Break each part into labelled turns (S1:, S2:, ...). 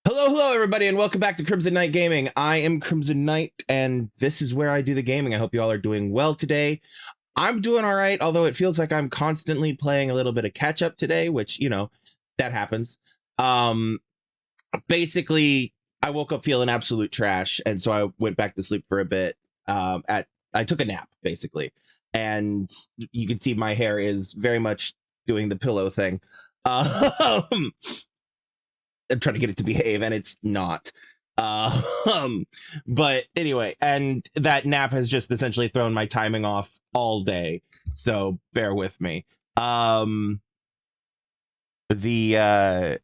S1: Hello, everybody, and welcome back to Crimson Knight Gaming. I am Crimson Knight, and this is where I do the gaming. I hope you all are doing well today. I'm doing all right, although it feels like I'm constantly playing a little bit of catch-up today, which, you know, that happens. Basically, I woke up feeling absolute trash, and so I went back to sleep for a bit. I took a nap, basically, and you can see my hair is very much doing the pillow thing. I'm trying to get it to behave, and it's not. But anyway, and that nap has just essentially thrown my timing off all day, so bear with me. Yeah, I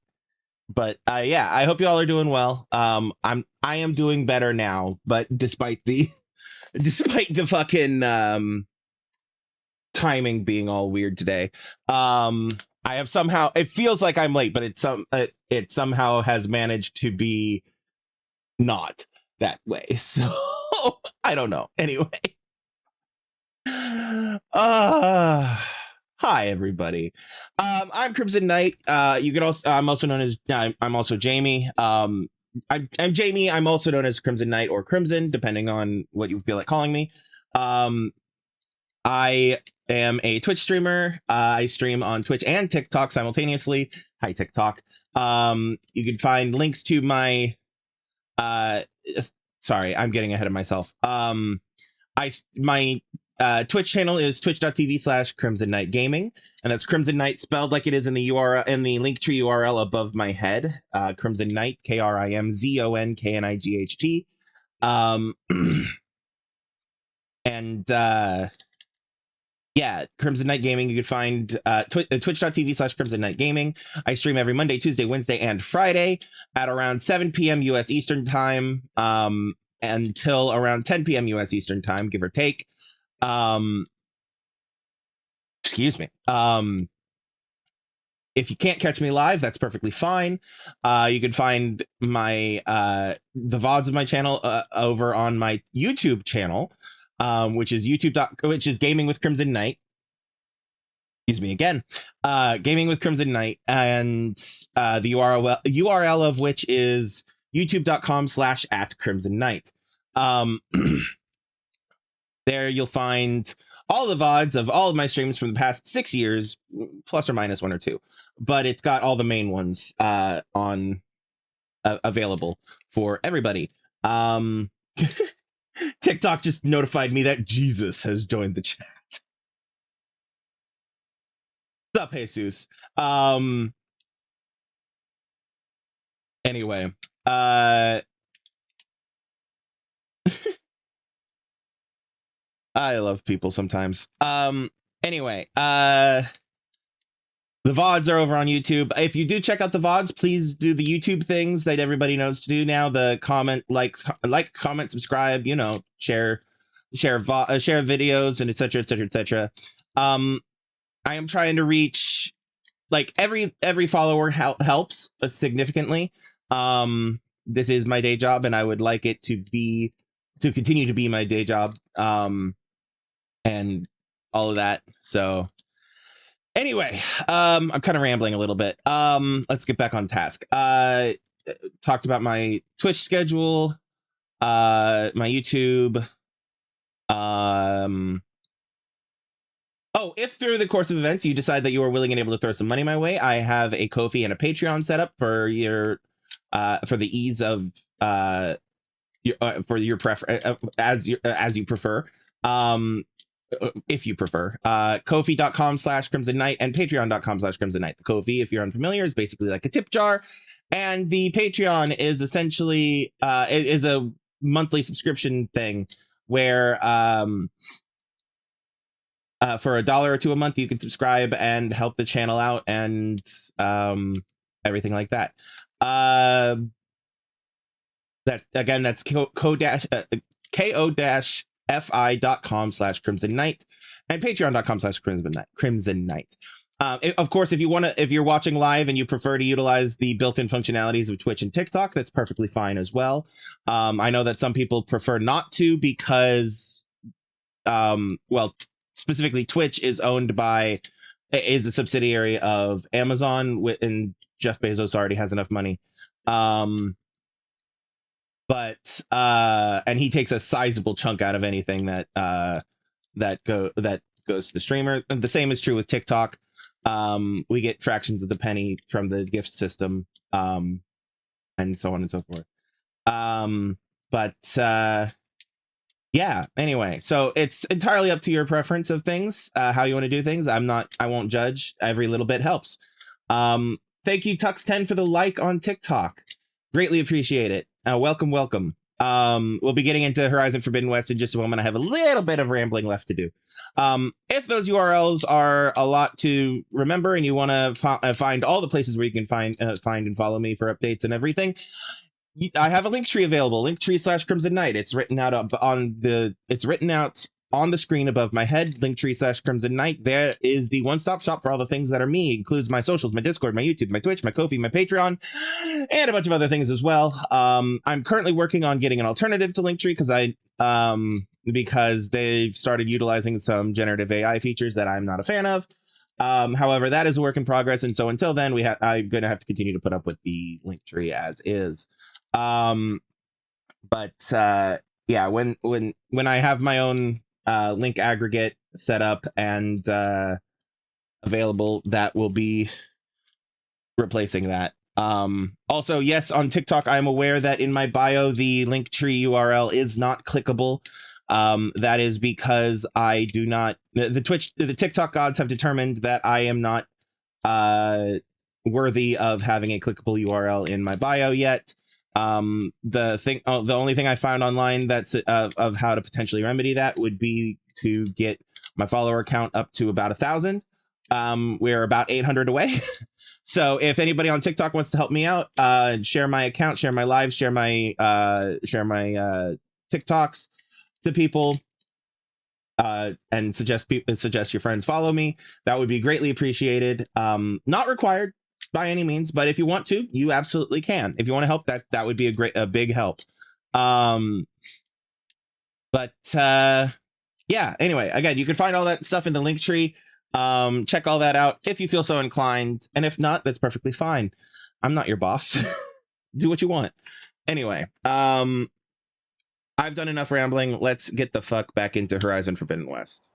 S1: hope you all are doing well. I am doing better now, but despite the fucking timing being all weird today, I have somehow, it feels like I'm late, but it somehow has managed to be not that way. So I don't know. Anyway. Hi everybody. I'm Crimson Knight. You can also, I'm also known as, I'm also Jamie. I'm Jamie. I'm also known as Crimson Knight or Crimson, depending on what you feel like calling me. I am a Twitch streamer. I stream on Twitch and TikTok simultaneously. Hi, TikTok. You can find links to my sorry, I'm getting ahead of myself. My Twitch channel is twitch.tv/Crimson Knight Gaming, and that's Crimson Knight spelled like it is in the URL, in the Linktree URL above my head. Crimson Knight, KrimzonKnight. And yeah, Crimson Knight Gaming. You can find twitch.tv/Crimson Knight Gaming. I stream every Monday, Tuesday, Wednesday, and Friday at around 7 p.m. U.S. Eastern Time, until around 10 p.m. U.S. Eastern Time, give or take. Excuse me. If you can't catch me live, that's perfectly fine. You can find my the VODs of my channel over on my YouTube channel, which is Gaming with Crimson Knight. Excuse me again. Gaming with Crimson Knight, and the URL of which is youtube.com/@CrimsonKnight. There you'll find all the VODs of all of my streams from the past 6 years, plus or minus one or two, but it's got all the main ones on available for everybody. TikTok just notified me that Jesus has joined the chat. What's up, Jesus? Anyway, I love people sometimes. Anyway, the VODs are over on YouTube. If you do check out the VODs, please do the YouTube things that everybody knows to do now. The comment, like, comment, subscribe, you know, share videos, and etc, etc, etc. I am trying to reach, like, every follower helps significantly. This is my day job, and I would like it to continue to be my day job. And all of that. So anyway, I'm kind of rambling a little bit. Let's get back on task. Talked about my Twitch schedule, my YouTube. Oh, if through the course of events you decide that you are willing and able to throw some money my way, I have a Ko-fi and a Patreon set up for your for the ease of for your as you prefer. If you prefer, Ko-fi.com/Crimson Knight and Patreon.com/Crimson Knight. The Ko-fi, if you're unfamiliar, is basically like a tip jar, and the Patreon is essentially it is a monthly subscription thing where for $1 or $2 a month you can subscribe and help the channel out, and everything like that. That's ko-fi.com/Crimson Knight and patreon.com/Crimson Knight. Of course, if you're watching live and you prefer to utilize the built-in functionalities of Twitch and TikTok, that's perfectly fine as well. I know that some people prefer not to because, well, specifically Twitch is a subsidiary of Amazon, and Jeff Bezos already has enough money. But and he takes a sizable chunk out of anything that goes to the streamer. The same is true with TikTok. We get fractions of the penny from the gift system, and so on and so forth. Yeah, anyway, so it's entirely up to your preference of things, how you want to do things. I won't judge. Every little bit helps. Thank you, Tux10, for the like on TikTok. Greatly appreciate it. Welcome. We'll be getting into Horizon Forbidden West in just a moment. I have a little bit of rambling left to do. If those URLs are a lot to remember and you want to find all the places where you can find and follow me for updates and everything, I have a link tree available. Linktree/Crimson Knight. It's written out on the screen above my head. Linktree/Crimson Knight. There is the one-stop shop for all the things that are me. It includes my socials, my Discord, my YouTube, my Twitch, my Ko-fi, my Patreon, and a bunch of other things as well. I'm currently working on getting an alternative to Linktree because they've started utilizing some generative AI features that I'm not a fan of. However, that is a work in progress, and so until then, I'm going to have to continue to put up with the Linktree as is. Yeah, when I have my own link aggregate set up and available, that will be replacing that. Also, yes, on TikTok, I'm aware that in my bio, the Linktree URL is not clickable. That is because I do not, the TikTok gods have determined that I am not worthy of having a clickable URL in my bio yet. The only thing I found online that's of how to potentially remedy that would be to get my follower count up to about 1,000. We're about 800 away. So if anybody on TikTok wants to help me out, share my account, share my lives, share my TikToks to people, and suggest your friends follow me. That would be greatly appreciated. Not required by any means, but if you want to, you absolutely can. If you want to help, that would be a big help. Yeah, anyway, again, you can find all that stuff in the link tree. Check all that out if you feel so inclined, and if not, that's perfectly fine. I'm not your boss. Do what you want. Anyway, I've done enough rambling. Let's get the fuck back into Horizon Forbidden West.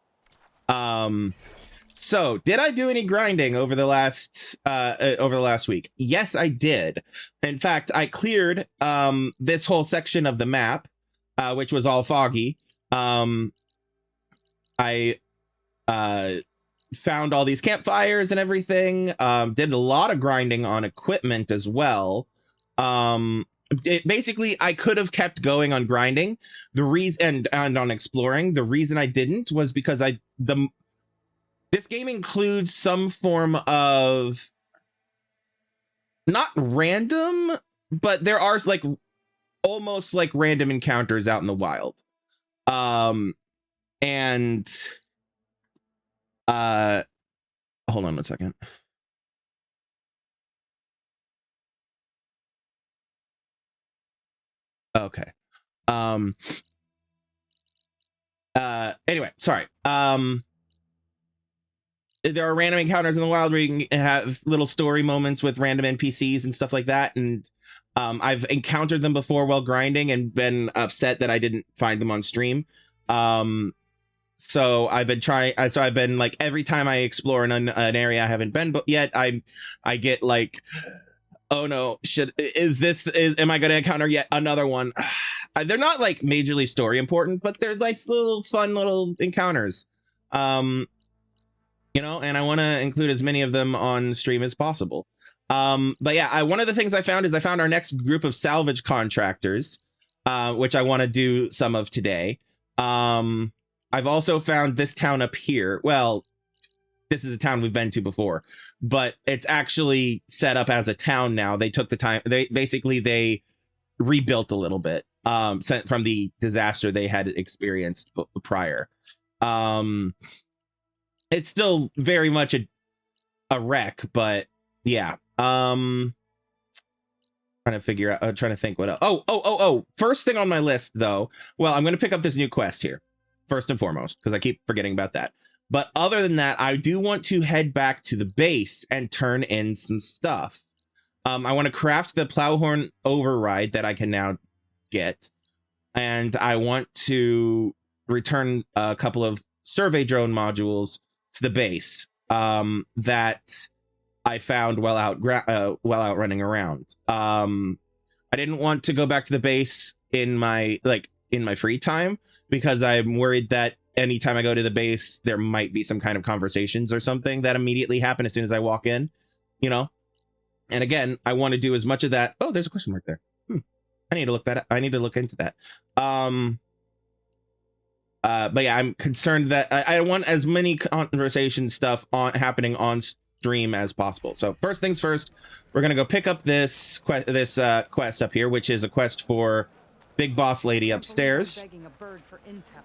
S1: So, did I do any grinding over the last week? Yes, I did. In fact, I cleared this whole section of the map, which was all foggy. I found all these campfires and everything. Did a lot of grinding on equipment as well. Basically, I could have kept going on grinding. The reason and on exploring. The reason I didn't was because this game includes some form of not random, but there are like almost like random encounters out in the wild. And hold on one second. Okay. Anyway, sorry. There are random encounters in the wild where you can have little story moments with random NPCs and stuff like that. And I've encountered them before while grinding and been upset that I didn't find them on stream. So I've been like, every time I explore an area I haven't been yet, I get like, oh no, am I going to encounter yet another one? They're not like majorly story important, but they're like little fun little encounters. You know, and I want to include as many of them on stream as possible. But yeah, one of the things I found is I found our next group of salvage contractors, which I want to do some of today. I've also found this town up here. Well, this is a town we've been to before, but it's actually set up as a town now. They took the time. They rebuilt a little bit from the disaster they had experienced prior. It's still very much a wreck, but yeah. Trying to think what else. Oh. First thing on my list, though. Well, I'm going to pick up this new quest here, first and foremost, because I keep forgetting about that. But other than that, I do want to head back to the base and turn in some stuff. I want to craft the Plowhorn override that I can now get. And I want to return a couple of survey drone modules to the base that I found while out running around. I didn't want to go back to the base in my free time because I'm worried that anytime I go to the base, there might be some kind of conversations or something that immediately happen as soon as I walk in, you know? And again, I want to do as much of that. Oh, there's a question mark there. I need to look that up. I need to look into that. But yeah, I'm concerned that I want as many conversation stuff happening on stream as possible. So first things first, we're gonna go pick up this quest up here, which is a quest for Big Boss Lady upstairs.
S2: Begging a bird for intel.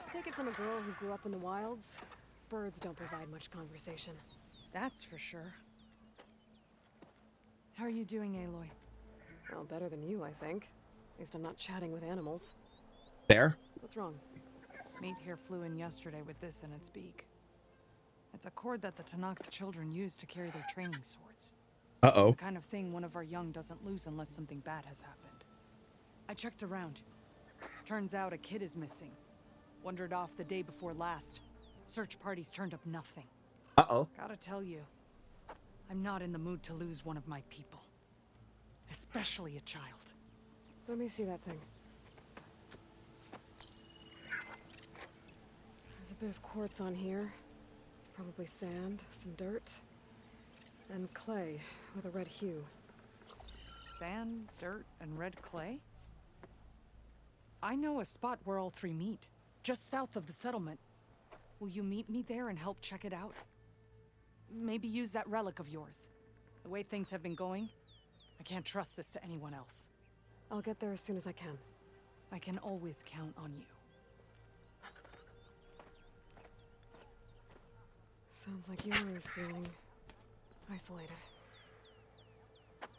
S3: Take it from a girl who grew up in the wilds. Birds don't provide much conversation.
S2: That's for sure. How are you doing, Aloy?
S3: Well, better than you, I think. At least I'm not chatting with animals.
S1: There.
S3: What's wrong?
S2: Meat here flew in yesterday with this in its beak. It's a cord that the Tanakh children use to carry their training swords.
S1: Uh-oh.
S2: The kind of thing one of our young doesn't lose unless something bad has happened. I checked around. Turns out a kid is missing. Wandered off the day before last. Search parties turned up nothing.
S1: Uh-oh.
S2: Gotta tell you, I'm not in the mood to lose one of my people. Especially a child.
S3: Let me see that thing. There's a bit of quartz on here. It's probably sand, some dirt, and clay with a red hue.
S2: Sand, dirt, and red clay? I know a spot where all three meet. Just south of the settlement. Will you meet me there and help check it out? Maybe use that relic of yours. The way things have been going, I can't trust this to anyone else.
S3: I'll get there as soon as I can.
S2: I can always count on you.
S3: Sounds like Yura is feeling isolated.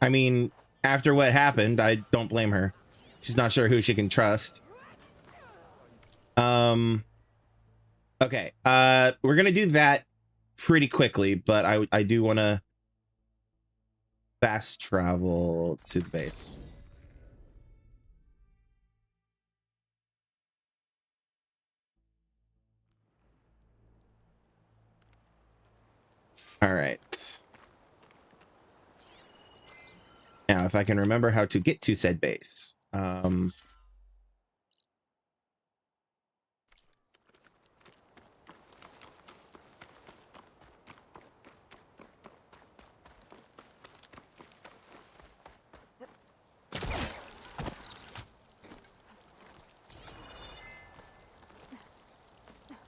S1: I mean, after what happened, I don't blame her. She's not sure who she can trust. Okay. We're gonna do that pretty quickly, but I do want to fast travel to the base. All right. Now, if I can remember how to get to said base.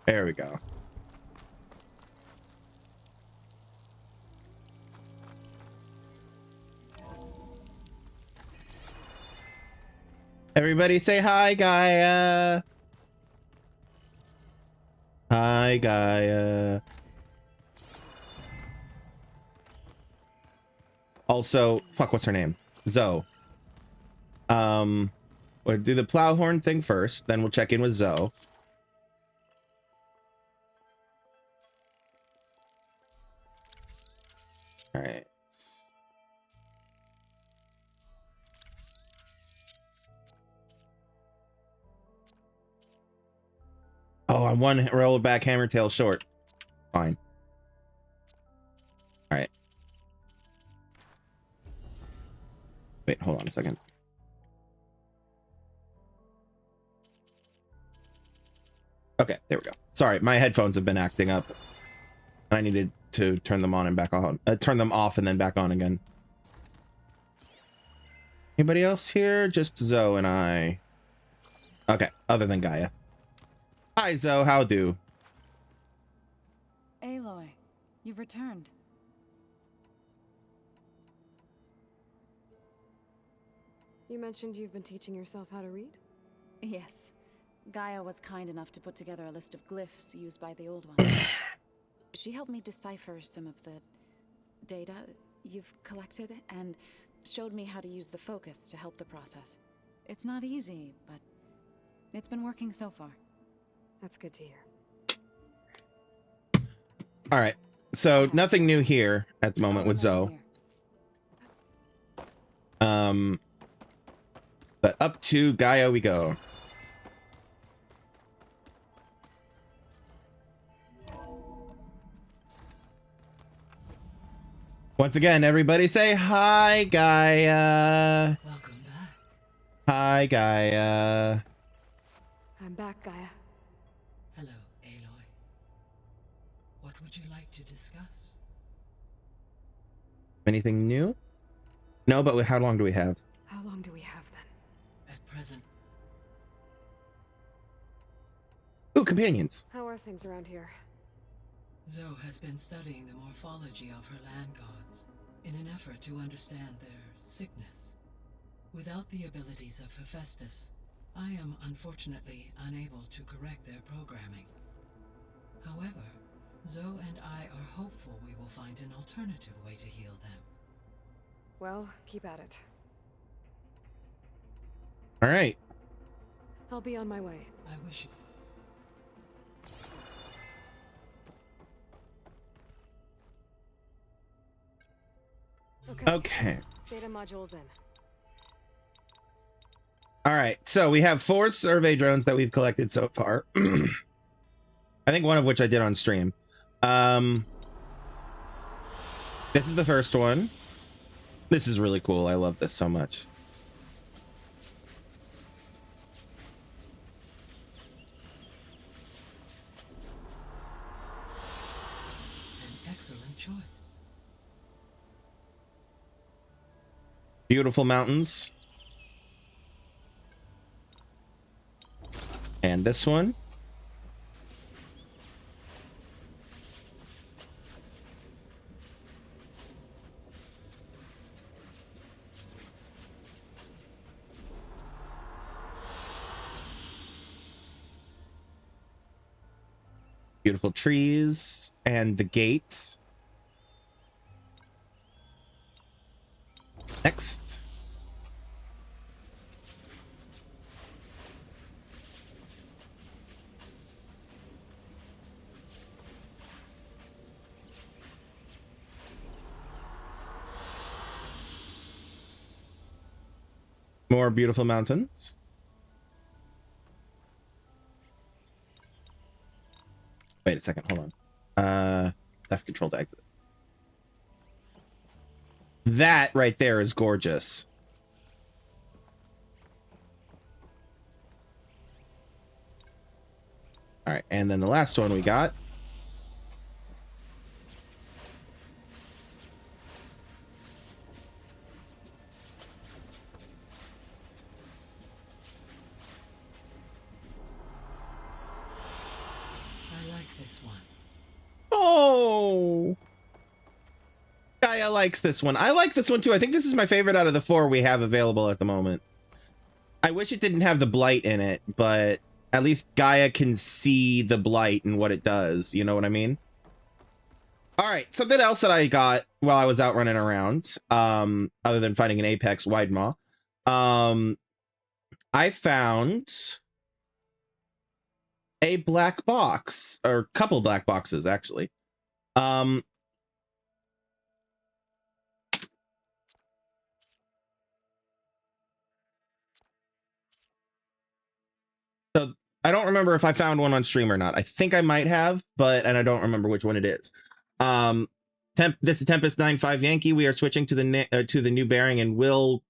S1: There we go. Everybody say hi, Gaia. Hi, Gaia. Also, fuck, what's her name? Zoe. We'll do the Plowhorn thing first, then we'll check in with Zoe. All right. Oh, I'm one roll back hammer tail short. Fine. All right. Wait, hold on a second. Okay, there we go. Sorry, my headphones have been acting up. I needed to turn them on and back on. Turn them off and then back on again. Anybody else here? Just Zoe and I. Okay, other than Gaia. Hi, Zoe. How do?
S4: Aloy, you've returned.
S3: You mentioned you've been teaching yourself how to read?
S4: Yes. Gaia was kind enough to put together a list of glyphs used by the Old Ones. She helped me decipher some of the data you've collected and showed me how to use the focus to help the process. It's not easy, but it's been working so far.
S3: That's good to hear.
S1: All right. So nothing new here at the moment with Zoe. But up to Gaia we go. Once again, everybody say hi, Gaia.
S5: Welcome back.
S1: Hi, Gaia.
S3: I'm back, Gaia.
S5: Hello, Aloy. What would you like to discuss?
S1: Anything new? No, but how long do we have?
S3: How long do we have then?
S5: At present,
S1: Ooh, companions.
S3: How are things around here?
S5: Zoe has been studying the morphology of her land gods in an effort to understand their sickness. Without the abilities of Hephaestus, I am unfortunately unable to correct their programming. However, Zoe and I are hopeful we will find an alternative way to heal them.
S3: Well, keep at it.
S1: All right.
S3: I'll be on my way.
S5: I wish you...
S1: Okay.
S3: Data modules in.
S1: All right. So we have 4 survey drones that we've collected so far. I think one of which I did on stream. This is the first one. This is really cool. I love this so much.
S5: An excellent choice.
S1: Beautiful mountains. And this one. Beautiful trees and the gate. Next. More beautiful mountains. Wait a second, hold on. Left control to exit. That right there is gorgeous. All right, and then the last one we got.
S5: I like this one.
S1: Oh, Gaia likes this one. I like this one too. I think this is my favorite out of the 4 we have available at the moment. I wish it didn't have the blight in it, but at least Gaia can see the blight and what it does. You know what I mean? All right, something else that I got while I was out running around, other than finding an Apex wide maw, I found a black box, or a couple black boxes actually. So I don't remember if I found one on stream or not. I think I might have, and I don't remember which one it is. This is Tempest 95 Yankee. We are switching to the new bearing and will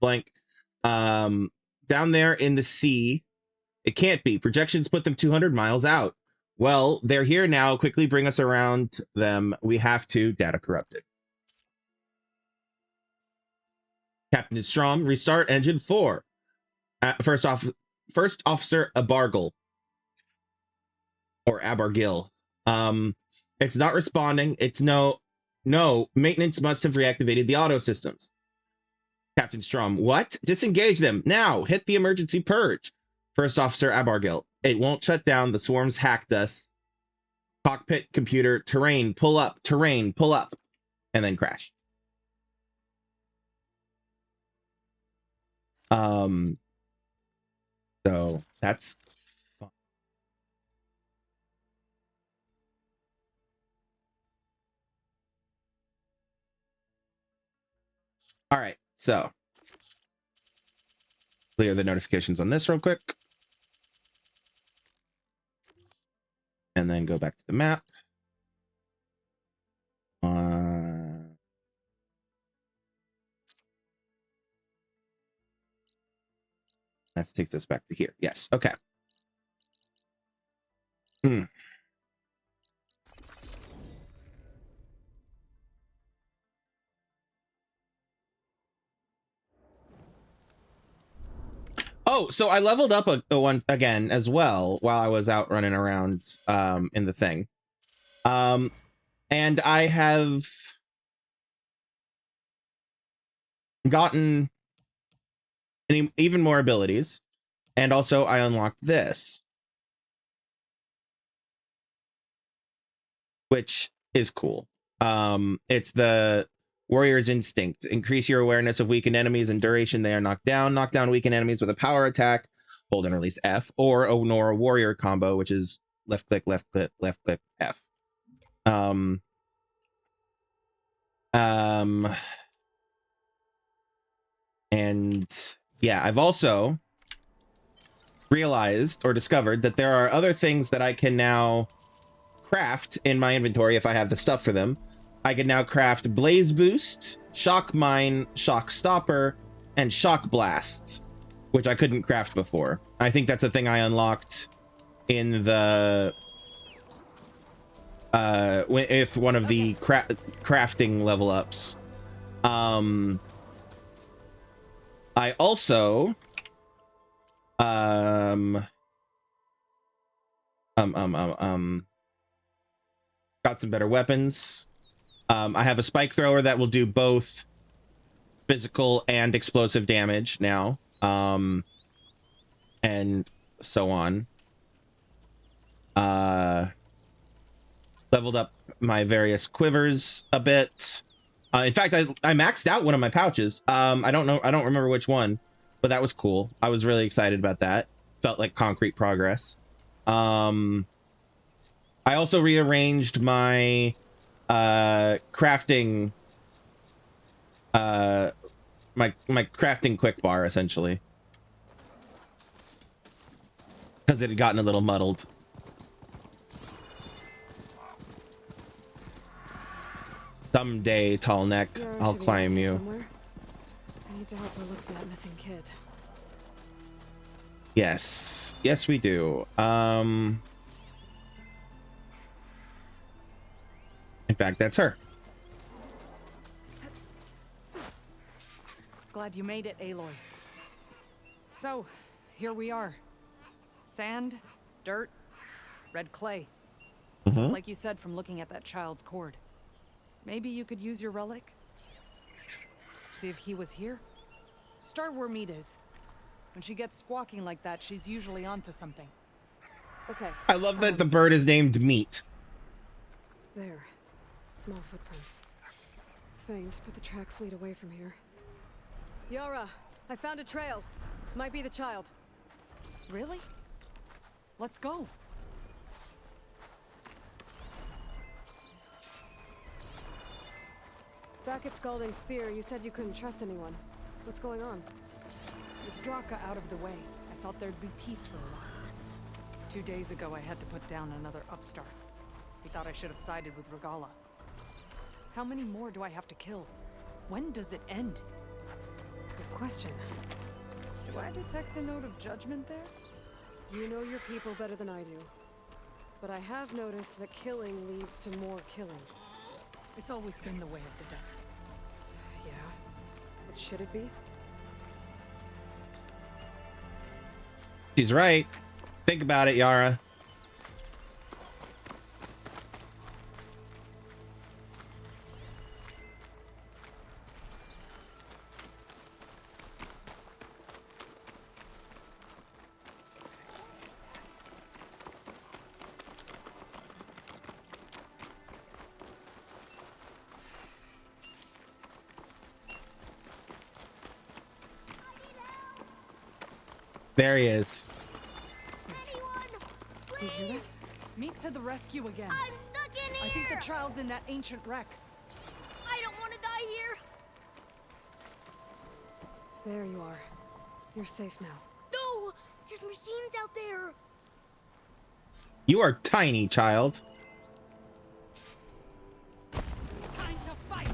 S1: blank down there in the sea. It can't be. Projections put them 200 miles out. Well, they're here now. Quickly bring us around them. We have to. Data corrupted. Captain Strom, restart engine 4. First officer Abargil. Or Abargil. It's not responding. It's no. Maintenance must have reactivated the auto systems. Captain Strom, what? Disengage them now. Hit the emergency purge. First Officer Abargil. It won't shut down. The swarms hacked us. Cockpit, computer, terrain, pull up, and then crash. So that's fun. All right, so clear the notifications on this real quick. And then go back to the map. That takes us back to here. Yes, okay. Oh, so I leveled up a one again as well while I was out running around in the thing. And I have gotten even more abilities, and also I unlocked this, which is cool. It's the Warrior's Instinct. Increase your awareness of weakened enemies and duration they are knocked down. Knock down weakened enemies with a power attack. Hold and release F, or a Nora Warrior combo, which is left click, F. And yeah, I've also realized or discovered that there are other things that I can now craft in my inventory if I have the stuff for them. I can now craft Blaze Boost, Shock Mine, Shock Stopper, and Shock Blast, which I couldn't craft before. I think that's a thing I unlocked in the if one of the crafting level ups. I also got some better weapons. I have a spike thrower that will do both physical and explosive damage now, and so on. Leveled up my various quivers a bit. In fact, I maxed out one of my pouches. I don't remember which one, but that was cool. I was really excited about that. Felt like concrete progress. I also rearranged my crafting my crafting quick bar, essentially, because it had gotten a little muddled. Someday, tall neck, I'll climb you.
S3: Somewhere. I need to help her look for that missing kid.
S1: Yes, yes, we do. In fact, that's her.
S2: Glad you made it, Aloy. So, here we are. Sand, dirt, red clay. It's like you said from looking at that child's cord. Maybe you could use your relic? See if he was here? Start where Meat is. When she gets squawking like that, she's usually onto something.
S3: Okay.
S1: I love that the bird is named Meat.
S3: There. Small footprints. Faint, but the tracks lead away from here. Yara, I found a trail. Might be the child.
S2: Really? Let's go.
S3: Back at Scalding Spear, you said you couldn't trust anyone. What's going on?
S2: With Draka out of the way, I thought there'd be peace for a while. 2 days ago, I had to put down another upstart. He thought I should have sided with Regala. How many more do I have to kill? When does it end?
S3: Good question.
S2: Do I detect a note of judgment there?
S3: You know your people better than I do. But I have noticed that killing leads to more killing.
S2: It's always been the way of the desert.
S3: Yeah. But should it be?
S1: She's right. Think about it, Yara. There he is.
S3: You hear that?
S2: Meet to the rescue again.
S6: I'm stuck in here!
S2: I think the child's in that ancient wreck.
S6: I don't want to die here!
S3: There you are. You're safe now.
S6: No! There's machines out there!
S1: You are tiny, child.
S2: Time to fight!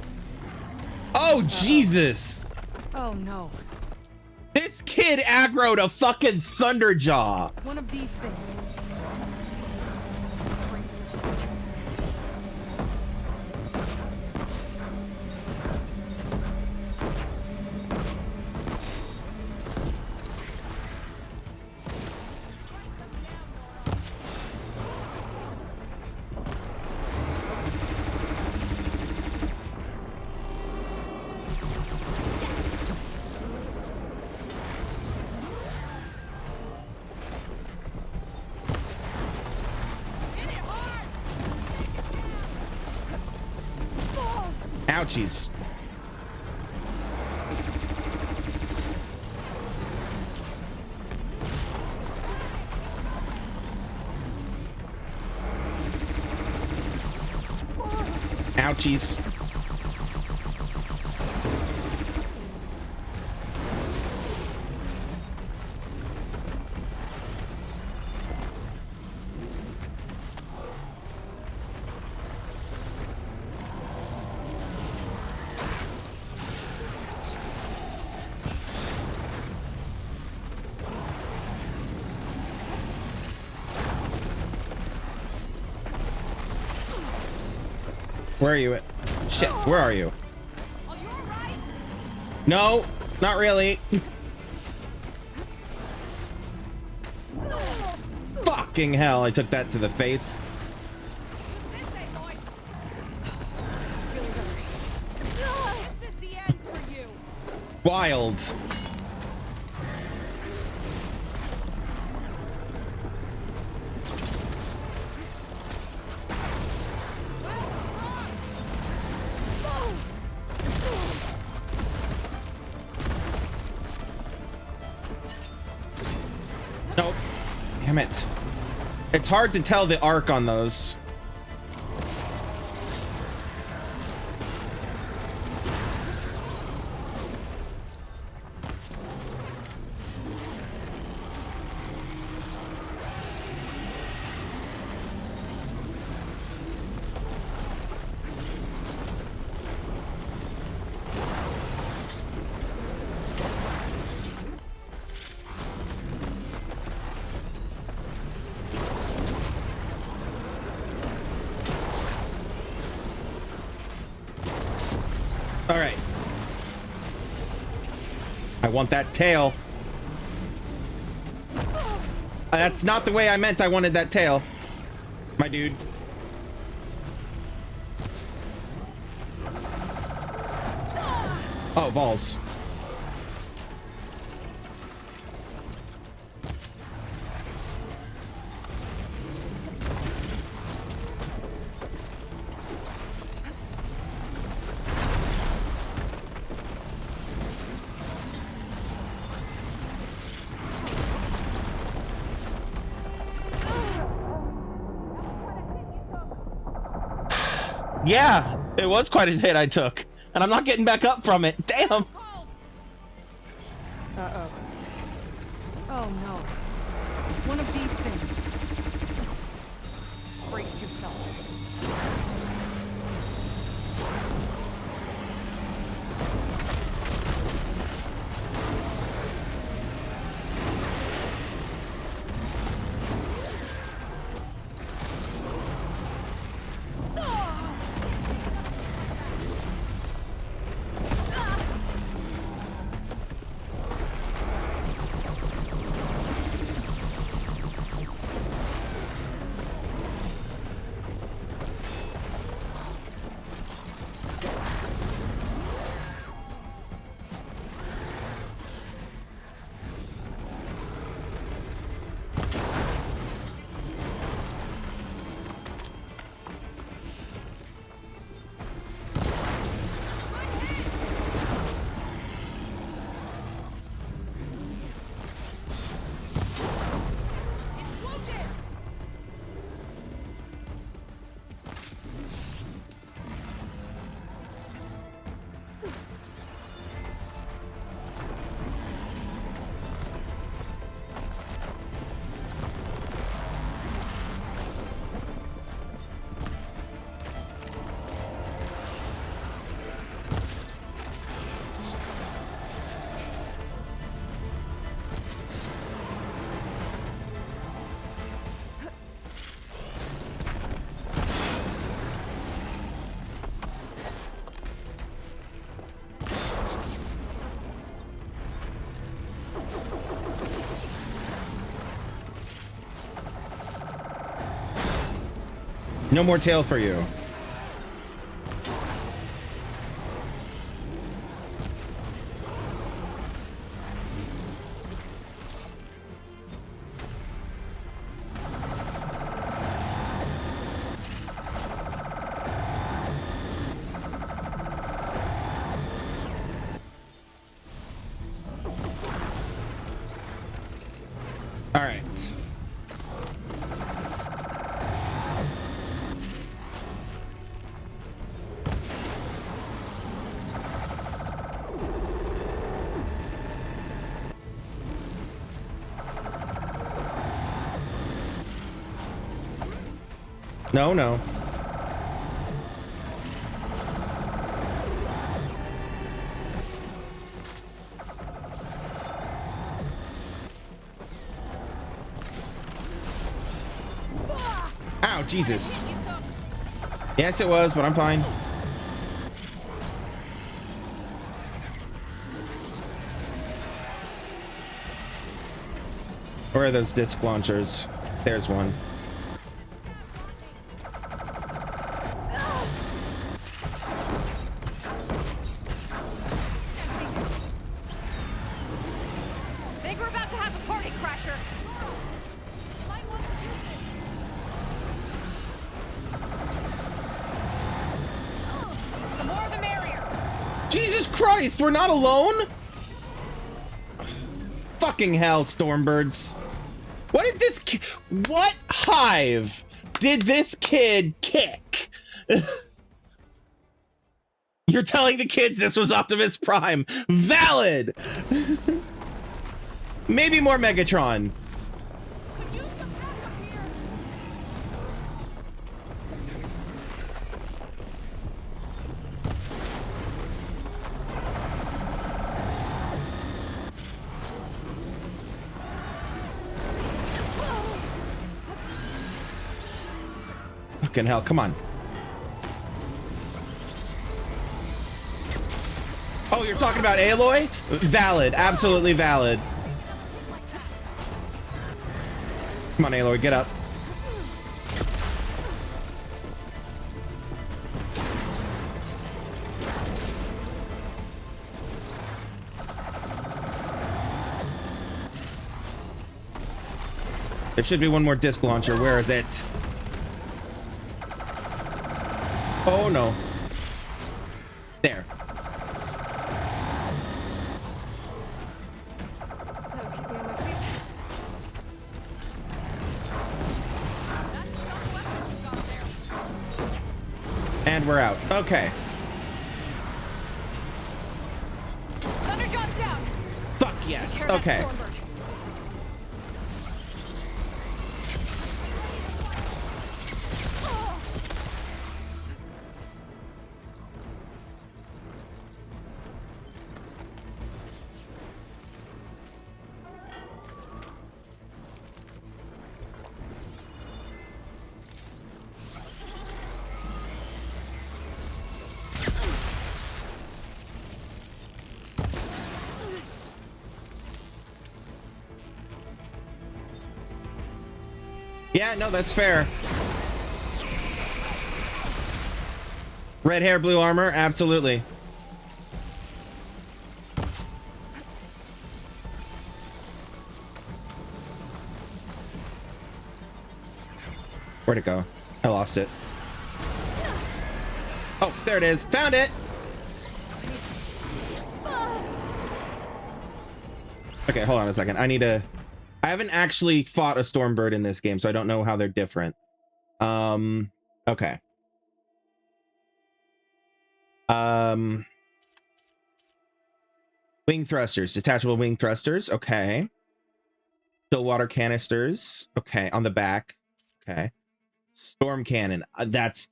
S1: Oh, Jesus.
S2: Oh no.
S1: This kid aggroed a fucking Thunderjaw.
S2: One of these things.
S1: Ouchies. Ouchies. Where are you at? Shit, where are you?
S6: Are you alright?
S1: No, not really. Fucking hell, I took that to the face.
S6: This way, boy!
S2: Feeling better.
S6: This is the end for you!
S1: Wild. Nope. Damn it. It's hard to tell the arc on those. All right. I want that tail. That's not the way I meant I wanted that tail, my dude. Oh, balls. Yeah, it was quite a hit I took, and I'm not getting back up from it. Damn.
S2: Uh-oh. Oh no. One of these things. Brace yourself.
S1: No more tail for you. All right. No, no. Ow, Jesus. Yes, it was, but I'm fine. Where are those disc launchers? There's one.
S6: Think we're about to have a party crasher. Might want to use it. The more the merrier.
S1: Jesus Christ, we're not alone? Fucking hell, Stormbirds. What did this what hive did this kid kick? You're telling the kids this was Optimus Prime. Valid. Maybe more Megatron. Fucking hell, come on. Oh, you're talking about Aloy? Valid, absolutely valid. Come on, Aloy, get up. There should be one more disc launcher. Where is it? Oh no. There.
S3: That'll keep me on my feet.
S1: And we're out. Okay.
S6: Thunderjaws down.
S1: Fuck yes. Okay. Yeah, no, that's fair. Red hair, blue armor, absolutely. Where'd it go? I lost it. Oh, there it is. Found it. Okay, hold on a second. I haven't actually fought a Stormbird in this game, so I don't know how they're different. Okay. Wing thrusters, detachable wing thrusters. Okay. Still water canisters. Okay, on the back. Okay. Storm cannon. That's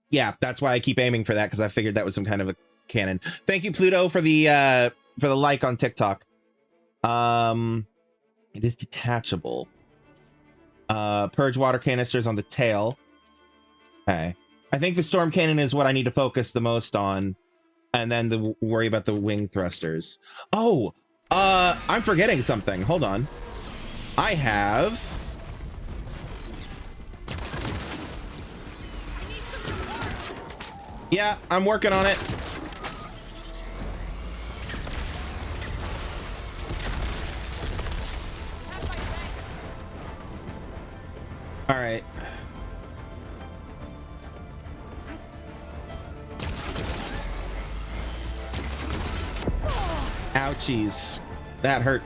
S1: why I keep aiming for that, because I figured that was some kind of a cannon. Thank you, Pluto, for the like on TikTok. It is detachable. Purge water canisters on the tail. Okay. I think the storm cannon is what I need to focus the most on, and then worry about the wing thrusters. Oh, I'm forgetting something. Hold on. I have...
S6: I need some
S1: Yeah, I'm working on it. All right. Ouchies. That hurt.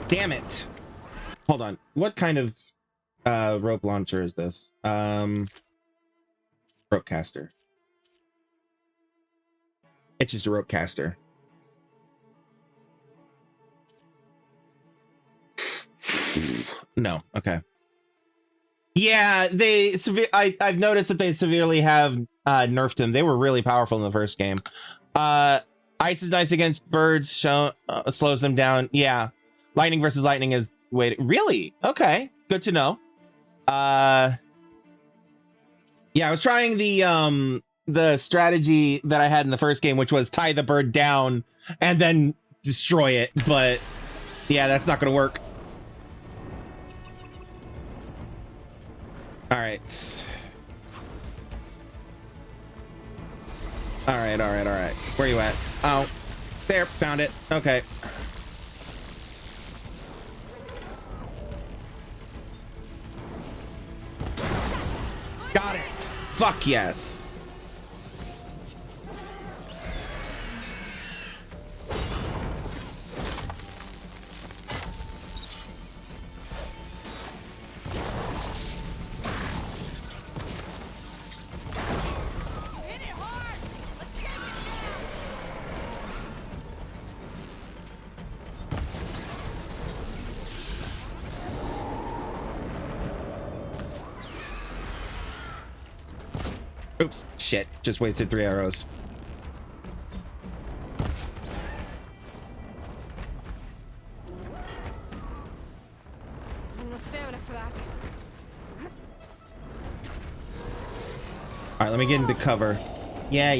S1: Damn it. Hold on. What kind of rope launcher is this? Rope caster. It's just a rope caster. No. Okay. Yeah, I've noticed that they severely have nerfed them. They were really powerful in the first game. Ice is nice against birds. Slows them down. Yeah. Lightning versus lightning is really okay. Good to know. Yeah, I was trying the strategy that I had in the first game, which was tie the bird down and then destroy it. But yeah, that's not going to work. All right. All right. Where you at? Oh, there. Found it. Okay. Got it. Fuck yes. Oops, shit. Just wasted 3 arrows.
S3: I have no stamina for that.
S1: All right, let me get into cover. Yeah.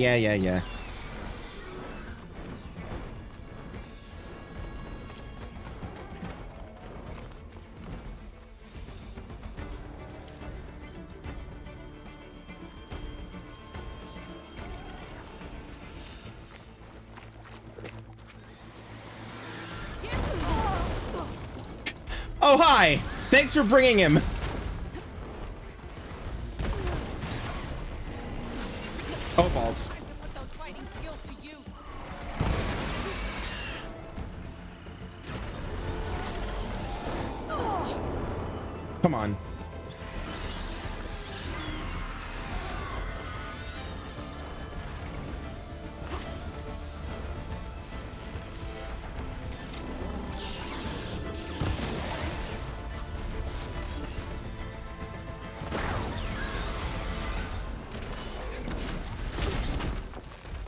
S1: Oh, hi! Thanks for bringing him. Oh, balls.
S6: Put those fighting skills to use.
S1: Come on.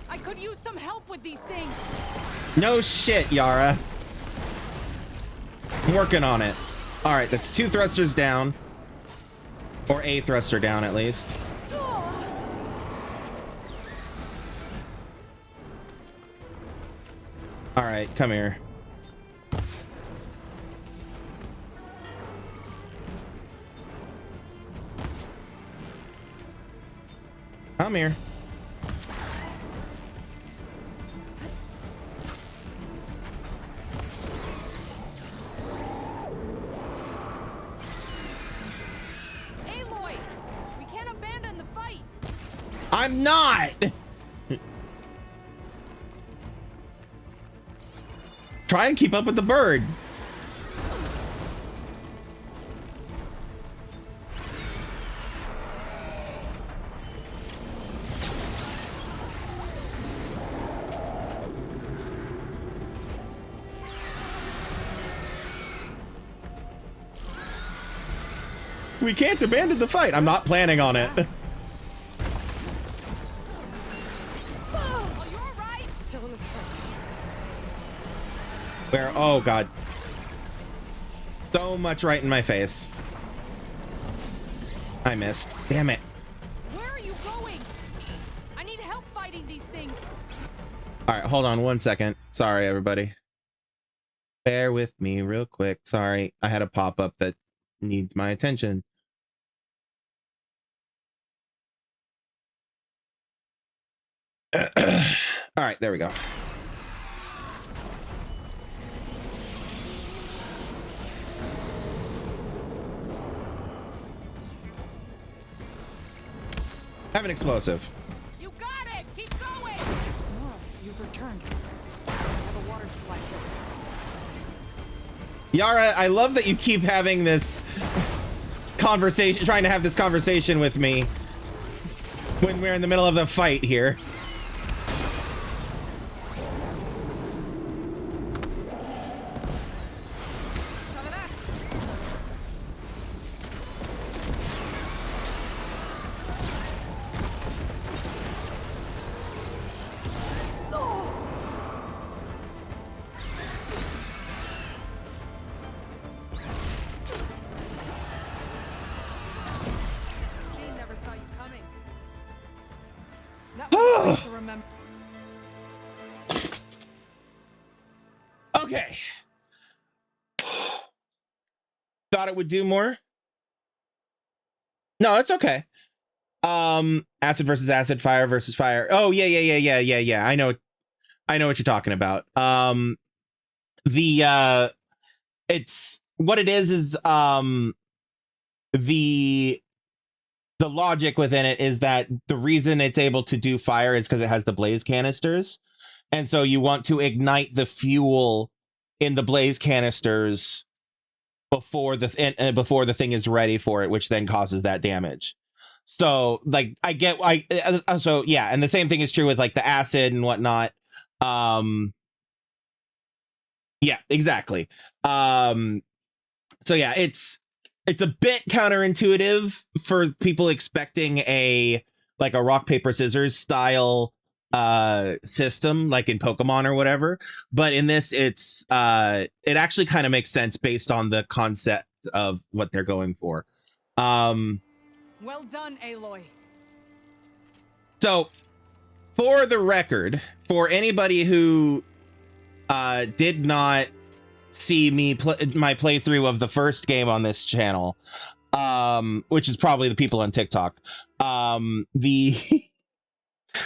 S6: I could use some help with these things.
S1: No shit, Yara. I'm working on it. All right, that's 2 thrusters down. Or a thruster down, at least. All right, come here. Come here.
S6: Aloy, we can't abandon the fight.
S1: I'm not. Try and keep up with the bird. We can't abandon the fight. I'm not planning on it.
S6: Oh, you're all right.
S3: Still in this fight.
S1: Where? Oh, God. So much right in my face. I missed. Damn it.
S6: Where are you going? I need help fighting these things.
S1: All right, hold on 1 second. Sorry, everybody. Bear with me real quick. Sorry, I had a pop-up that needs my attention. All right, there we go. Have an explosive.
S6: You got it! Keep going!
S2: Nora, you've returned. I have a water supply fix.
S1: Yara, I love that you keep having this conversation, trying to have this conversation with me when we're in the middle of the fight here.
S2: Some of that. She never saw you coming. That was a way to remember.
S1: Okay. Thought it would do more. No, it's okay. Acid versus acid, fire versus fire. Oh, yeah. I know what you're talking about. It's what it is the logic within it is that the reason it's able to do fire is because it has the blaze canisters. And so you want to ignite the fuel in the blaze canisters before the thing is ready for it, which then causes that damage. So like so yeah, and the same thing is true with like the acid and whatnot. Yeah, exactly. So yeah, it's a bit counterintuitive for people expecting a rock paper scissors style system like in Pokemon or whatever, but in this it actually kind of makes sense based on the concept of what they're going for.
S2: Well done, Aloy.
S1: So for the record, for anybody who did not see me my playthrough of the first game on this channel, which is probably the people on TikTok, the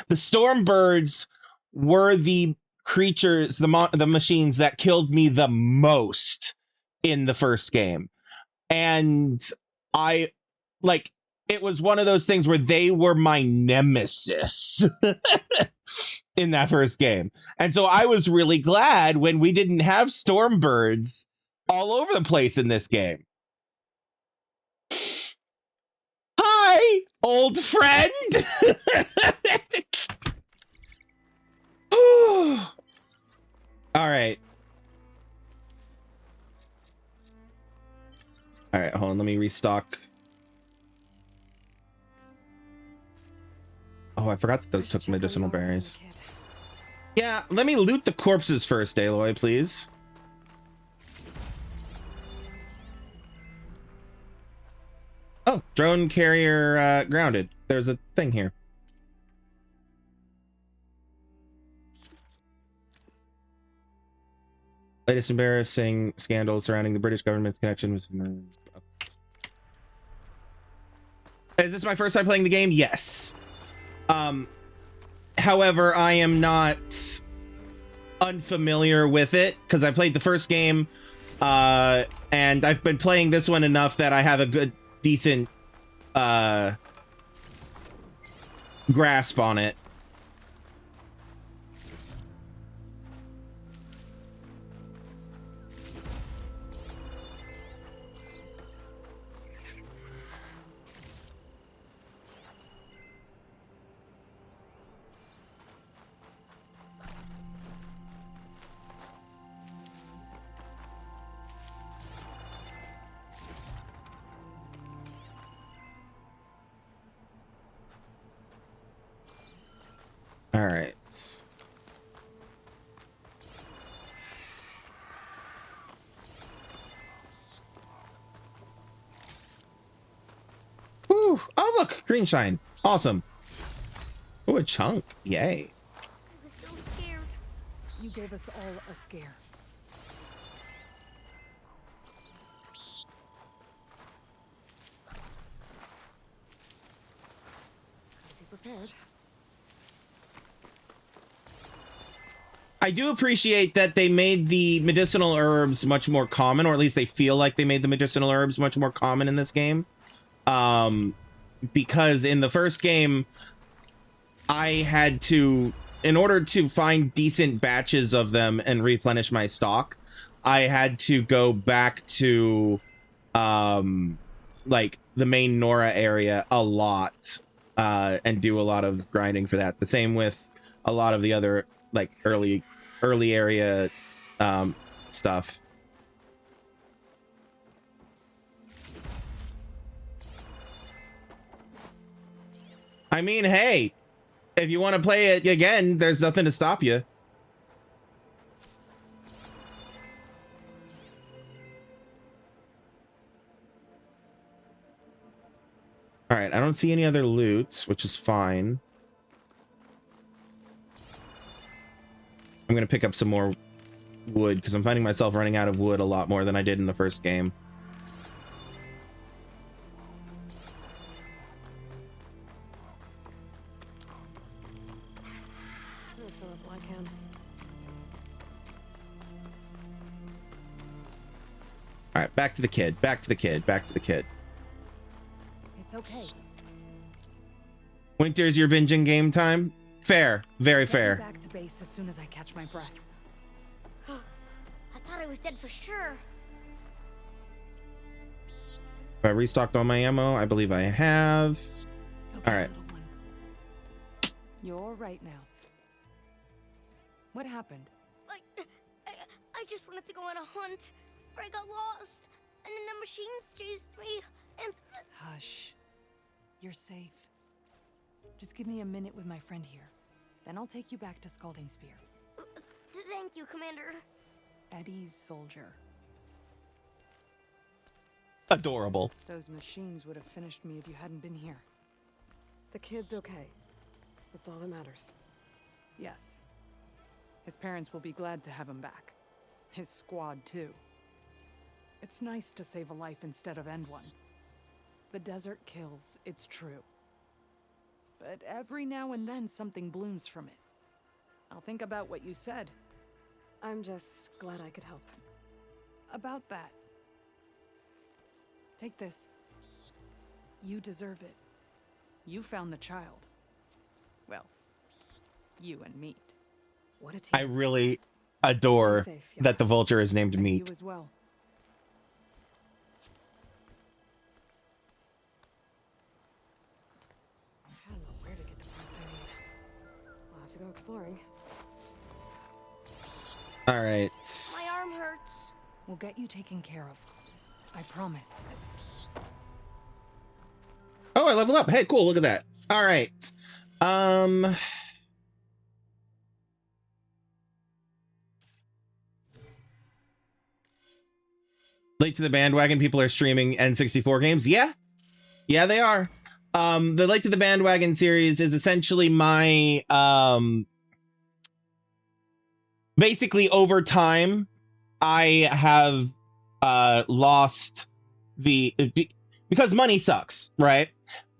S1: Stormbirds were the creatures, the machines that killed me the most in the first game. And it was one of those things where they were my nemesis in that first game. And so I was really glad when we didn't have Stormbirds all over the place in this game. Hi, old friend. All right. All right, hold on. Let me restock. Oh, I forgot that those took medicinal berries. Yeah, let me loot the corpses first, Aloy, please. Oh, drone carrier grounded. There's a thing here. Latest embarrassing scandal surrounding the British government's connection with... Is this my first time playing the game? Yes. However, I am not unfamiliar with it because I played the first game, and I've been playing this one enough that I have a decent grasp on it. All right. Woo! Oh, look, green shine. Awesome. Ooh, a chunk. Yay.
S6: I was so scared.
S2: You gave us all a scare.
S3: prepared.
S1: I do appreciate that they made the medicinal herbs much more common, or at least they feel like they made the medicinal herbs much more common in this game. Because in the first game, I had to, in order to find decent batches of them and replenish my stock, I had to go back to, like, the main Nora area a lot, and do a lot of grinding for that. The same with a lot of the other, like, early area, stuff. I mean, hey, if you want to play it again, there's nothing to stop you. All right, I don't see any other loots, which is fine. I'm gonna pick up some more wood because I'm finding myself running out of wood a lot more than I did in the first game. All right, back to the kid, back to the kid, back to the kid.
S2: It's okay.
S1: Winter's your binging game time? Fair, very fair.
S2: Back to base as soon as I catch my breath.
S7: I thought I was dead for sure.
S1: Have I restocked all my ammo? I believe I have.
S2: Okay,
S1: all right.
S2: little one. You're right now. What happened?
S7: I just wanted to go on a hunt, but I got lost, and then the machines chased me, and...
S2: Hush. You're safe. Just give me a minute with my friend here. Then I'll take you back to Scalding Spear.
S7: Thank you, Commander.
S2: Eddie's soldier.
S1: Adorable.
S2: Those machines would have finished me if you hadn't been here.
S3: The kid's okay. That's all that matters.
S2: Yes. His parents will be glad to have him back. His squad, too. It's nice to save a life instead of end one. The desert kills, it's true. But every now and then something blooms from it. I'll think about what you said.
S3: I'm just glad I could help.
S2: About that. Take this. You deserve it. You found the child. Well, you and Meat.
S3: What a team.
S1: I really adore
S3: Stay safe,
S1: that the vulture is named
S2: And
S1: Meat.
S2: you as well.
S3: I don't know where to get the parts I need. I'll have to go exploring.
S1: All right.
S7: My arm hurts.
S2: We'll get you taken care of. I promise.
S1: Oh, I leveled up. Hey, cool. Look at that. All right. Late to the bandwagon. People are streaming N64 games. Yeah, they are. The Late to the Bandwagon series is essentially my basically over time I have lost because money sucks, right?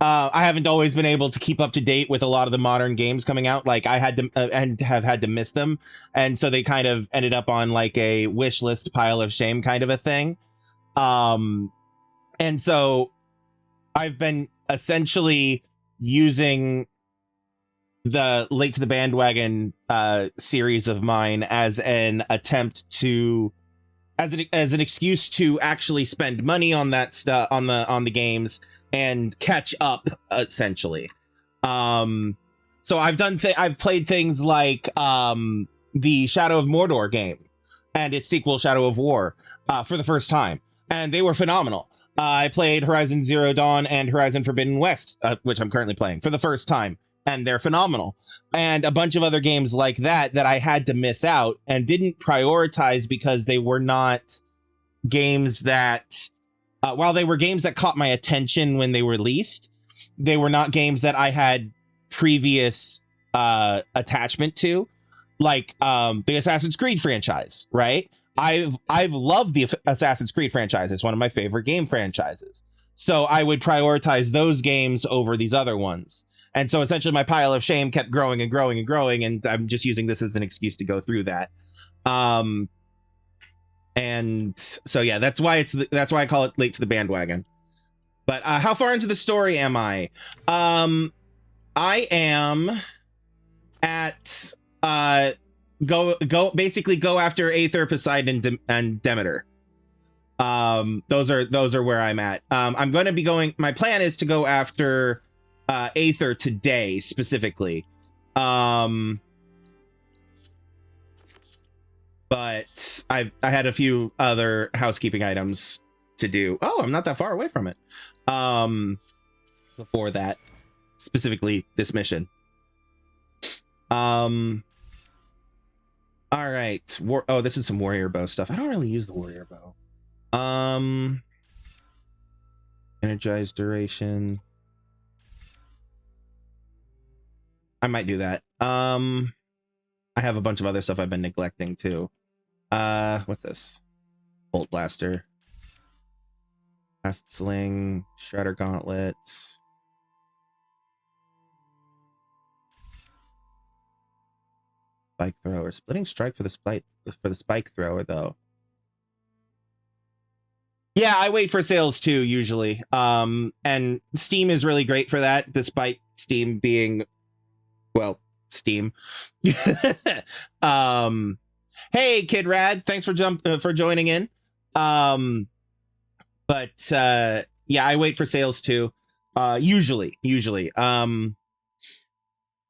S1: I haven't always been able to keep up to date with a lot of the modern games coming out. Like I had to and have had to miss them, and so they kind of ended up on like a wish list pile of shame kind of a thing. And so I've been essentially using the Late to the Bandwagon series of mine as an attempt to as an excuse to actually spend money on that stuff on the games and catch up essentially. So I've played things like the Shadow of Mordor game and its sequel Shadow of War for the first time, and they were phenomenal. I played Horizon Zero Dawn and Horizon Forbidden West, which I'm currently playing for the first time, and they're phenomenal. And a bunch of other games like that I had to miss out and didn't prioritize because they were not games that, while they were games that caught my attention when they were released, they were not games that I had previous attachment to, like the Assassin's Creed franchise, right? I've loved the Assassin's Creed franchise. It's one of my favorite game franchises. So I would prioritize those games over these other ones. And so essentially my pile of shame kept growing and growing and growing, and I'm just using this as an excuse to go through that. And so yeah, that's why I call it Late to the Bandwagon. But how far into the story am I? I am at go after Aether, Poseidon, and Demeter. Those are where I'm at. I'm going to be going. My plan is to go after Aether today specifically. But I had a few other housekeeping items to do. Oh, I'm not that far away from it. Before that, specifically this mission. All right. Oh, this is some warrior bow stuff. I don't really use the warrior bow. Energized duration. I might do that. I have a bunch of other stuff I've been neglecting too. What's this? Bolt blaster. Fast sling, shredder gauntlet. Spike thrower. Splitting strike for the spike thrower though. Yeah, I wait for sales too usually. And Steam is really great for that, despite Steam being, well, Steam. Hey, Kid Rad, thanks for joining in. But yeah, I wait for sales too. Usually.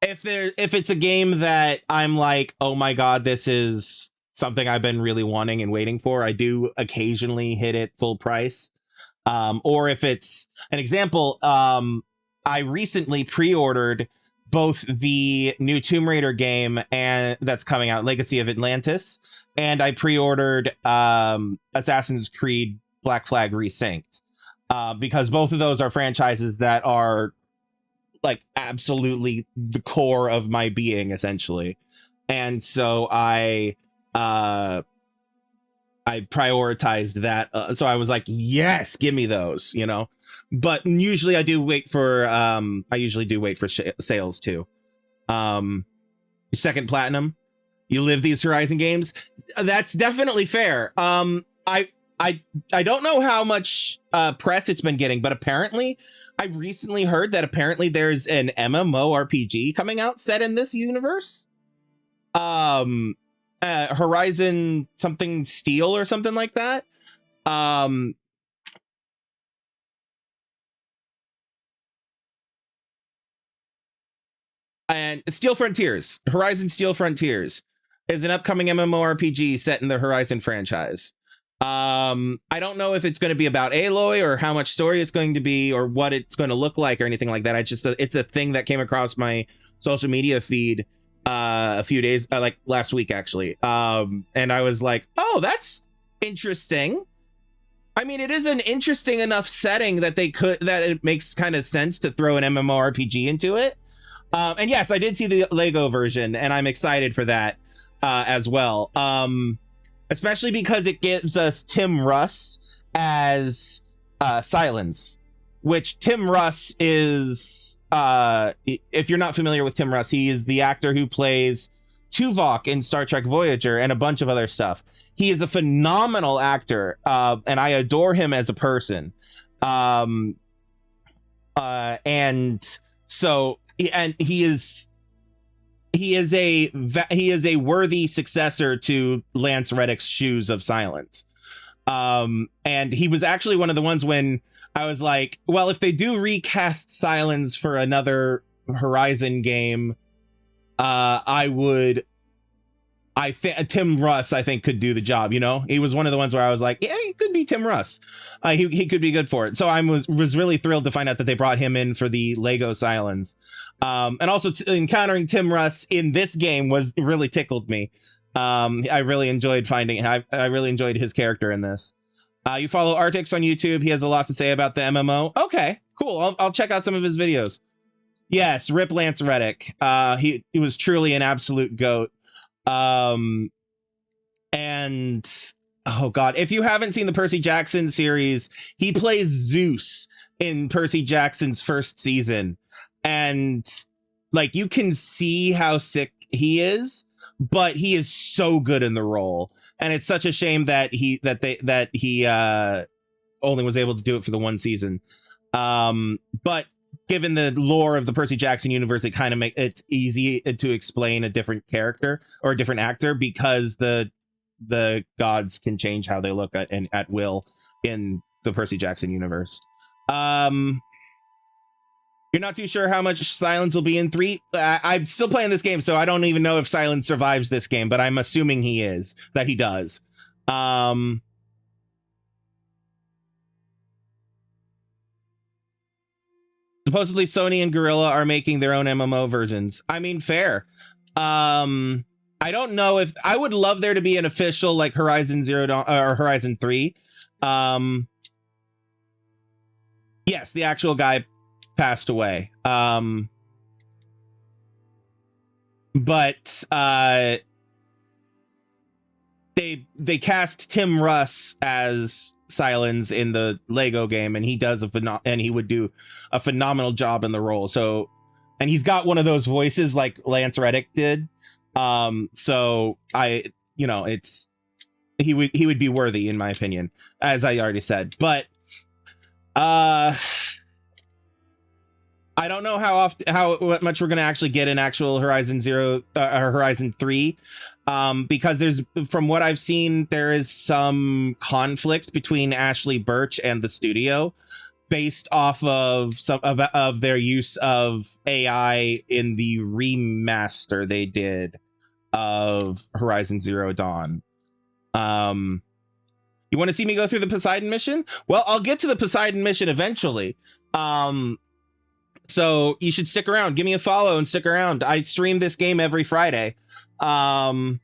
S1: If it's a game that I'm like, oh my god, this is something I've been really wanting and waiting for, I do occasionally hit it full price. Or if it's an example, I recently pre-ordered both the new Tomb Raider game and that's coming out, Legacy of Atlantis, and I pre-ordered Assassin's Creed Black Flag Resynced, because both of those are franchises that are like absolutely the core of my being, essentially. And so I prioritized that. So I was like, yes, give me those, you know. But usually I do wait for sales too. Second platinum, you live these Horizon games. That's definitely fair. I don't know how much press it's been getting, but apparently I recently heard that apparently there's an MMORPG coming out set in this universe. Horizon something Steel or something like that. And Horizon Steel Frontiers is an upcoming MMORPG set in the Horizon franchise. I don't know if it's going to be about Aloy or how much story it's going to be or what it's going to look like or anything like that. It's a thing that came across my social media feed a few days, like last week actually. And I was like, oh, that's interesting. I mean, it is an interesting enough setting that it makes kind of sense to throw an MMORPG into it. And yes, I did see the Lego version and I'm excited for that as well. Especially because it gives us Tim Russ as Silence, which Tim Russ is, if you're not familiar with Tim Russ, he is the actor who plays Tuvok in Star Trek Voyager and a bunch of other stuff. He is a phenomenal actor, and I adore him as a person. And so, and he is a worthy successor to Lance Reddick's Shoes of Silence. And he was actually one of the ones when I was like, well, if they do recast Silence for another Horizon game, Tim Russ, I think, could do the job, you know? He was one of the ones where I was like, yeah, he could be Tim Russ. He could be good for it. So I was really thrilled to find out that they brought him in for the Lego Silence. And also encountering Tim Russ in this game really tickled me. I really enjoyed I really enjoyed his character in this. You follow Artix on YouTube. He has a lot to say about the MMO. Okay, cool. I'll check out some of his videos. Yes, rip Lance Reddick. He was truly an absolute goat. And oh god, if you haven't seen the Percy Jackson series, he plays Zeus in Percy Jackson's first season, and like you can see how sick he is, but he is so good in the role, and it's such a shame that he only was able to do it for the one season. But given the lore of the Percy Jackson universe, it kind of makes it's easy to explain a different character or a different actor, because the gods can change how they look at will in the Percy Jackson universe. You're not too sure how much Silence will be in 3. I'm still playing this game, so I don't even know if Silence survives this game, but I'm assuming that he does. Supposedly Sony and Guerrilla are making their own MMO versions. I mean, fair. I don't know if I would love there to be an official like Horizon Zero Dawn or Horizon 3. Yes, the actual guy passed away. But they cast Tim Russ as Silence in the Lego game, and he would do a phenomenal job in the role. So, and he's got one of those voices like Lance Reddick did. So he would be worthy in my opinion, as I already said. But I don't know how much we're going to actually get in actual Horizon 3, because from what I've seen, there is some conflict between Ashley Birch and the studio based off of of their use of AI in the remaster they did of Horizon Zero Dawn. You want to see me go through the Poseidon mission? Well, I'll get to the Poseidon mission eventually. So you should stick around. Give me a follow and stick around. I stream this game every Friday. Thank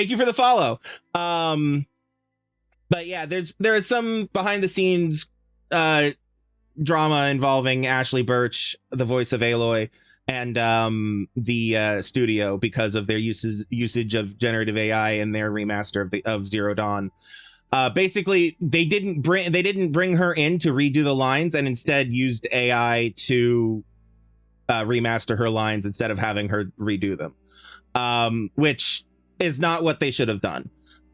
S1: you for the follow. But yeah, there is some behind the scenes drama involving Ashley Birch, the voice of Aloy, and the studio, because of their usage of generative AI in their remaster of Zero Dawn. Basically, they didn't bring her in to redo the lines, and instead used AI to remaster her lines instead of having her redo them, which is not what they should have done.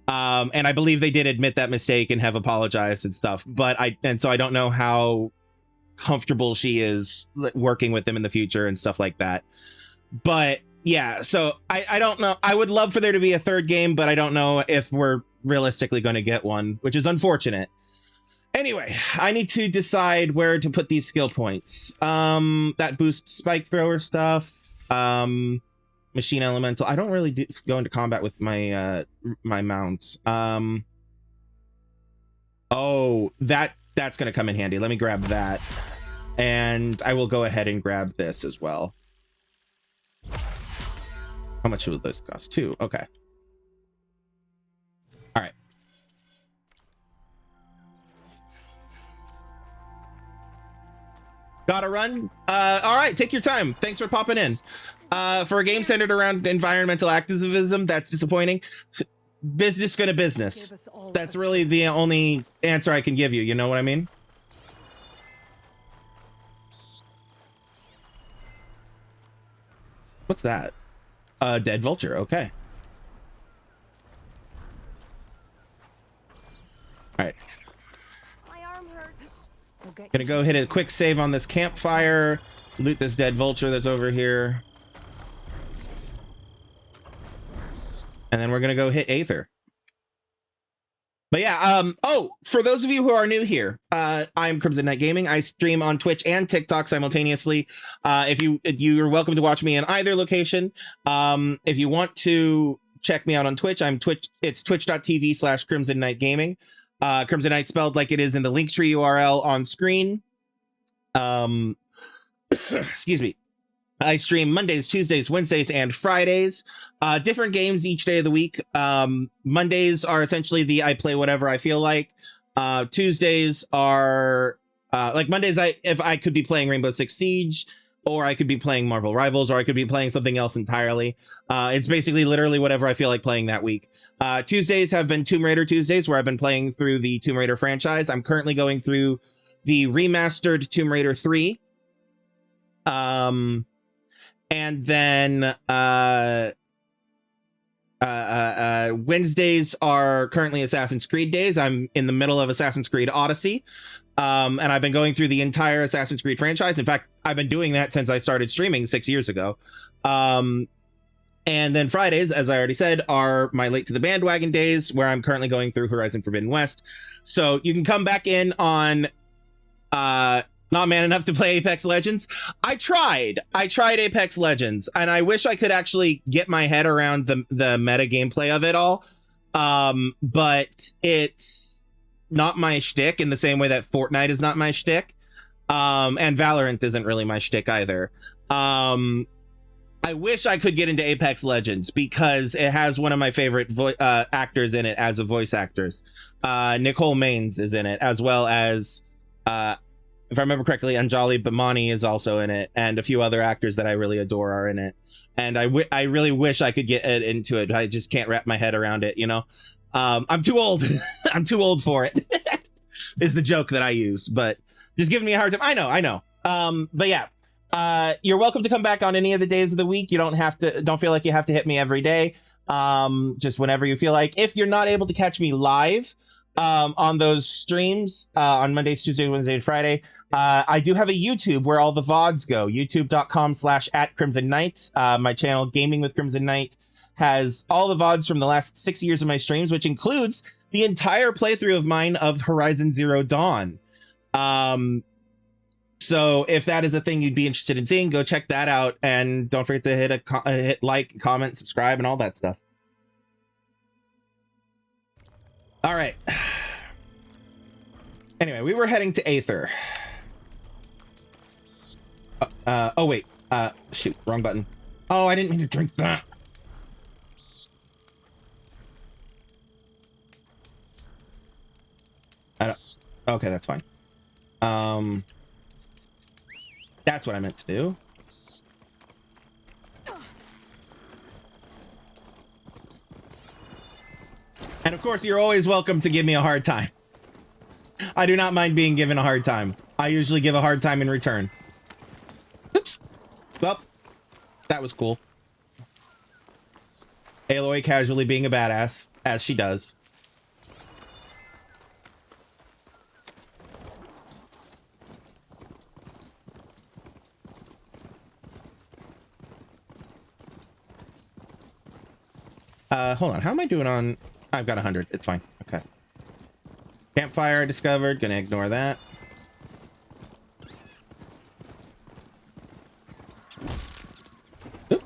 S1: And I believe they did admit that mistake and have apologized and stuff. But so I don't know how comfortable she is working with them in the future and stuff like that. But yeah, so I don't know. I would love for there to be a third game, but I don't know if we're realistically going to get one, which is unfortunate. Anyway, I need to decide where to put these skill points. That boosts spike thrower stuff. Machine elemental. I don't really go into combat with my my mounts. Oh, that's gonna come in handy. Let me grab that, and I will go ahead and grab this as well. How much will this cost? 2. Okay. All right. Gotta run. All right, take your time. Thanks for popping in. For a game centered around environmental activism, that's disappointing. Business gonna business. That's really the only answer I can give you. You know what I mean? What's that? Dead vulture. Okay. All right.
S7: My arm hurts.
S1: Gonna go hit a quick save on this campfire. Loot this dead vulture that's over here. And then we're gonna go hit Aether. But yeah, oh, for those of you who are new here, I'm Crimson Knight Gaming. I stream on Twitch and TikTok simultaneously. If you're welcome to watch me in either location. If you want to check me out on Twitch, it's twitch.tv/Crimson Knight Gaming. Crimson Knight spelled like it is in the Linktree URL on screen. Excuse me. I stream Mondays, Tuesdays, Wednesdays, and Fridays. Different games each day of the week. Mondays are essentially I play whatever I feel like. Tuesdays are like Mondays. If I could be playing Rainbow Six Siege, or I could be playing Marvel Rivals, or I could be playing something else entirely. It's basically literally whatever I feel like playing that week. Tuesdays have been Tomb Raider Tuesdays, where I've been playing through the Tomb Raider franchise. I'm currently going through the remastered Tomb Raider 3. And then Wednesdays are currently Assassin's Creed days. I'm in the middle of Assassin's Creed Odyssey. And I've been going through the entire Assassin's Creed franchise. In fact, I've been doing that since I started streaming 6 years ago. And then Fridays, as I already said, are my Late to the Bandwagon days, where I'm currently going through Horizon Forbidden West. So you can come back in on not man enough to play Apex Legends. I tried Apex Legends, and I wish I could actually get my head around the meta gameplay of it all. But it's not my shtick in the same way that Fortnite is not my shtick. And Valorant isn't really my shtick either. I wish I could get into Apex Legends because it has one of my favorite actors in it as a voice actors. Nicole Maines is in it, as well as if I remember correctly, Anjali Bhimani is also in it, and a few other actors that I really adore are in it. And I really wish I could get into it. I just can't wrap my head around it, you know? I'm too old. I'm too old for it, is the joke that I use, but just giving me a hard time. I know. But yeah, you're welcome to come back on any of the days of the week. You don't feel like you have to hit me every day. Just whenever you feel like. If you're not able to catch me live, on those streams, on Mondays, Tuesdays, Wednesday, and Friday, I do have a YouTube where all the VODs go. YouTube.com/@CrimsonKnight. My channel, Gaming with Crimson Knight, has all the VODs from the last 6 years of my streams, which includes the entire playthrough of mine of Horizon Zero Dawn. So if that is a thing you'd be interested in seeing, go check that out. And don't forget to hit like, comment, subscribe, and all that stuff. All right. Anyway, we were heading to Aether. Oh, wait. Shoot, wrong button. Oh, I didn't mean to drink that. Okay, that's fine. That's what I meant to do. And of course, you're always welcome to give me a hard time. I do not mind being given a hard time. I usually give a hard time in return. Oops. Well, that was cool. Aloy casually being a badass, as she does. Hold on. How am I doing on... I've got 100. It's fine. Okay. Campfire discovered. Gonna ignore that. Oop.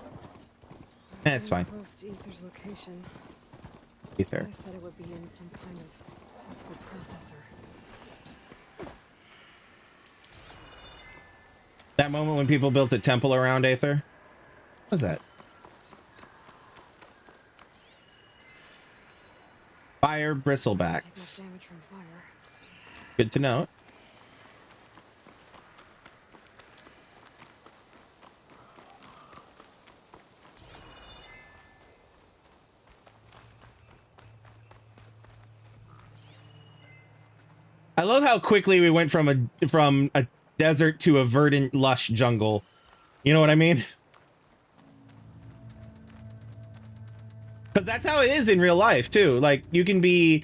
S1: It's fine.
S3: Close to Aether's location.
S1: Aether.
S3: I said it would be in some kind of physical processor.
S1: That moment when people built a temple around Aether? What was that? Fire bristlebacks.
S3: Take less damage from fire.
S1: Good to know. I love how quickly we went from a desert to a verdant, lush jungle. You know what I mean? Because that's how it is in real life too. Like you can be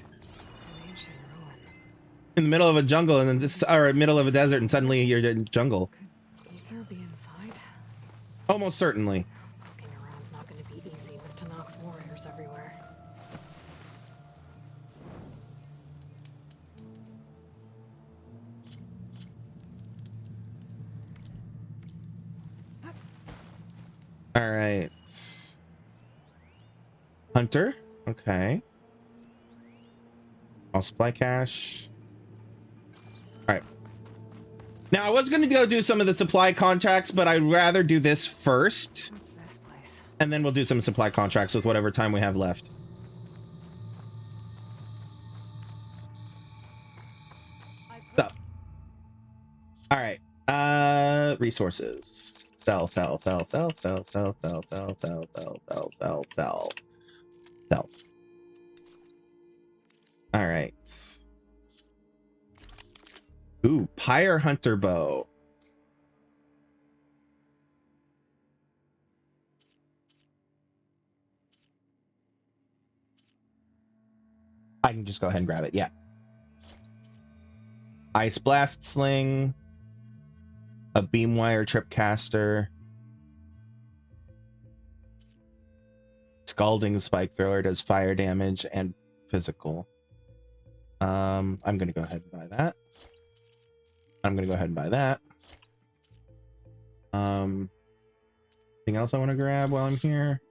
S1: in the middle of a jungle and then just, or middle of a desert, and suddenly you're in jungle.
S3: Could Aether be inside?
S1: Almost certainly.
S3: Poking around's not going to be easy with Tanak's warriors everywhere.
S1: All right. Hunter. Okay. I'll supply cache. All right. Now I was going to go do some of the supply contracts, but I'd rather do this first.
S3: What's this place?
S1: And then we'll do some supply contracts with whatever time we have left. So. All right. Resources. Sell, sell, sell, sell, sell, sell, sell, sell, sell, sell, sell, sell, sell. Sell. All right. Ooh, Pyre Hunter Bow. I can just go ahead and grab it. Yeah. Ice Blast Sling. A Beamwire Tripcaster. Scalding Spike Thrower does fire damage and physical. I'm gonna go ahead and buy that. Anything else I want to grab while I'm here?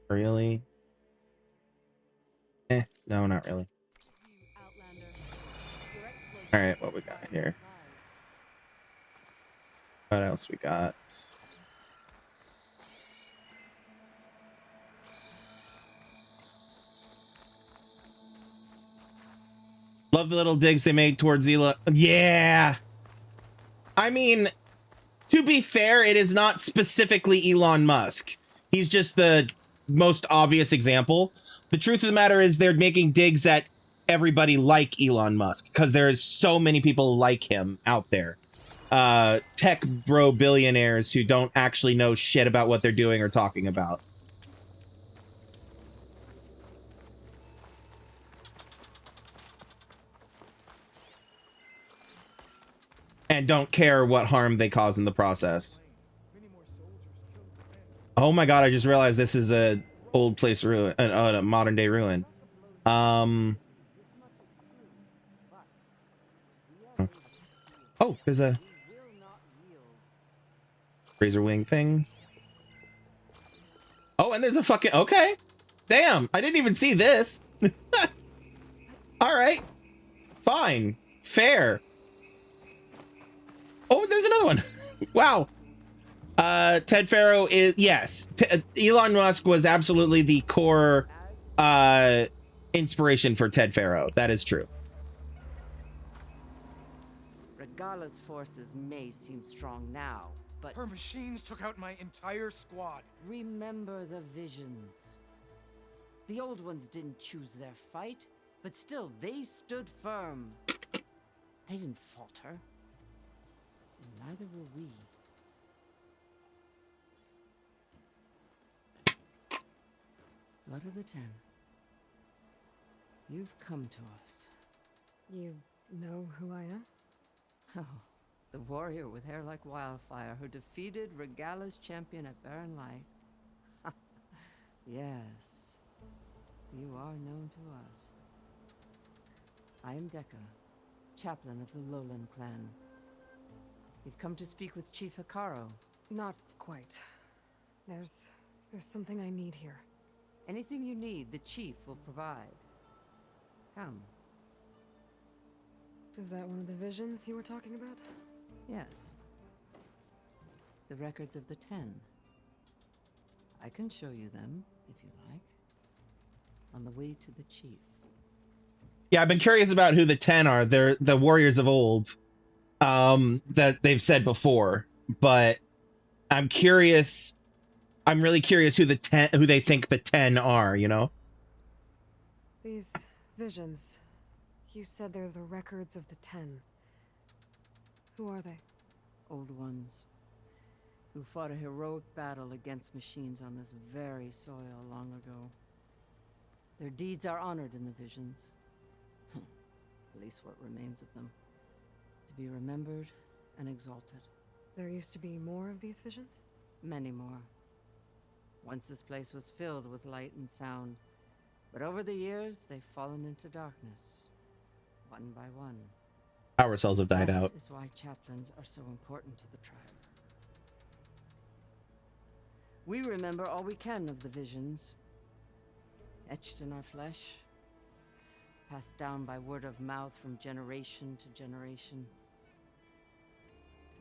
S1: Really? No, not really. All right, what we got here? What else we got? Love the little digs they made towards Zila. Yeah. I mean, to be fair, it is not specifically Elon Musk. He's just the most obvious example. The truth of the matter is they're making digs at everybody like Elon Musk because there's so many people like him out there. Tech bro billionaires who don't actually know shit about what they're doing or talking about. And don't care what harm they cause in the process. Oh my god, I just realized this is a old place ruin, a modern day ruin. Oh, there's a razor wing thing. Oh, and there's a fucking, okay. Damn, I didn't even see this. All right. Fine. Fair. Oh, there's another one. Wow. Ted Faro is, yes. Elon Musk was absolutely the core inspiration for Ted Faro. That is true.
S8: Regala's forces may seem strong now, but
S9: her machines took out my entire squad.
S8: Remember the visions. The old ones didn't choose their fight, but still they stood firm. They didn't falter. And neither will we. Blood of the Ten. You've come to us.
S3: You know who I am?
S8: Oh, the warrior with hair like wildfire who defeated Regala's champion at Barren Light. Yes, you are known to us. I am Dekka, chaplain of the Lowland clan. You've come to speak with Chief Hikaru.
S3: Not quite. There's something I need here.
S8: Anything you need, the chief will provide. Come.
S3: Is that one of the visions you were talking about?
S8: Yes. The records of the 10. I can show you them, if you like. On the way to the chief.
S1: Yeah, I've been curious about who the 10 are. They're the warriors of old. That they've said before. But I'm curious. I'm really curious who they think the 10 are, you know?
S3: These visions. You said they're the records of the 10. Who are they?
S8: Old ones. Who fought a heroic battle against machines on this very soil long ago. Their deeds are honored in the visions. At least what remains of them. To be remembered and exalted.
S3: There used to be more of these visions?
S8: Many more. Once this place was filled with light and sound. But over the years, they've fallen into darkness. One by one.
S1: Power cells have died out.
S8: That is why chaplains are so important to the tribe. We remember all we can of the visions. Etched in our flesh. Passed down by word of mouth from generation to generation.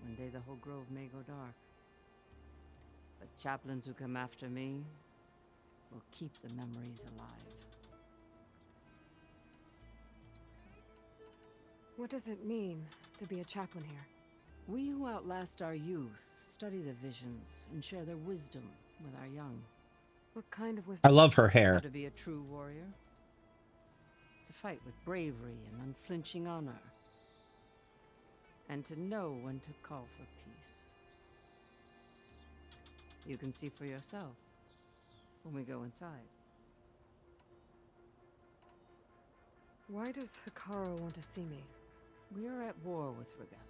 S8: One day the whole grove may go dark. But chaplains who come after me will keep the memories alive.
S3: What does it mean to be a chaplain here?
S8: We who outlast our youth study the visions and share their wisdom with our young.
S3: What kind of
S1: I
S3: wisdom?
S1: love her hair.
S8: How to be a true warrior. To fight with bravery and unflinching honor. And to know when to call for peace. You can see for yourself when we go inside.
S3: Why does Hikaru want to see me?
S8: We are at war with Regalla.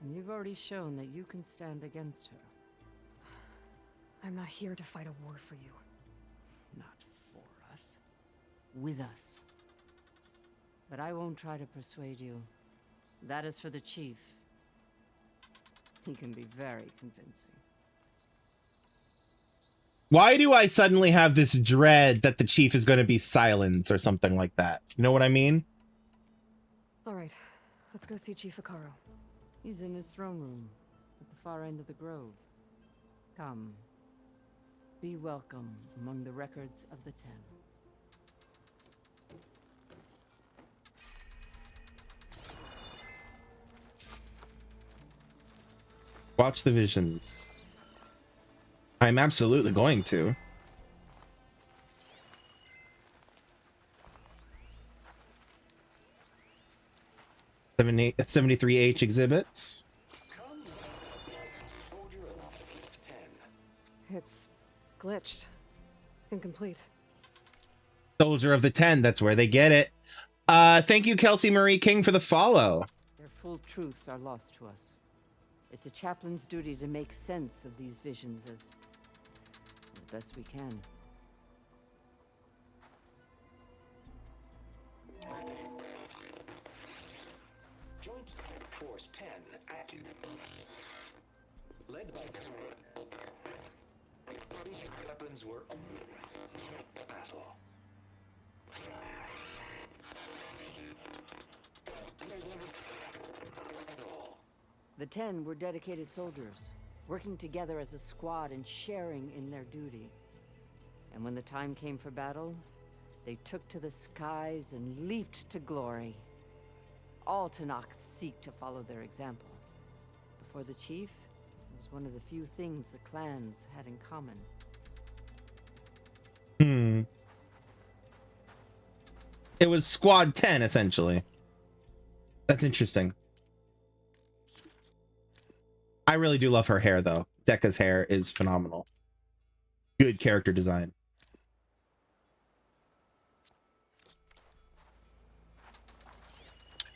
S8: And you've already shown that you can stand against her.
S3: I'm not here to fight a war for you.
S8: Not for us. With us. But I won't try to persuade you. That is for the chief. He can be very convincing.
S1: Why do I suddenly have this dread that the chief is going to be silenced or something like that? You know what I mean?
S3: All right, let's go see Chief Hikaru.
S8: He's in his throne room, at the far end of the grove. Come. Be welcome among the records of the Ten.
S1: Watch the visions. I'm absolutely going to. 73H exhibits.
S3: It's glitched. Incomplete.
S1: Soldier of the 10, that's where they get it. Thank you, Kelsey Marie King, for the follow.
S8: Their full truths are lost to us. It's a chaplain's duty to make sense of these visions as best we can.
S10: Joint Force 10 active. Led by these weapons were battle.
S8: The 10 were dedicated soldiers, working together as a squad and sharing in their duty. And when the time came for battle, they took to the skies and leaped to glory. All Tanakh seek to follow their example. Before the chief, it was one of the few things the clans had in common.
S1: It was Squad 10, essentially. That's interesting. I really do love her hair, though. Dekka's hair is phenomenal. Good character design.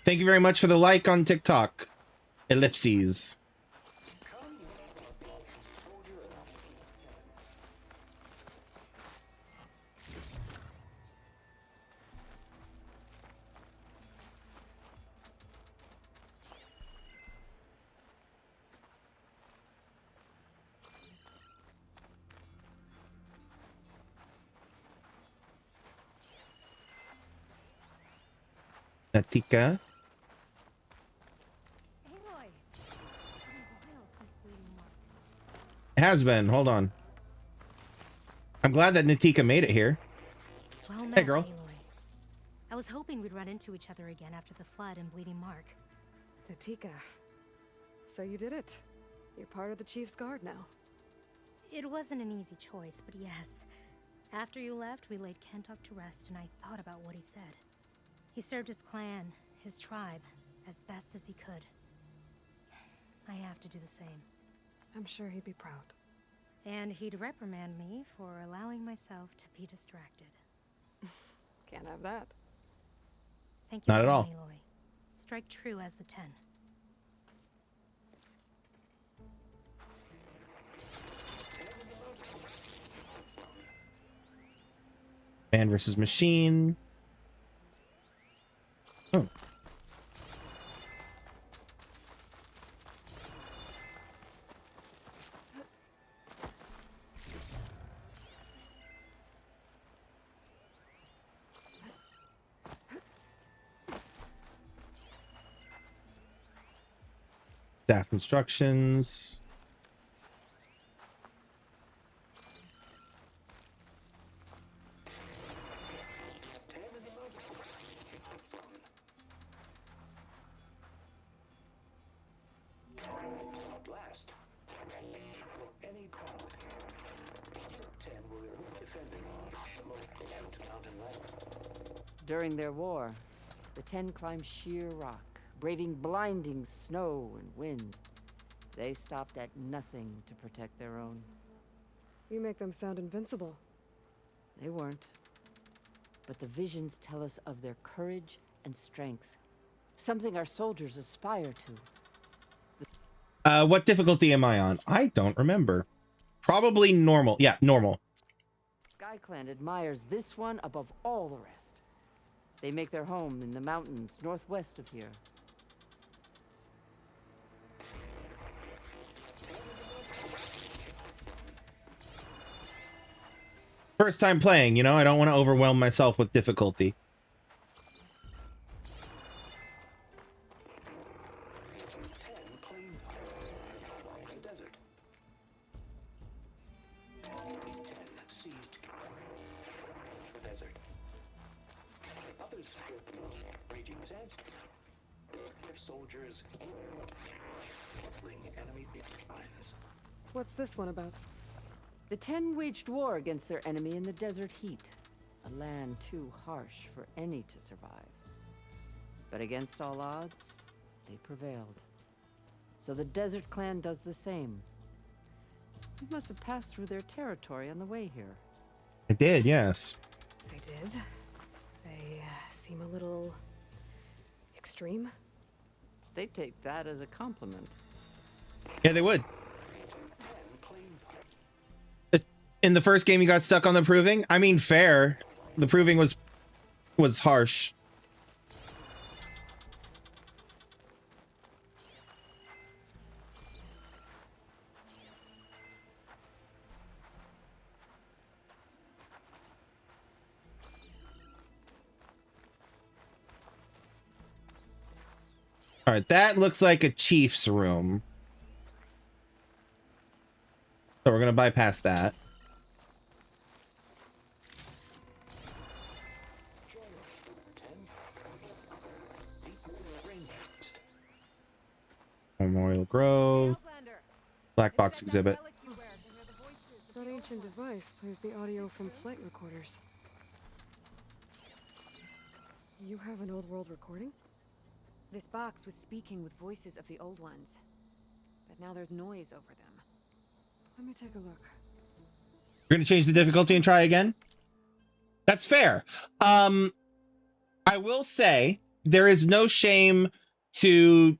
S1: Thank you very much for the like on TikTok. Ellipses. Natika. It has been. Hold on. I'm glad that Natika made it here.
S11: Well met,
S1: Hey, girl.
S11: Aloy. I was hoping we'd run into each other again after the flood and Bleeding Mark.
S3: Natika. So you did it. You're part of the Chief's Guard now.
S11: It wasn't an easy choice, but yes. After you left, we laid Kentuck to rest, and I thought about what he said. He served his clan, his tribe, as best as he could. I have to do the same.
S3: I'm sure he'd be proud.
S11: And he'd reprimand me for allowing myself to be distracted.
S3: Can't have that.
S11: Thank you
S1: Not at
S11: again,
S1: all.
S11: Aloy. Strike true as the 10.
S1: Man versus machine. Oh. Staff instructions.
S8: During their war, the Ten climbed sheer rock, braving blinding snow and wind. They stopped at nothing to protect their own.
S3: You make them sound invincible.
S8: They weren't. But the visions tell us of their courage and strength. Something our soldiers aspire to.
S1: What difficulty am I on? I don't remember. Probably normal. Yeah, normal.
S8: SkyClan admires this one above all the rest. They make their home in the mountains northwest of here.
S1: First time playing, you know, I don't want to overwhelm myself with difficulty.
S3: What's this one about?
S8: The Ten waged war against their enemy in the desert heat, a land too harsh for any to survive. But against all odds, they prevailed. So the Desert Clan does the same. You must have passed through their territory on the way here.
S1: I did, yes.
S3: I did. They seem a little extreme.
S8: They take that as a compliment.
S1: Yeah, they would. In the first game, you got stuck on the proving. I mean, fair. The proving was harsh. All right, that looks like a chief's room. So we're gonna bypass that. Memorial Grove. Black box exhibit.
S3: That ancient device plays the audio from flight recorders. You have an old world recording?
S2: This box was speaking with voices of the old ones. But now there's noise over them.
S3: Let me take a look.
S1: You're gonna change the difficulty and try again? That's fair. I will say there is no shame to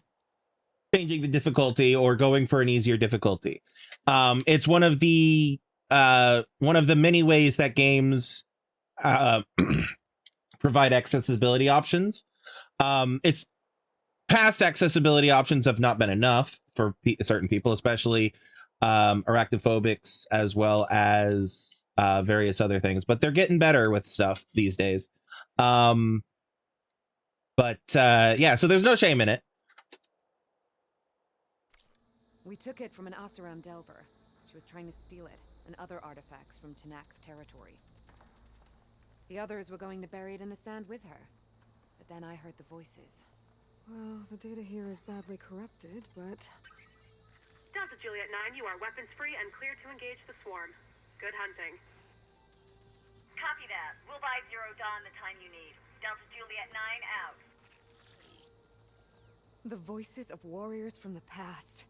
S1: changing the difficulty or going for an easier difficulty. It's one of the many ways that games provide accessibility options. It's past accessibility options have not been enough for certain people, especially arachnophobics, as well as various other things, but they're getting better with stuff these days. Yeah, so there's no shame in it.
S2: We took it from an Oseram Delver. She was trying to steal it, and other artifacts from Tenakth territory. The others were going to bury it in the sand with her. But then I heard the voices.
S3: Well, the data here is badly corrupted, but...
S12: Delta Juliet 9, you are weapons free and clear to engage the swarm. Good hunting.
S13: Copy that. We'll buy Zero Dawn the time you need. Delta Juliet 9 out.
S2: The voices of warriors from the past.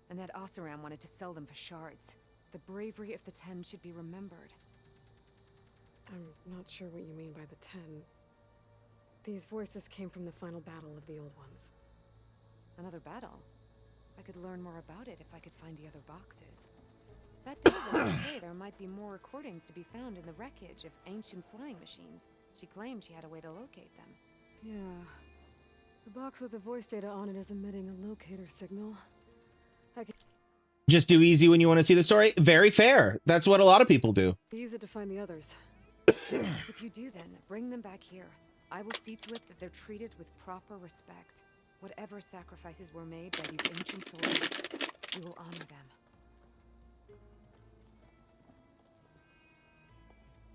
S2: And that Oseram wanted to sell them for shards. The bravery of the Ten should be remembered.
S3: I'm not sure what you mean by the Ten. These voices came from the final battle of the Old Ones.
S2: Another battle? I could learn more about it if I could find the other boxes. That Delver did say there might be more recordings to be found in the wreckage of ancient flying machines. She claimed she had a way to locate them.
S3: Yeah. The box with the voice data on it is emitting a locator signal.
S1: Just do easy when you want to see the story. Very fair. That's what a lot of people do.
S3: Use it to find the others.
S2: If you do, then bring them back here. I will see to it that they're treated with proper respect. Whatever sacrifices were made by these ancient soldiers, we will honor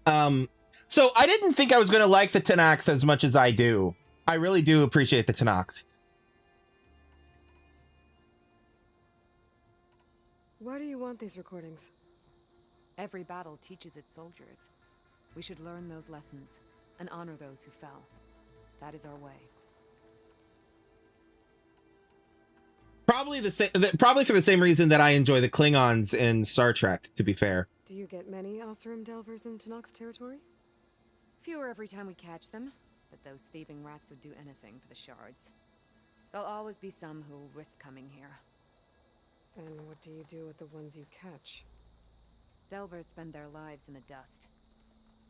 S1: them. So I didn't think I was going to like the Tenakth as much as I do. I really do appreciate the Tenakth.
S3: Why do you want these recordings?
S2: Every battle teaches its soldiers. We should learn those lessons and honor those who fell. That is our way.
S1: Probably probably for the same reason that I enjoy the Klingons in Star Trek, to be fair.
S3: Do you get many Oseram delvers into Nox territory?
S2: Fewer every time we catch them, but those thieving rats would do anything for the shards. There'll always be some who'll risk coming here.
S3: And what do you do with the ones you catch?
S2: Delvers spend their lives in the dust.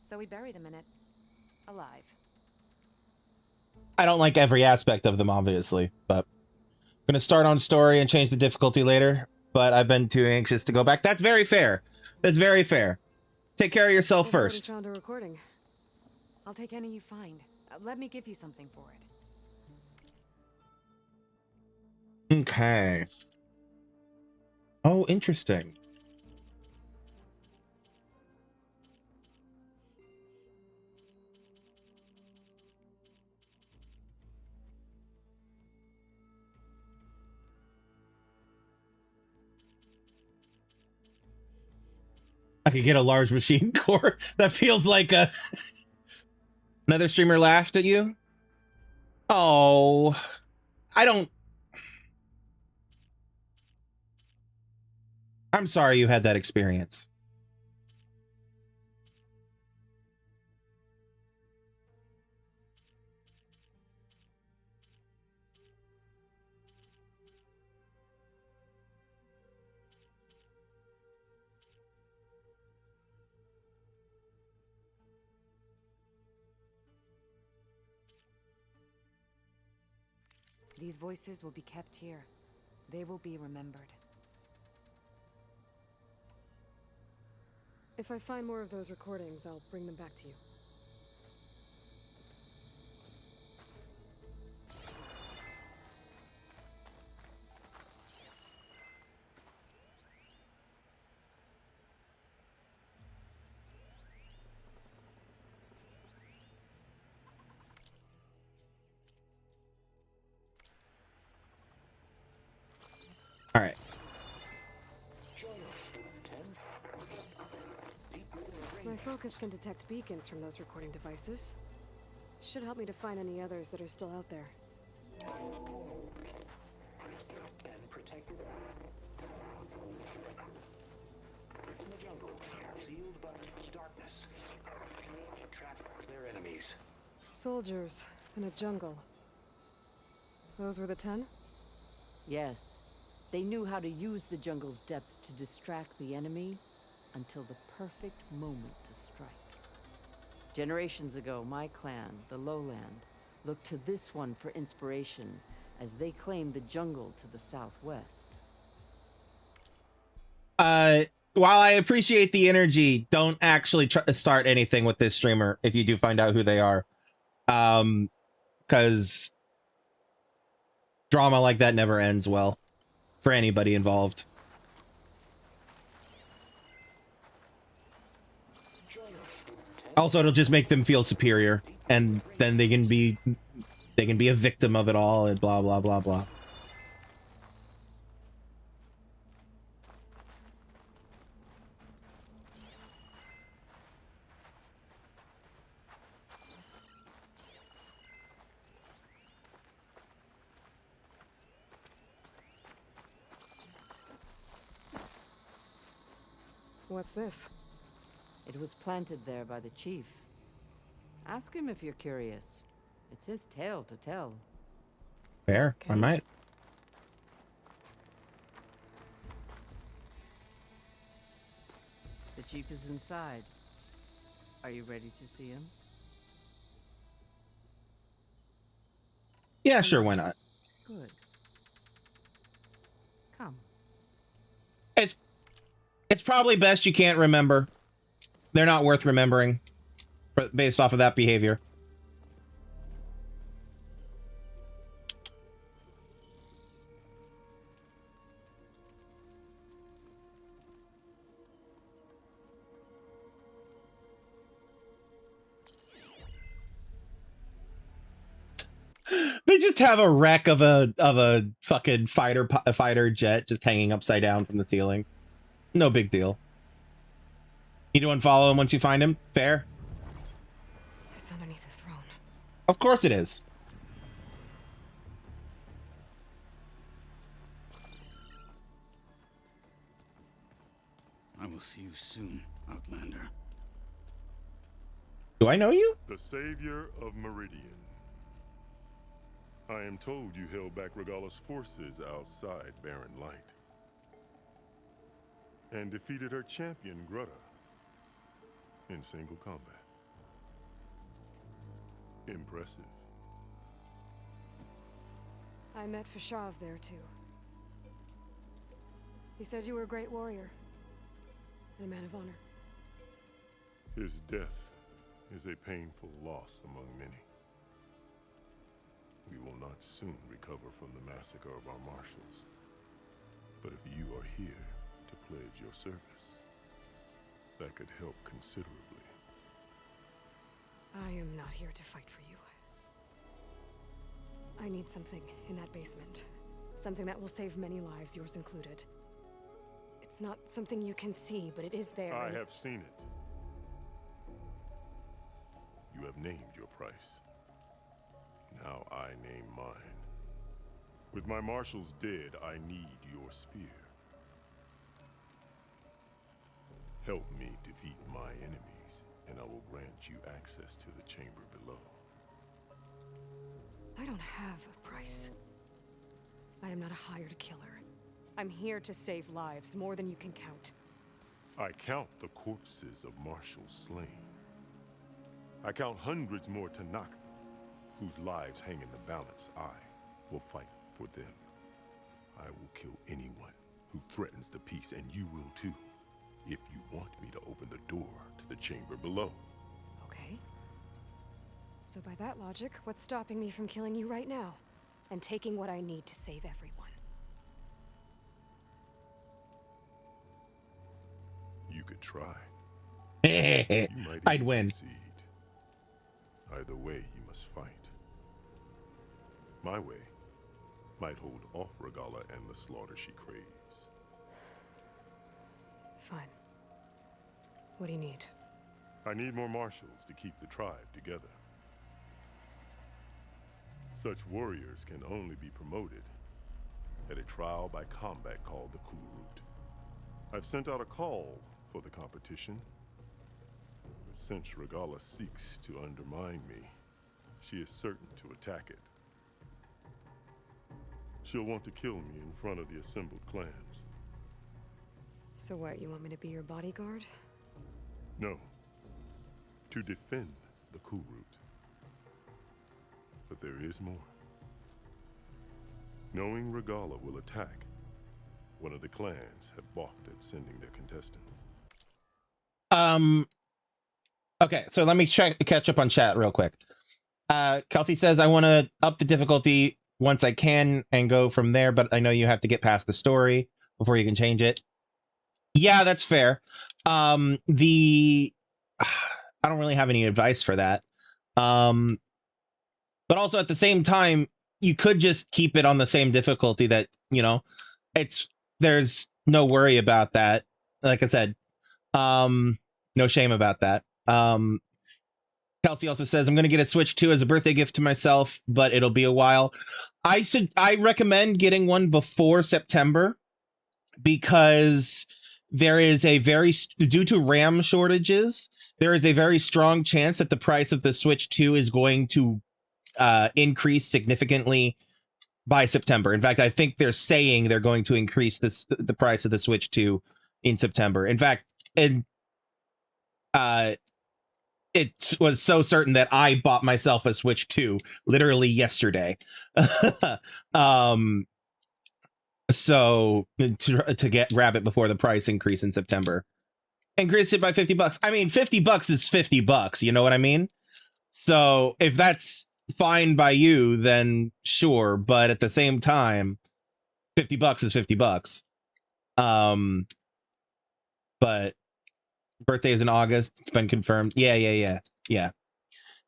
S2: So we bury them in it, alive.
S1: I don't like every aspect of them, obviously, but I'm going to start on story and change the difficulty later, but I've been too anxious to go back. That's very fair. That's very fair. Take care of yourself first.
S3: Found a recording.
S2: I'll take any you find. Let me give you something for it.
S1: Okay. Oh, interesting. I could get a large machine core. That feels like a... Another streamer laughed at you? Oh, I don't... I'm sorry you had that experience.
S2: These voices will be kept here. They will be remembered.
S3: If I find more of those recordings, I'll bring them back to you.
S1: All right.
S3: My focus can detect beacons from those recording devices. Should help me to find any others that are still out there.
S10: And protected. In the jungle, sealed but darkness. Trap their enemies.
S3: Soldiers in a jungle. Those were the 10?
S8: Yes. They knew how to use the jungle's depths to distract the enemy until the perfect moment to strike. Generations ago, my clan, the Lowland, looked to this one for inspiration as they claimed the jungle to the southwest.
S1: While I appreciate the energy, don't actually start anything with this streamer if you do find out who they are. Because drama like that never ends well for anybody involved. Also, it'll just make them feel superior, and then they can be a victim of it all, and blah blah blah blah.
S3: What's this?
S8: It was planted there by the chief. Ask him if you're curious. It's his tale to tell.
S1: Fair, I might.
S8: The chief is inside. Are you ready to see him?
S1: Yeah, sure, why not?
S8: Good. Come.
S1: It's probably best you can't remember. They're not worth remembering based off of that behavior. They just have a wreck of a fucking fighter jet just hanging upside down from the ceiling. No big deal. Need to unfollow him once you find him. Fair. Of course it is.
S14: I will see you soon, Outlander.
S1: Do I know you?
S15: The savior of Meridian. I am told you held back Regala's forces outside Barren Light. And defeated her champion, Grutta, in single combat. Impressive.
S3: I met Fashav there, too. He said you were a great warrior. And a man of honor.
S15: His death is a painful loss among many. We will not soon recover from the massacre of our marshals. But if you are here to pledge your service, that could help considerably.
S3: I am not here to fight for you. I need something in that basement. Something that will save many lives, yours included. It's not something you can see, but it is there.
S15: I have seen it. You have named your price. Now I name mine. With my marshals dead, I need your spear. Help me defeat my enemies, and I will grant you access to the chamber below.
S3: I don't have a price. I am not a hired killer. I'm here to save lives, more than you can count.
S15: I count the corpses of marshals slain. I count hundreds more to knock them, whose lives hang in the balance. I will fight for them. I will kill anyone who threatens the peace, and you will too, if you want me to open the door to the chamber below.
S3: Okay. So by that logic, what's stopping me from killing you right now? And taking what I need to save everyone?
S15: You could try.
S1: I'd win.
S15: Succeed. Either way, you must fight. My way might hold off Regala and the slaughter she craves.
S3: Fine. What do you need?
S15: I need more marshals to keep the tribe together. Such warriors can only be promoted at a trial by combat called the Cool Route. I've sent out a call for the competition. But since Regala seeks to undermine me, she is certain to attack it. She'll want to kill me in front of the assembled clans.
S3: So what, you want me to be your bodyguard?
S15: No. To defend the Cool Route. But there is more. Knowing Regala will attack, one of the clans have balked at sending their contestants.
S1: Okay, so let me catch up on chat real quick. Kelsey says, I want to up the difficulty once I can and go from there, but I know you have to get past the story before you can change it. Yeah, that's fair. I don't really have any advice for that. But also at the same time, you could just keep it on the same difficulty that, you know, there's no worry about that. Like I said, no shame about that. Kelsey also says, I'm going to get a Switch 2 as a birthday gift to myself, but it'll be a while. I recommend getting one before September because there is due to RAM shortages, there is a very strong chance that the price of the Switch 2 is going to increase significantly by September. In fact, I think they're saying they're going to increase the price of the Switch 2 in September. In fact, it was so certain that I bought myself a Switch 2 literally yesterday. So to grab it before the price increase in September. Increase it by $50. I mean, $50 is $50, you know what I mean? So if that's fine by you, then sure, but at the same time, $50 is $50. But birthday is in August. It's been confirmed. Yeah.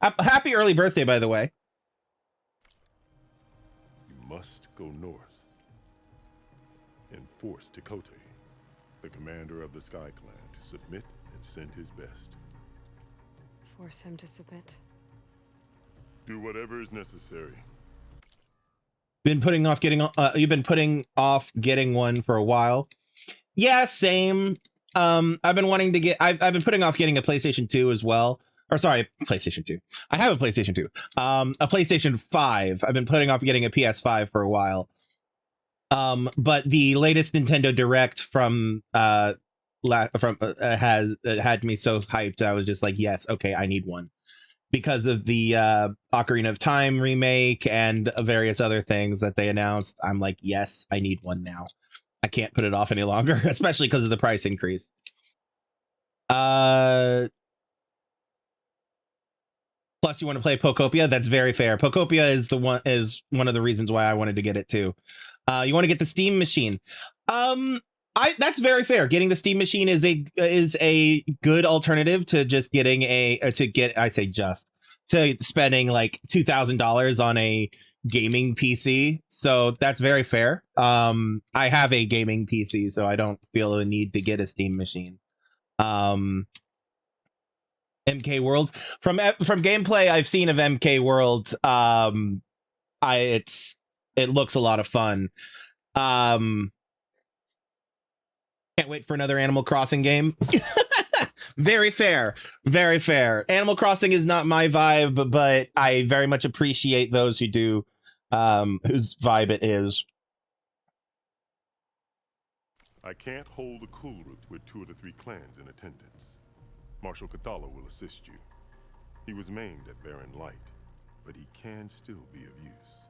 S1: Happy early birthday, by the way.
S15: You must go north and force Tekote, the commander of the Sky Clan, to submit and send his best.
S3: Force him to submit?
S15: Do whatever is necessary.
S1: Been putting off getting you've been putting off getting one for a while. Yeah, same. I've been wanting to get I've been putting off getting a PlayStation 2 as well. Or sorry, PlayStation 2. I have a PlayStation 2. A PlayStation 5. I've been putting off getting a PS5 for a while. But the latest Nintendo Direct from has had me so hyped. I was just like, yes, okay, I need one. Because of the Ocarina of Time remake and various other things that they announced, I'm like, yes, I need one now. I can't put it off any longer, especially because of the price increase. Plus, you want to play Pokopia? That's very fair. Pokopia is one of the reasons why I wanted to get it too. You want to get the Steam machine? That's very fair. Getting the Steam machine is a good alternative to just getting to spending like $2,000 on a gaming PC. So that's very fair. I have a gaming PC, so I don't feel the need to get a Steam machine. MK World, from gameplay I've seen of MK World, it looks a lot of fun. Can't wait for another Animal Crossing game. Very fair. Very fair. Animal Crossing is not my vibe, but I very much appreciate those who do, whose vibe it is.
S15: I can't hold a Kulrut with 2 of the 3 clans in attendance. Marshal Cathala will assist you. He was maimed at Barren Light, but he can still be of use.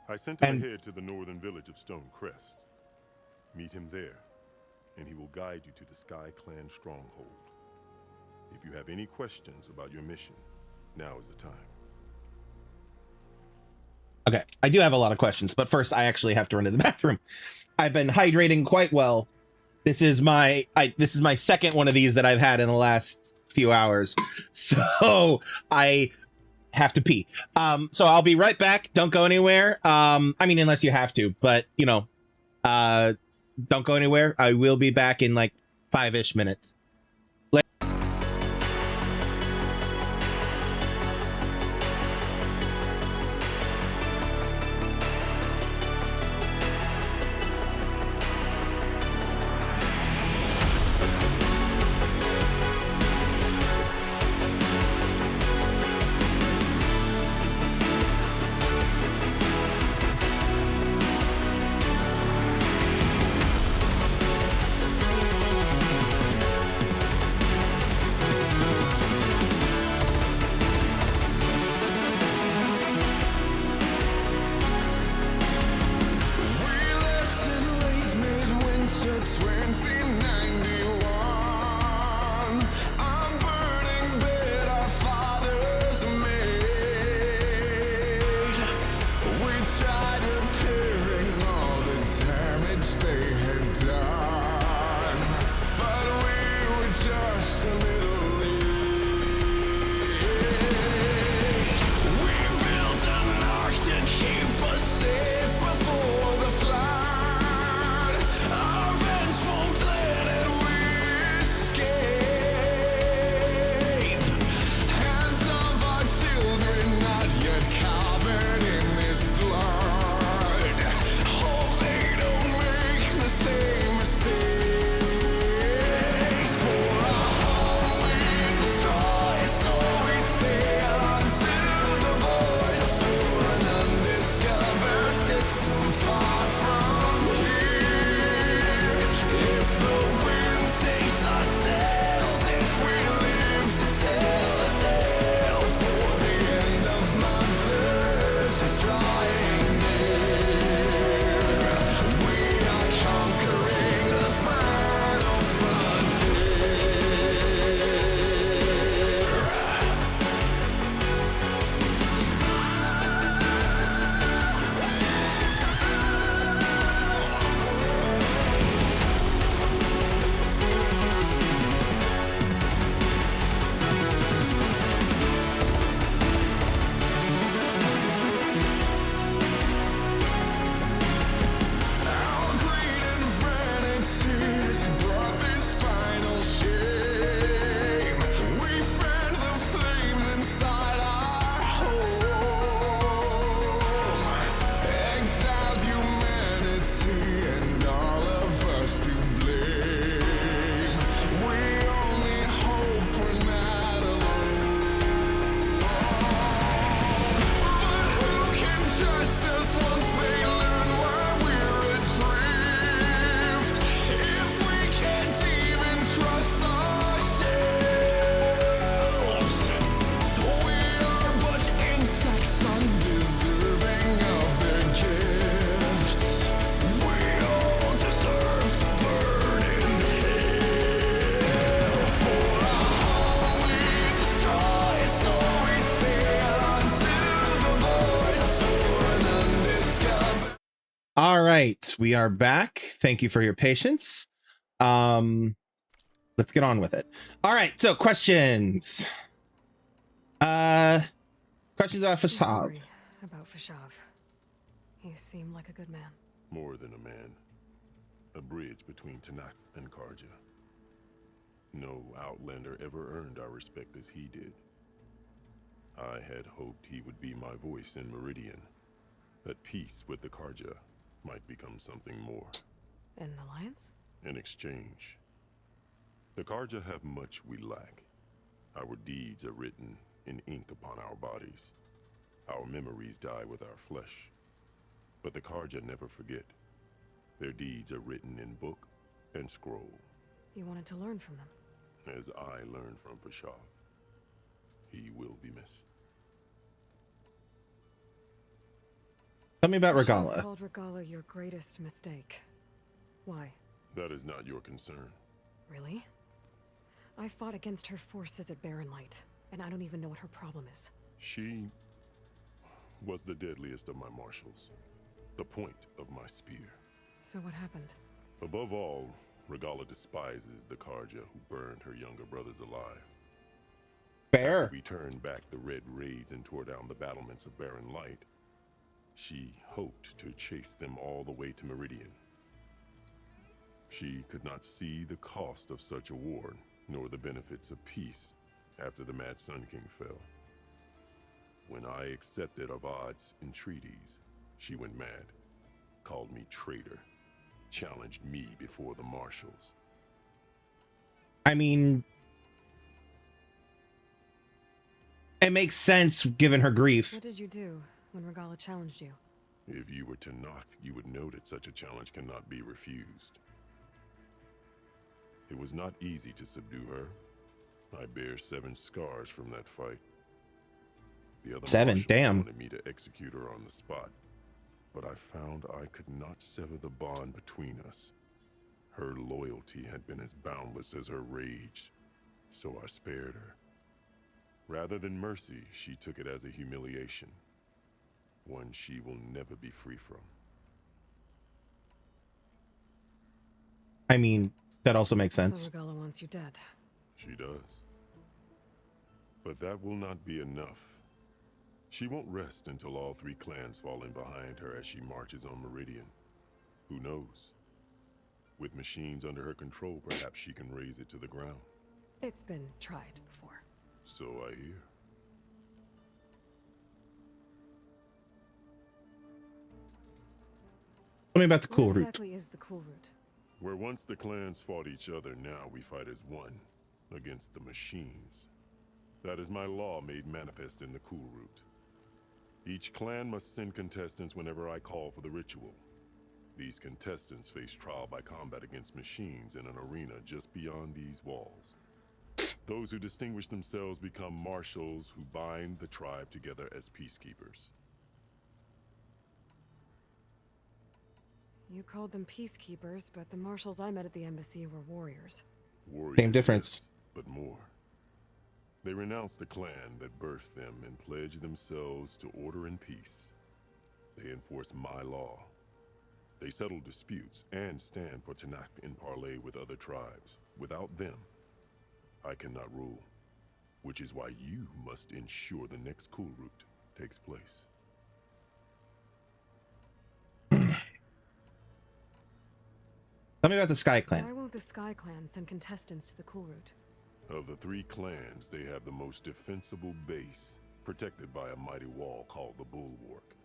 S15: I sent him ahead to the northern village of Stone Crest. Meet him there, and he will guide you to the Sky Clan stronghold. If you have any questions about your mission, now is the time.
S1: Okay, I do have a lot of questions, but first I actually have to run to the bathroom. I've been hydrating quite well. This is my second one of these that I've had in the last few hours, so I have to pee. So I'll be right back. Don't go anywhere. I mean, unless you have to, but you know, don't go anywhere. I will be back in like 5-ish minutes. right, we are back. Thank you for your patience. Let's get on with it. All right, so questions. Questions about
S3: I'm
S1: Fashav.
S3: sorry about Fashav. He seemed like a good man.
S15: More than a man. A bridge between Tanakh and Karja. No Outlander ever earned our respect as he did. I had hoped he would be my voice in Meridian. That peace with the Karja might become something more.
S3: An alliance?
S15: In exchange. The Karja have much we lack. Our deeds are written in ink upon our bodies. Our memories die with our flesh. But the Karja never forget. Their deeds are written in book and scroll.
S3: You wanted to learn from them?
S15: As I learned from Fashav. He will be missed.
S1: Tell me about
S3: Fashav
S1: Regala.
S3: called Regala your greatest mistake. Why?
S15: That is not your concern.
S3: Really? I fought against her forces at Barren Light, and I don't even know what her problem is.
S15: She was the deadliest of my marshals. The point of my spear.
S3: So what happened?
S15: Above all, Regala despises the Karja who burned her younger brothers alive.
S1: Fair.
S15: After we turned back the red raids and tore down the battlements of Barren Light, she hoped to chase them all the way to Meridian. She could not see the cost of such a war, nor the benefits of peace after the Mad Sun King fell. When I accepted Avad's entreaties, she went mad, called me traitor, challenged me before the marshals.
S1: I mean, it makes sense given her grief.
S3: What did you do when Regala challenged you?
S15: If you were Tanakh, you would know that such a challenge cannot be refused. It was not easy to subdue her. I bear 7 scars from that fight. The other
S1: 7,
S15: marshals
S1: damn.
S15: wanted me to execute her on the spot, but I found I could not sever the bond between us. Her loyalty had been as boundless as her rage, so I spared her. Rather than mercy, she took it as a humiliation, one she will never be free from.
S1: I mean, that also makes sense.
S3: So Regala wants you dead.
S15: She does. But that will not be enough. She won't rest until all 3 clans fall in behind her as she marches on Meridian. Who knows? With machines under her control, perhaps she can raise it to the ground.
S3: It's been tried before.
S15: So I hear.
S1: Tell me about the cool
S3: What
S1: route.
S3: exactly is the cool route?
S15: Where once the clans fought each other, now we fight as one, against the machines. That is my law made manifest in the cool route. Each clan must send contestants whenever I call for the ritual. These contestants face trial by combat against machines in an arena just beyond these walls. Those who distinguish themselves become marshals who bind the tribe together as peacekeepers.
S3: You called them peacekeepers, but the marshals I met at the embassy were warriors.
S15: Warriors,
S1: Same difference.
S15: yes, but more. They renounce the clan that birthed them and pledge themselves to order and peace. They enforce my law. They settle disputes and stand for Tanakh in parley with other tribes. Without them, I cannot rule, which is why you must ensure the next cool route takes place.
S1: Tell me about the Sky
S3: Why
S1: Clan.
S3: won't the Sky Clan send contestants to the cool route?
S15: Of the 3 clans, they have the most defensible base, protected by a mighty wall called the Bulwark.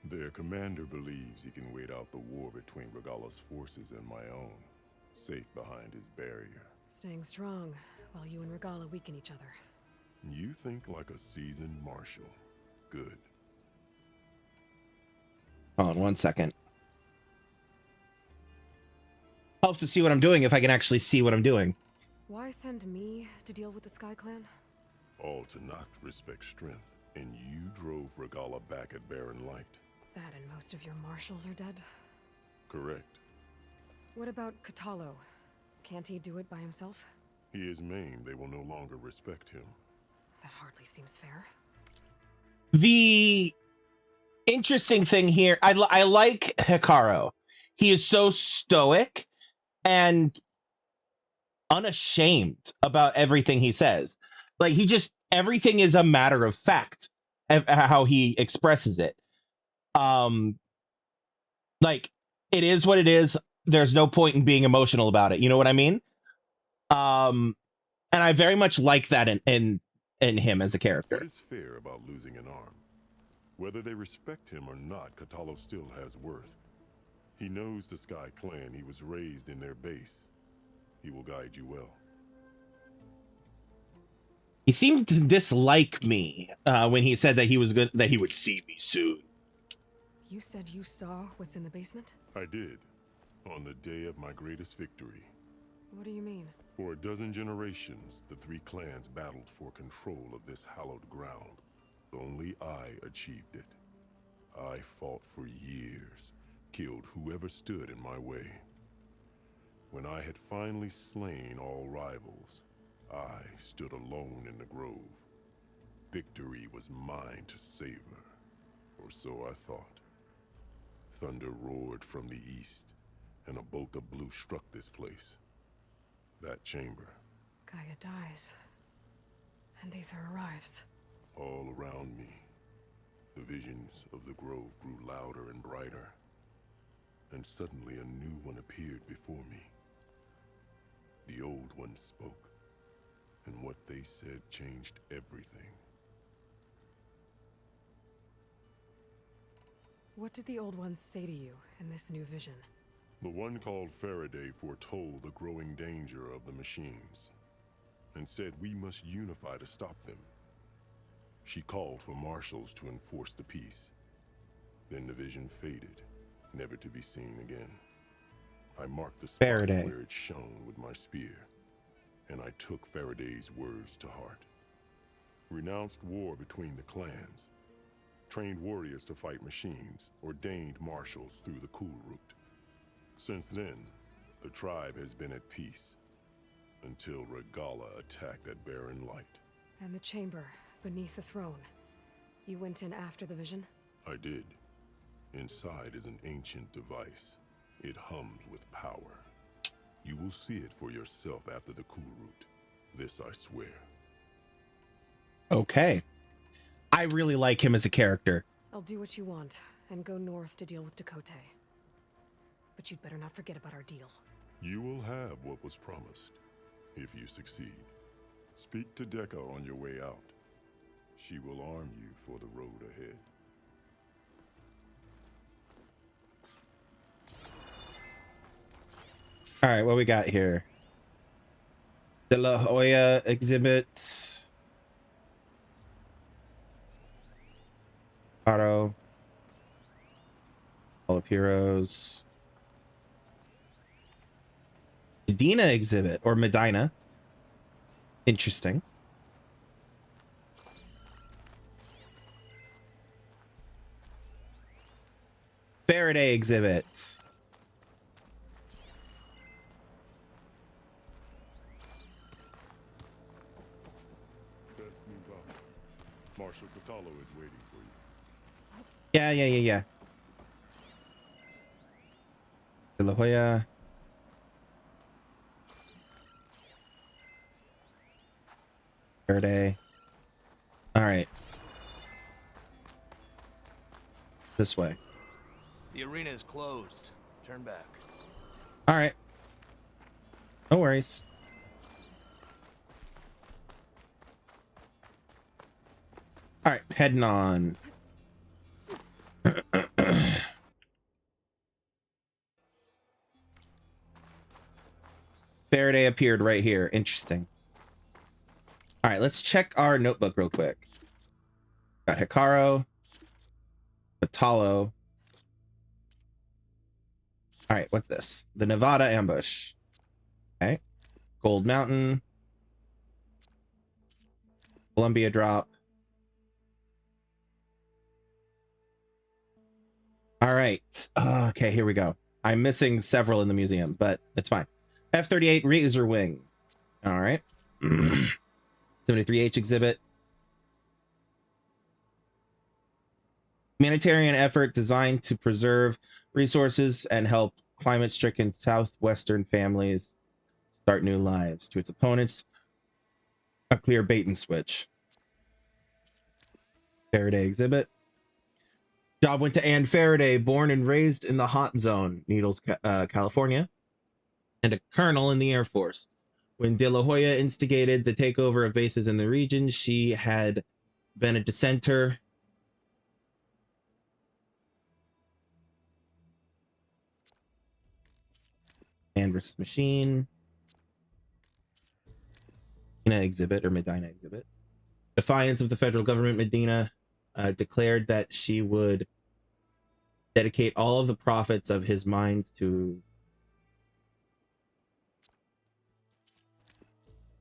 S15: Their commander believes he can wait out the war between Regala's forces and my own, safe behind his barrier.
S3: Staying strong, while you and Regala weaken each other.
S15: You think like a seasoned marshal. Good.
S1: Hold on 1 second. Helps to see what I'm doing if I can actually see what I'm doing.
S3: Why send me to deal with the Sky Clan?
S15: All Tanakh respect strength, and you drove Regala back at Barren Light.
S3: That and most of your marshals are dead?
S15: Correct.
S3: What about Katalo? Can't he do it by himself?
S15: He is maimed. They will no longer respect him.
S3: That hardly seems fair.
S1: The interesting thing here. I like Hikaru. He is so stoic and unashamed about everything he says. Like everything is a matter of fact how he expresses it. Like it is what it is. There's no point in being emotional about it. You know what I mean? And I very much like that in him as a character.
S15: What is fair about losing an arm? Whether they respect him or not, Katalo still has worth. He knows the Sky Clan. He was raised in their base. He will guide you well.
S1: He seemed to dislike me when he said that he was good, that he would see me soon.
S3: You said you saw what's in the basement?
S15: I did, on the day of my greatest victory.
S3: What do you mean?
S15: For a dozen generations, the three clans battled for control of this hallowed ground. Only I achieved it. I fought for years, killed whoever stood in my way. When I had finally slain all rivals, I stood alone in the grove. Victory was mine to savor, or so I thought. Thunder roared from the east, and a bolt of blue struck this place. That chamber.
S3: Gaia dies, and Aether arrives.
S15: All around me, the visions of the grove grew louder and brighter, and suddenly a new one appeared before me. The old one spoke, and what they said changed everything.
S3: What did the old ones say to you in this new vision?
S15: The one called Faraday foretold the growing danger of the machines, and said we must unify to stop them. She called for marshals to enforce the peace. Then the vision faded, never to be seen again. I marked the spot
S1: Faraday.
S15: where it shone with my spear, and I took Faraday's words to heart. Renounced war between the clans, trained warriors to fight machines, ordained marshals through the cool route. Since then, the tribe has been at peace, until Regala attacked at Barren Light.
S3: And the chamber, beneath the throne. You went in after the vision?
S15: I did. Inside is an ancient device. It hums with power. You will see it for yourself after the cool route. This I swear.
S1: Okay. I really like him as a character.
S3: I'll do what you want, and go north to deal with Dakota. But you'd better not forget about our deal.
S15: You will have what was promised, if you succeed. Speak to Dekka on your way out. She will arm you for the road ahead.
S1: All right, what we got here? De La Hoya exhibit. Auto. Hall of Heroes. Medina exhibit, or Medina. Interesting. Faraday exhibit.
S15: Best move up. Marshal Katalo is waiting for you.
S1: Yeah. De La Hoya. Faraday. All right. This way.
S16: The arena is closed. Turn back.
S1: All right. No worries. All right, heading on. Faraday appeared right here. Interesting. All right, let's check our notebook real quick. Got Hikaru, Batalo. All right, what's this? The Nevada ambush. Okay. Gold Mountain. Columbia drop. All right. Okay, here we go. I'm missing several in the museum, but it's fine. F-38 Razor Wing. All right. 73H exhibit. humanitarian effort designed to preserve resources and help climate-stricken southwestern families start new lives. To its opponents, a clear bait and switch. Faraday exhibit. Job went to Ann Faraday, born and raised in the hot zone, Needles, California, and a colonel in the Air Force. When De La Hoya instigated the takeover of bases in the region, she had been a dissenter. Man vs. Machine. Medina exhibit or Medina exhibit. Defiance of the federal government, Medina declared that she would dedicate all of the profits of his mines to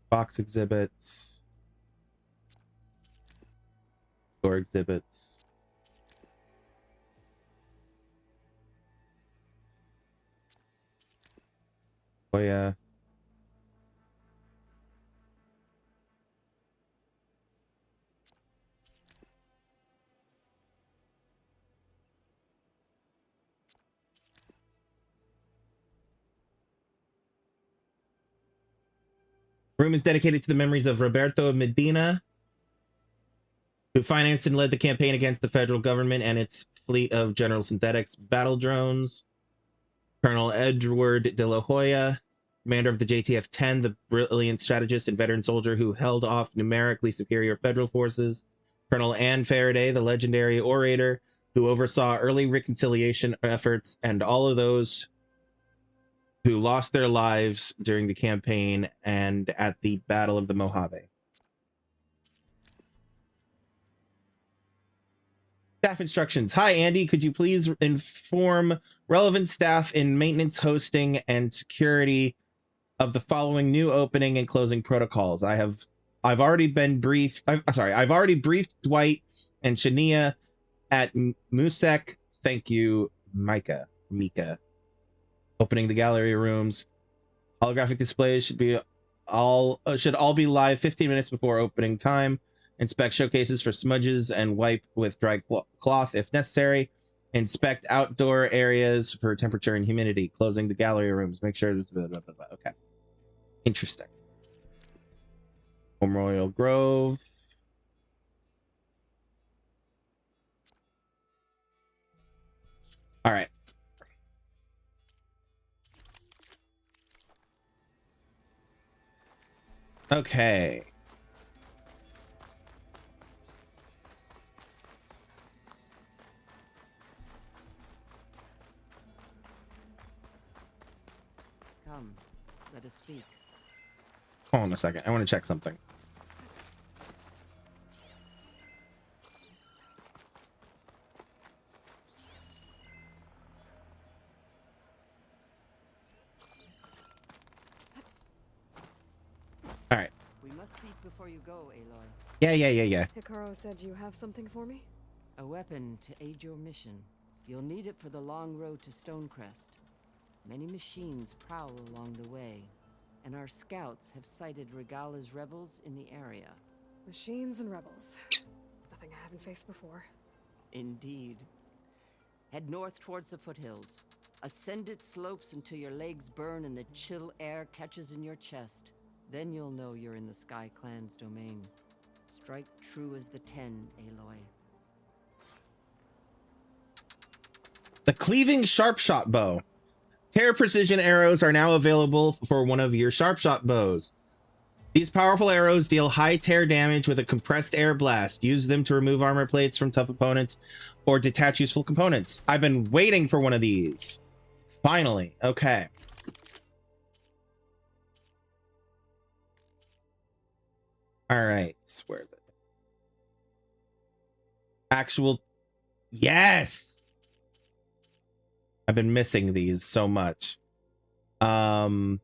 S1: box exhibits, store exhibits. Oh yeah. Room is dedicated to the memories of Roberto Medina, who financed and led the campaign against the federal government and its fleet of General Synthetics battle drones. Colonel Edward De La Hoya, commander of the JTF-10, the brilliant strategist and veteran soldier who held off numerically superior federal forces. Colonel Ann Faraday, the legendary orator who oversaw early reconciliation efforts, and all of those who lost their lives during the campaign and at the Battle of the Mojave. Staff instructions. Hi, Andy. Could you please inform relevant staff in maintenance, hosting, and security of the following new opening and closing protocols? I've already been briefed. I've already briefed Dwight and Shania at Musek. Thank you, Mika. Opening the gallery rooms. Holographic displays should all be live 15 minutes before opening time. Inspect showcases for smudges and wipe with dry cloth if necessary. Inspect outdoor areas for temperature and humidity. Closing the gallery rooms. Make sure there's blah, blah, blah, blah. Okay. Interesting. Memorial Grove. All right. Okay.
S8: Come, let us speak.
S1: Hold on a second. I want to check something. All right.
S8: We must speak before you go, Aloy.
S1: Yeah.
S3: Hikaru said you have something for me?
S8: A weapon to aid your mission. You'll need it for the long road to Stonecrest. Many machines prowl along the way, and our scouts have sighted Regala's rebels in the area.
S3: Machines and rebels. Nothing I haven't faced before.
S8: Indeed. Head north towards the foothills. Ascend its slopes until your legs burn and the chill air catches in your chest. Then you'll know you're in the Sky Clan's domain. Strike true as the 10, Aloy.
S1: The Cleaving Sharpshot Bow. Tear precision arrows are now available for one of your Sharpshot bows. These powerful arrows deal high tear damage with a compressed air blast. Use them to remove armor plates from tough opponents or detach useful components. I've been waiting for one of these. Finally. Okay. All right. Where is it? Actual. Yes. I've been missing these so much. All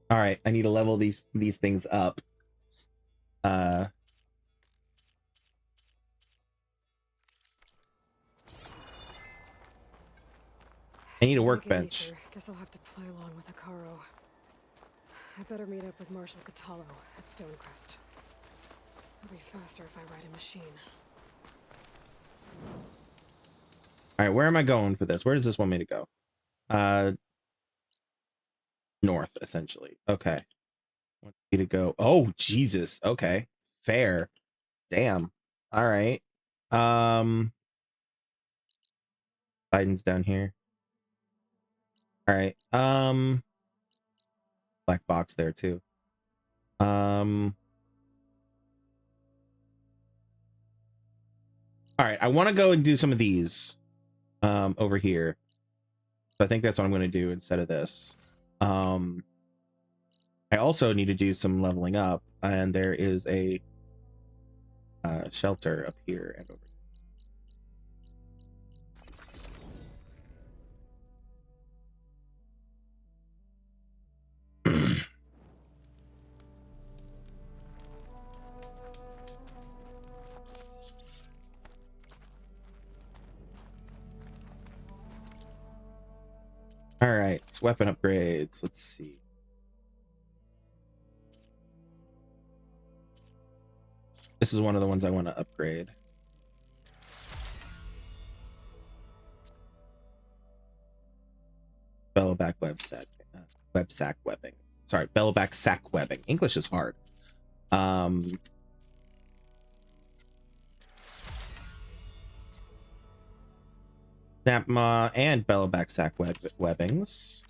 S1: right, I need to level these things up. I need a workbench.
S3: Guess I'll have to play along with Hikaru. I better meet up with Marshal Catallo at Stonecrest. It'll be faster if I ride a machine.
S1: All right, where am I going for this? Where does this want me to go? North, essentially. Okay. Want me to go. Oh, Jesus. Okay. Fair. Damn. All right. Biden's down here. All right. Black box there too. All right, I want to go and do some of these over here. So I think that's what I'm going to do instead of this. I also need to do some leveling up, and there is a shelter up here and over here. All right, it's weapon upgrades. Let's see. This is one of the ones I want to upgrade. Bellowback web sack webbing. Sorry, bellowback sack webbing. English is hard. Snapmaw and bellowback sack webbings.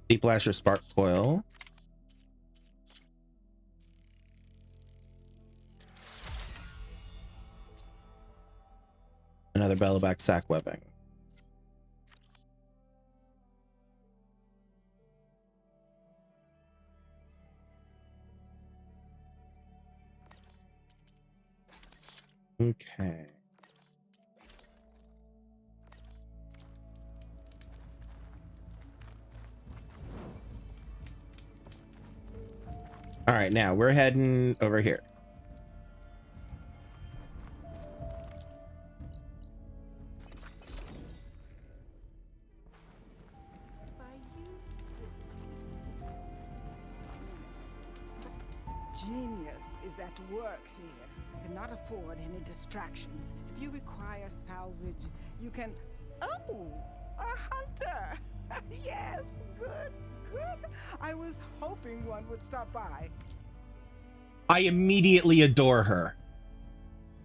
S1: Deep Lasher Spark Coil. Another bellowback sack webbing. Okay. All right, now we're heading over here.
S17: Genius is at work here. Cannot afford any distractions. If you require salvage, you can... Oh, a hunter! Yes, good, good. I was hoping one would stop by.
S1: I immediately adore her.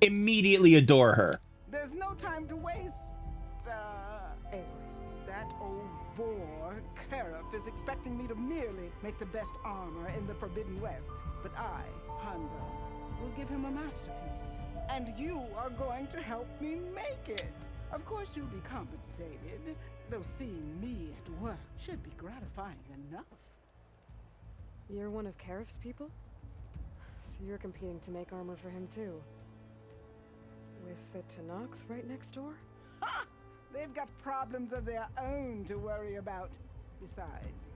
S1: Immediately adore her.
S17: There's no time to waste. That old boar, Karif, is expecting me to merely make the best armor in the Forbidden West. But I, Honda, will give him a masterpiece. And you are going to help me make it. Of course you'll be compensated, though seeing me at work should be gratifying enough.
S3: You're one of Karif's people? So you're competing to make armor for him too. With the Tenakth right next door?
S17: Ha! They've got problems of their own to worry about. Besides,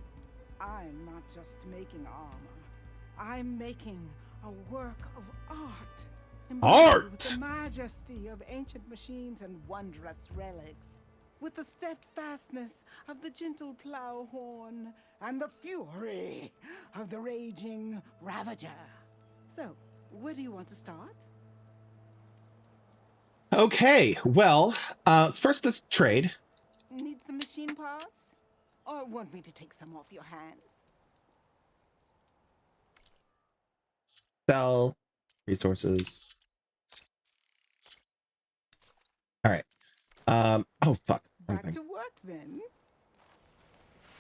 S17: I'm not just making armor. I'm making a work of art.
S1: Art!
S17: With the majesty of ancient machines and wondrous relics. With the steadfastness of the gentle plow horn and the fury of the raging ravager. So, where do you want to start?
S1: Okay, well, first let's trade.
S17: Need some machine parts? Or want me to take some off your hands?
S1: Sell resources. All right. Oh fuck.
S17: Back to work then.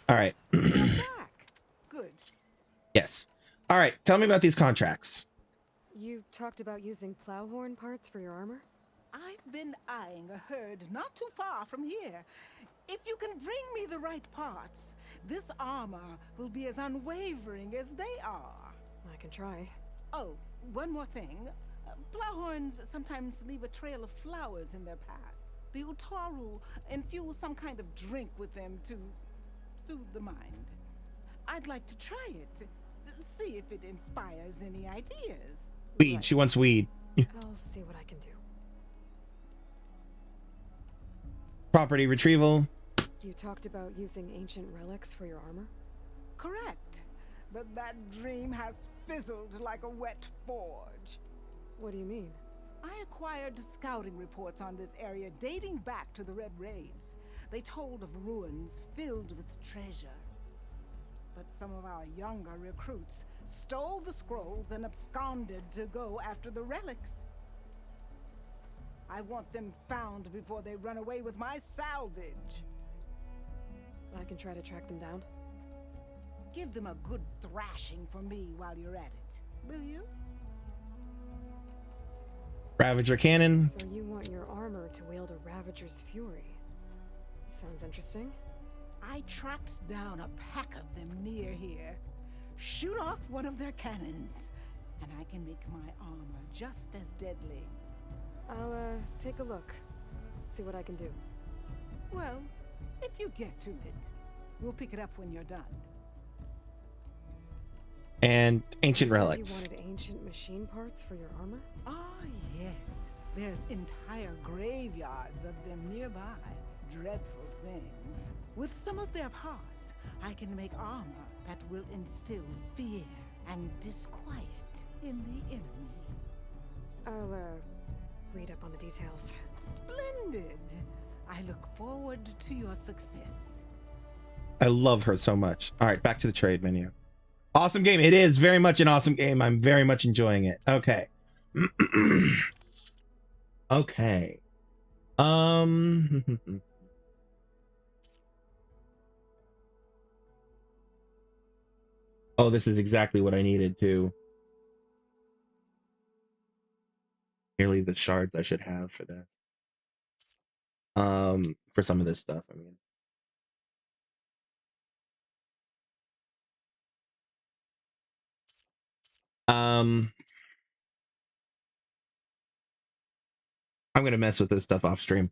S1: All right.
S17: Back. Good.
S1: Yes. All right. Tell me about these contracts.
S3: You talked about using plowhorn parts for your armor?
S17: I've been eyeing a herd not too far from here. If you can bring me the right parts, this armor will be as unwavering as they are.
S3: I can try.
S17: Oh, one more thing. Plowhorns sometimes leave a trail of flowers in their path. The Utaru infuse some kind of drink with them to soothe the mind. I'd like to try it, to see if it inspires any ideas.
S1: Weed. Right. She wants weed.
S3: I'll see what I can do.
S1: Property retrieval.
S3: You talked about using ancient relics for your armor?
S17: correct. But that dream has fizzled like a wet forge.
S3: What do you mean?
S17: I acquired scouting reports on this area dating back to the Red Raids. They told of ruins filled with treasure. But some of our younger recruits stole the scrolls and absconded to go after the relics. I want them found before they run away with my salvage.
S3: I can try to track them down.
S17: Give them a good thrashing for me while you're at it, will you?
S1: Ravager cannon.
S3: So you want your armor to wield a Ravager's fury. Sounds interesting.
S17: I tracked down a pack of them near here. Shoot off one of their cannons, and I can make my armor just as deadly.
S3: I'll, take a look. See what I can do.
S17: Well, if you get to it, we'll pick it up when you're done.
S1: And ancient
S3: You said
S1: relics.
S3: You wanted ancient machine parts for your armor?
S17: Ah, yes. There's entire graveyards of them nearby. Dreadful things. With some of their parts, I can make armor that will instill fear and disquiet in the enemy.
S3: I'll, read up on the details.
S17: Splendid. I look forward to your success.
S1: I love her so much. All right, back to the trade menu. Awesome game. It is very much an awesome game. I'm very much enjoying it. Okay. Okay. Oh, this is exactly what I needed to. Nearly the shards I should have for this. For some of this stuff, I mean. I'm gonna mess with this stuff off stream.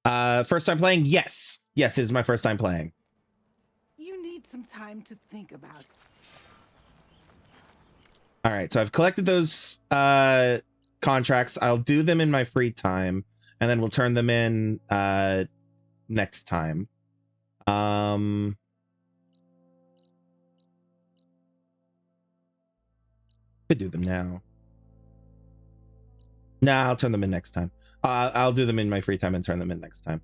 S1: First time playing? Yes. Yes, it is my first time playing.
S17: You need some time to think about it.
S1: All right, so I've collected those contracts. I'll do them in my free time, and then we'll turn them in next time. Could do them now. Nah, I'll turn them in next time. I'll do them in my free time and turn them in next time.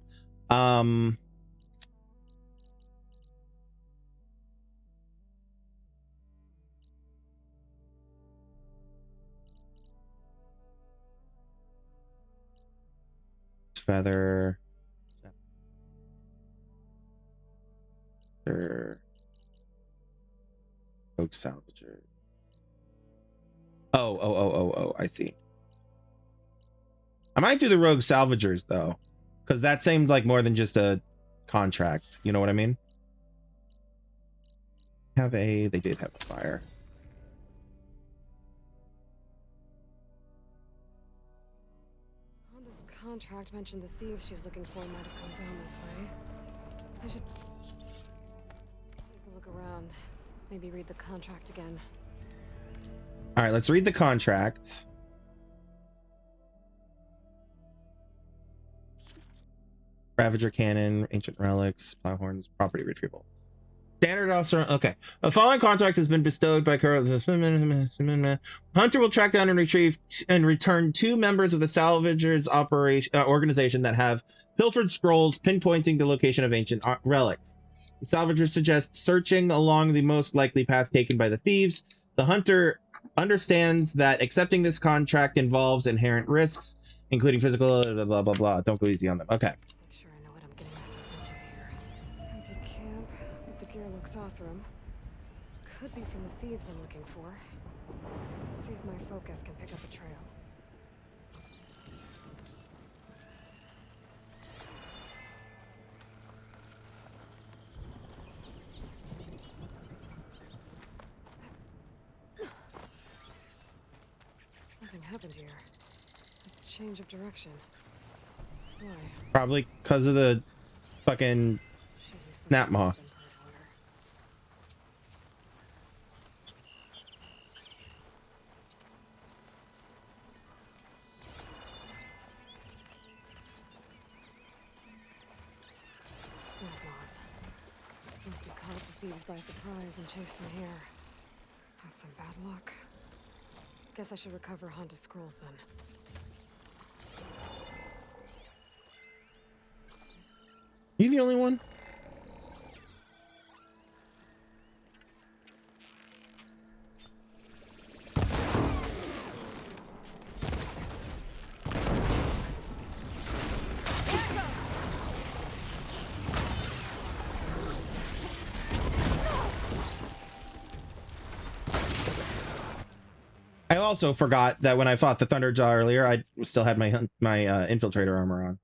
S1: Feather. Oak salvager. Oh, I see. I might do the rogue salvagers though, because that seemed like more than just a contract. You know what I mean? They did have a fire.
S3: Well, this contract mentioned the thieves she's looking for might have come down this way. I should take a look around. Maybe read the contract again.
S1: All right, let's read the contract. Ravager cannon, ancient relics, plowhorns, property retrieval. Standard officer. Okay. The following contract has been bestowed by Hunter will track down and retrieve and return 2 members of the salvagers organization that have pilfered scrolls pinpointing the location of ancient relics. The salvagers suggest searching along the most likely path taken by the thieves. The hunter understands that accepting this contract involves inherent risks, including physical blah blah blah blah. Don't go easy on them. Okay.
S3: Make sure I know what I'm getting myself into here. Empty camp, but the gear looks awesome. Could be from the thieves I'm looking for. Let's see if my focus can pick up a trail. Something happened here. A change of direction. Why?
S1: Probably because of the fucking snap maw.
S3: Snap maws. Must have caught it thieves by surprise and chase them here. That's some bad luck. Guess I should recover Honda's scrolls then.
S1: You the only one? I also forgot that when I fought the Thunderjaw earlier, I still had my infiltrator armor on.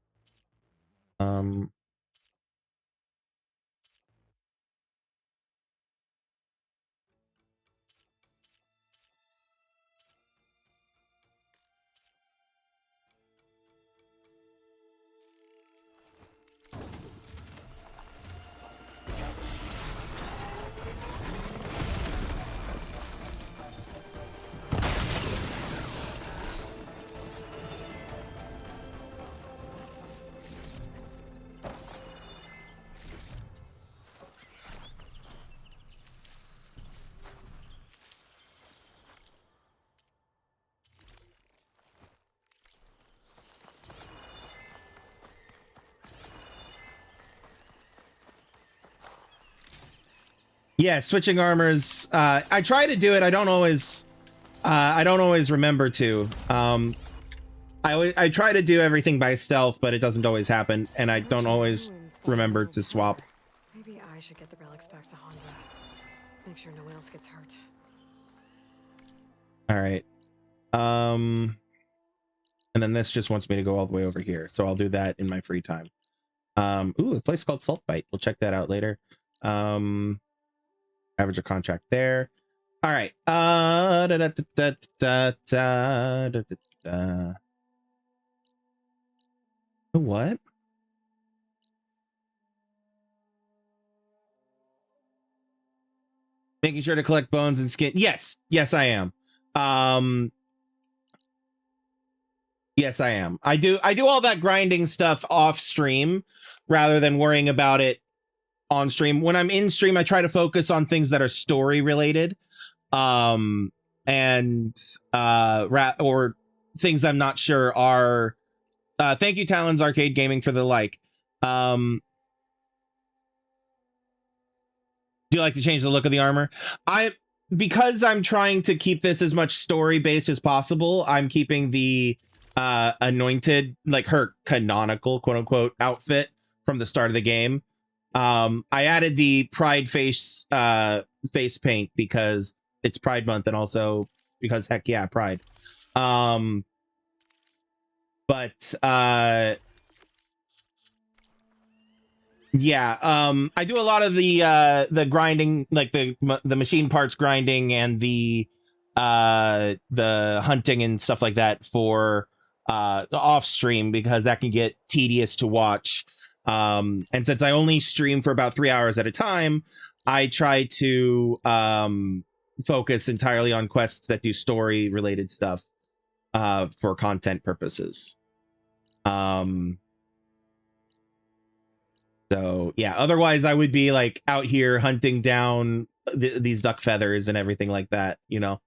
S1: Yeah, switching armors. I try to do it. I don't always remember to. I try to do everything by stealth, but it doesn't always happen, and I don't always remember to swap.
S3: Maybe I should get the relics back to Honda. Make sure no one else gets hurt.
S1: All right. And then this just wants me to go all the way over here, so I'll do that in my free time. Ooh, a place called Saltbite. We'll check that out later. Average a contract there. All right. What? Making sure to collect bones and skin. Yes, I am. Yes, I am. I do all that grinding stuff off stream rather than worrying about it on stream. When I'm in stream, I try to focus on things that are story related, or things I'm not sure are. Thank you, Talons Arcade Gaming, for the like. Do you like to change the look of the armor? Because I'm trying to keep this as much story based as possible. I'm keeping the anointed, like her canonical quote unquote outfit from the start of the game. I added the Pride face paint because it's Pride Month, and also because heck yeah, Pride. Yeah, I do a lot of the grinding, like the machine parts grinding and the hunting and stuff like that for the off stream, because that can get tedious to watch. And since I only stream for about 3 hours at a time, I try to focus entirely on quests that do story related stuff for content purposes. So yeah, otherwise I would be like out here hunting down these duck feathers and everything like that, you know.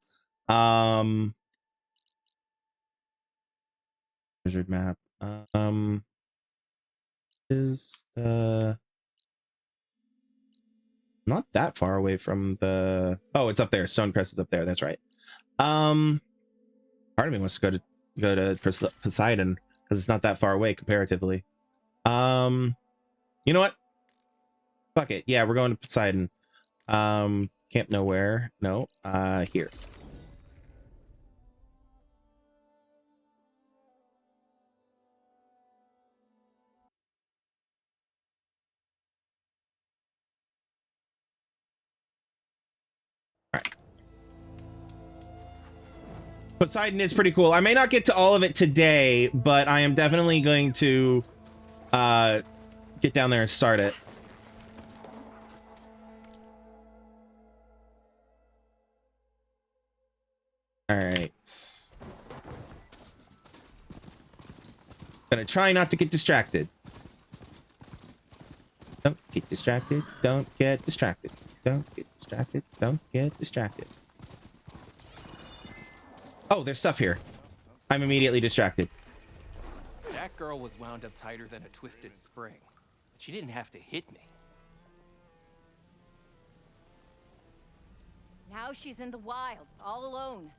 S1: Wizard map. Is the not that far away from the it's up there. Stonecrest is up there, that's right. Part of me wants to go to Poseidon because it's not that far away comparatively. You know what? Fuck it. Yeah, we're going to Poseidon. Camp Nowhere. No. Here. All right. Poseidon is pretty cool. I may not get to all of it today, but I am definitely going to get down there and start it. All right. Gonna try not to get distracted. Don't get distracted. Don't get distracted. Don't get distracted. Don't get distracted. Oh, there's stuff here. I'm immediately distracted.
S18: That girl was wound up tighter than a twisted spring. But she didn't have to hit me.
S6: Now she's in the wilds, all alone.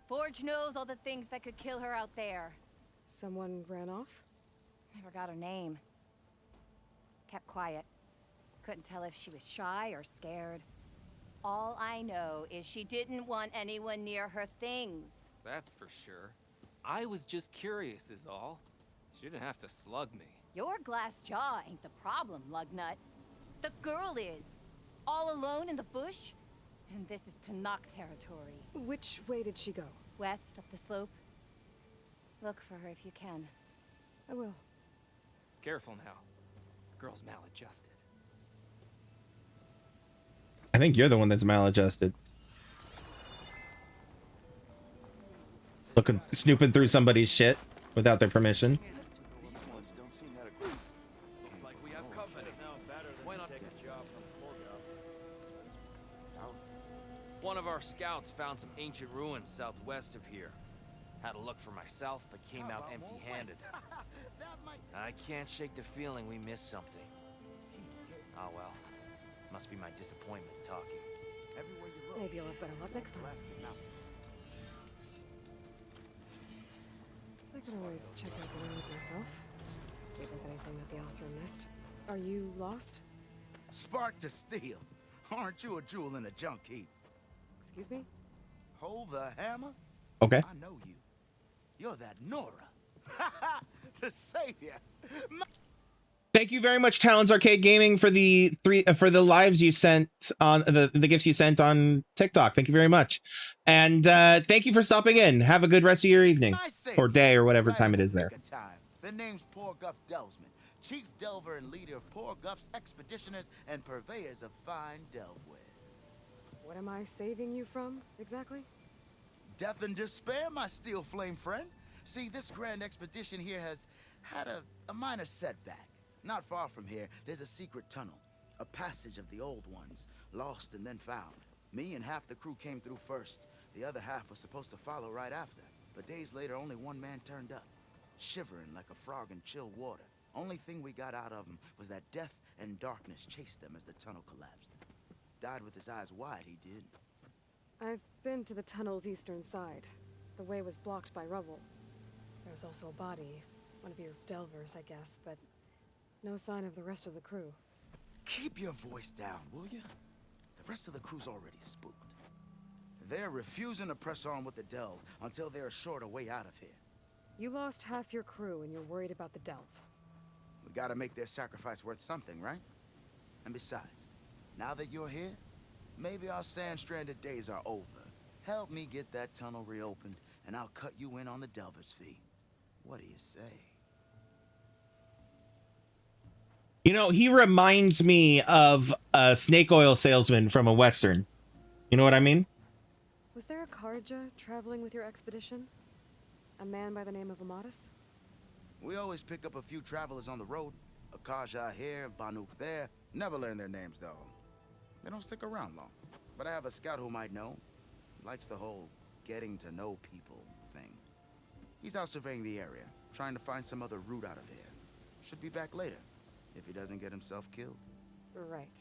S6: Forge knows all the things that could kill her out there.
S3: Someone ran off?
S6: I forgot her name. Kept quiet. Couldn't tell if she was shy or scared. All I know is she didn't want anyone near her things.
S18: That's for sure. I was just curious is all. She didn't have to slug me.
S6: Your glass jaw ain't the problem, Lugnut. The girl is. All alone in the bush? And this is Tanakh territory.
S3: Which way did she go?
S6: West, up the slope. Look for her if you can.
S3: I will.
S18: Careful now. Girl's maladjusted.
S1: I think you're the one that's maladjusted. Snooping through somebody's shit without their permission.
S19: One of our scouts found some ancient ruins southwest of here. Had a look for myself, but came out empty-handed. I can't shake the feeling we missed something. Oh well. Must be my disappointment talking.
S3: Maybe you'll have better luck next time. I can always check out the ruins myself. See if there's anything that the officer missed. Are you lost?
S14: Spark to steel. Aren't you a jewel in a junk heap?
S3: Excuse me?
S14: Hold the hammer?
S1: Okay.
S14: I know you. You're that Nora. The savior.
S1: Thank you very much, Talons Arcade Gaming, for the lives you sent on the gifts you sent on TikTok. Thank you very much, and thank you for stopping in. Have a good rest of your evening or day or whatever time it is there.
S14: The name's Poor Guff Delvesman, chief delver and leader of Poor Guff's expeditioners and purveyors of fine delvewares.
S3: What am I saving you from, exactly?
S14: Death and despair, my steel flame friend. See, this grand expedition here has had a minor setback. Not far from here, there's a secret tunnel, a passage of the old ones, lost and then found. Me and half the crew came through first. The other half was supposed to follow right after. But days later, only one man turned up, shivering like a frog in chilled water. Only thing we got out of him was that death and darkness chased them as the tunnel collapsed. Died with his eyes wide, he did.
S3: I've been to the tunnel's eastern side. The way was blocked by rubble. There was also a body, one of your delvers, I guess, but no sign of the rest of the crew.
S14: Keep your voice down, will you? The rest of the crew's already spooked. They're refusing to press on with the delve until they're assured a way out of here.
S3: You lost half your crew and you're worried about the delve.
S14: We gotta make their sacrifice worth something, right? And besides, now that you're here, maybe our sand-stranded days are over. Help me get that tunnel reopened, and I'll cut you in on the delver's fee. What do you say?
S1: You know, he reminds me of a snake oil salesman from a Western. You know what I mean?
S3: Was there a Karja traveling with your expedition? A man by the name of Amatus?
S14: We always pick up a few travelers on the road. A Kaja here, Banuk there. Never learn their names, though. They don't stick around long. But I have a scout who might know. Likes the whole getting to know people thing. He's out surveying the area, trying to find some other route out of here. Should be back later, if he doesn't get himself killed.
S3: Right.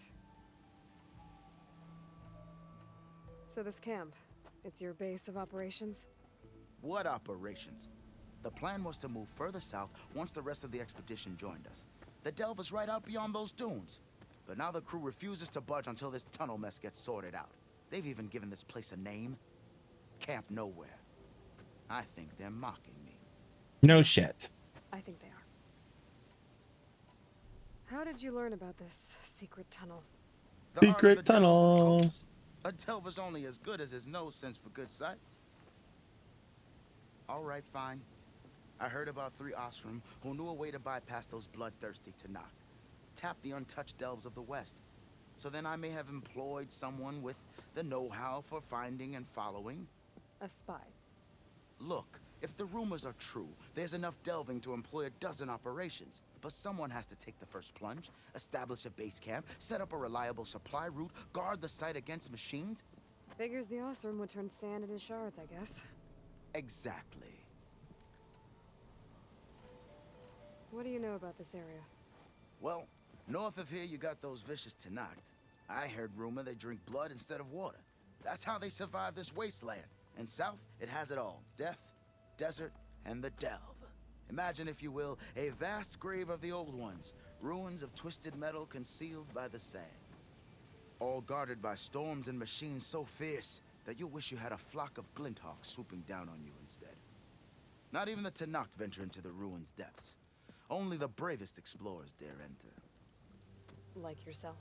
S3: So this camp, it's your base of operations?
S14: What operations? The plan was to move further south once the rest of the expedition joined us. The delve is right out beyond those dunes. But now the crew refuses to budge until this tunnel mess gets sorted out. They've even given this place a name. Camp Nowhere. I think they're mocking me.
S1: No shit.
S3: I think they are. How did you learn about this secret tunnel?
S1: Secret tunnel.
S14: A delver's only as good as his nose sense for good sights. All right, fine. I heard about 3 Osram who knew a way to bypass those bloodthirsty Tanakh. Tap the untouched delves of the West. So then I may have employed someone with the know-how for finding and following.
S3: A spy.
S14: Look, if the rumors are true, there's enough delving to employ a dozen operations. but someone has to take the first plunge, establish a base camp, set up a reliable supply route, guard the site against machines.
S3: Figures the Osram would turn sand into shards, I guess.
S14: Exactly.
S3: What do you know about this area?
S14: Well, north of here you got those vicious Tenakth. I heard rumor they drink blood instead of water. That's how they survive this wasteland. And south, it has it all. Death, desert, and the delve. Imagine, if you will, a vast grave of the old ones. Ruins of twisted metal concealed by the sands. All guarded by storms and machines so fierce that you wish you had a flock of glinthawks swooping down on you instead. Not even the Tenakth venture into the ruins' depths. Only the bravest explorers dare enter.
S3: Like yourself.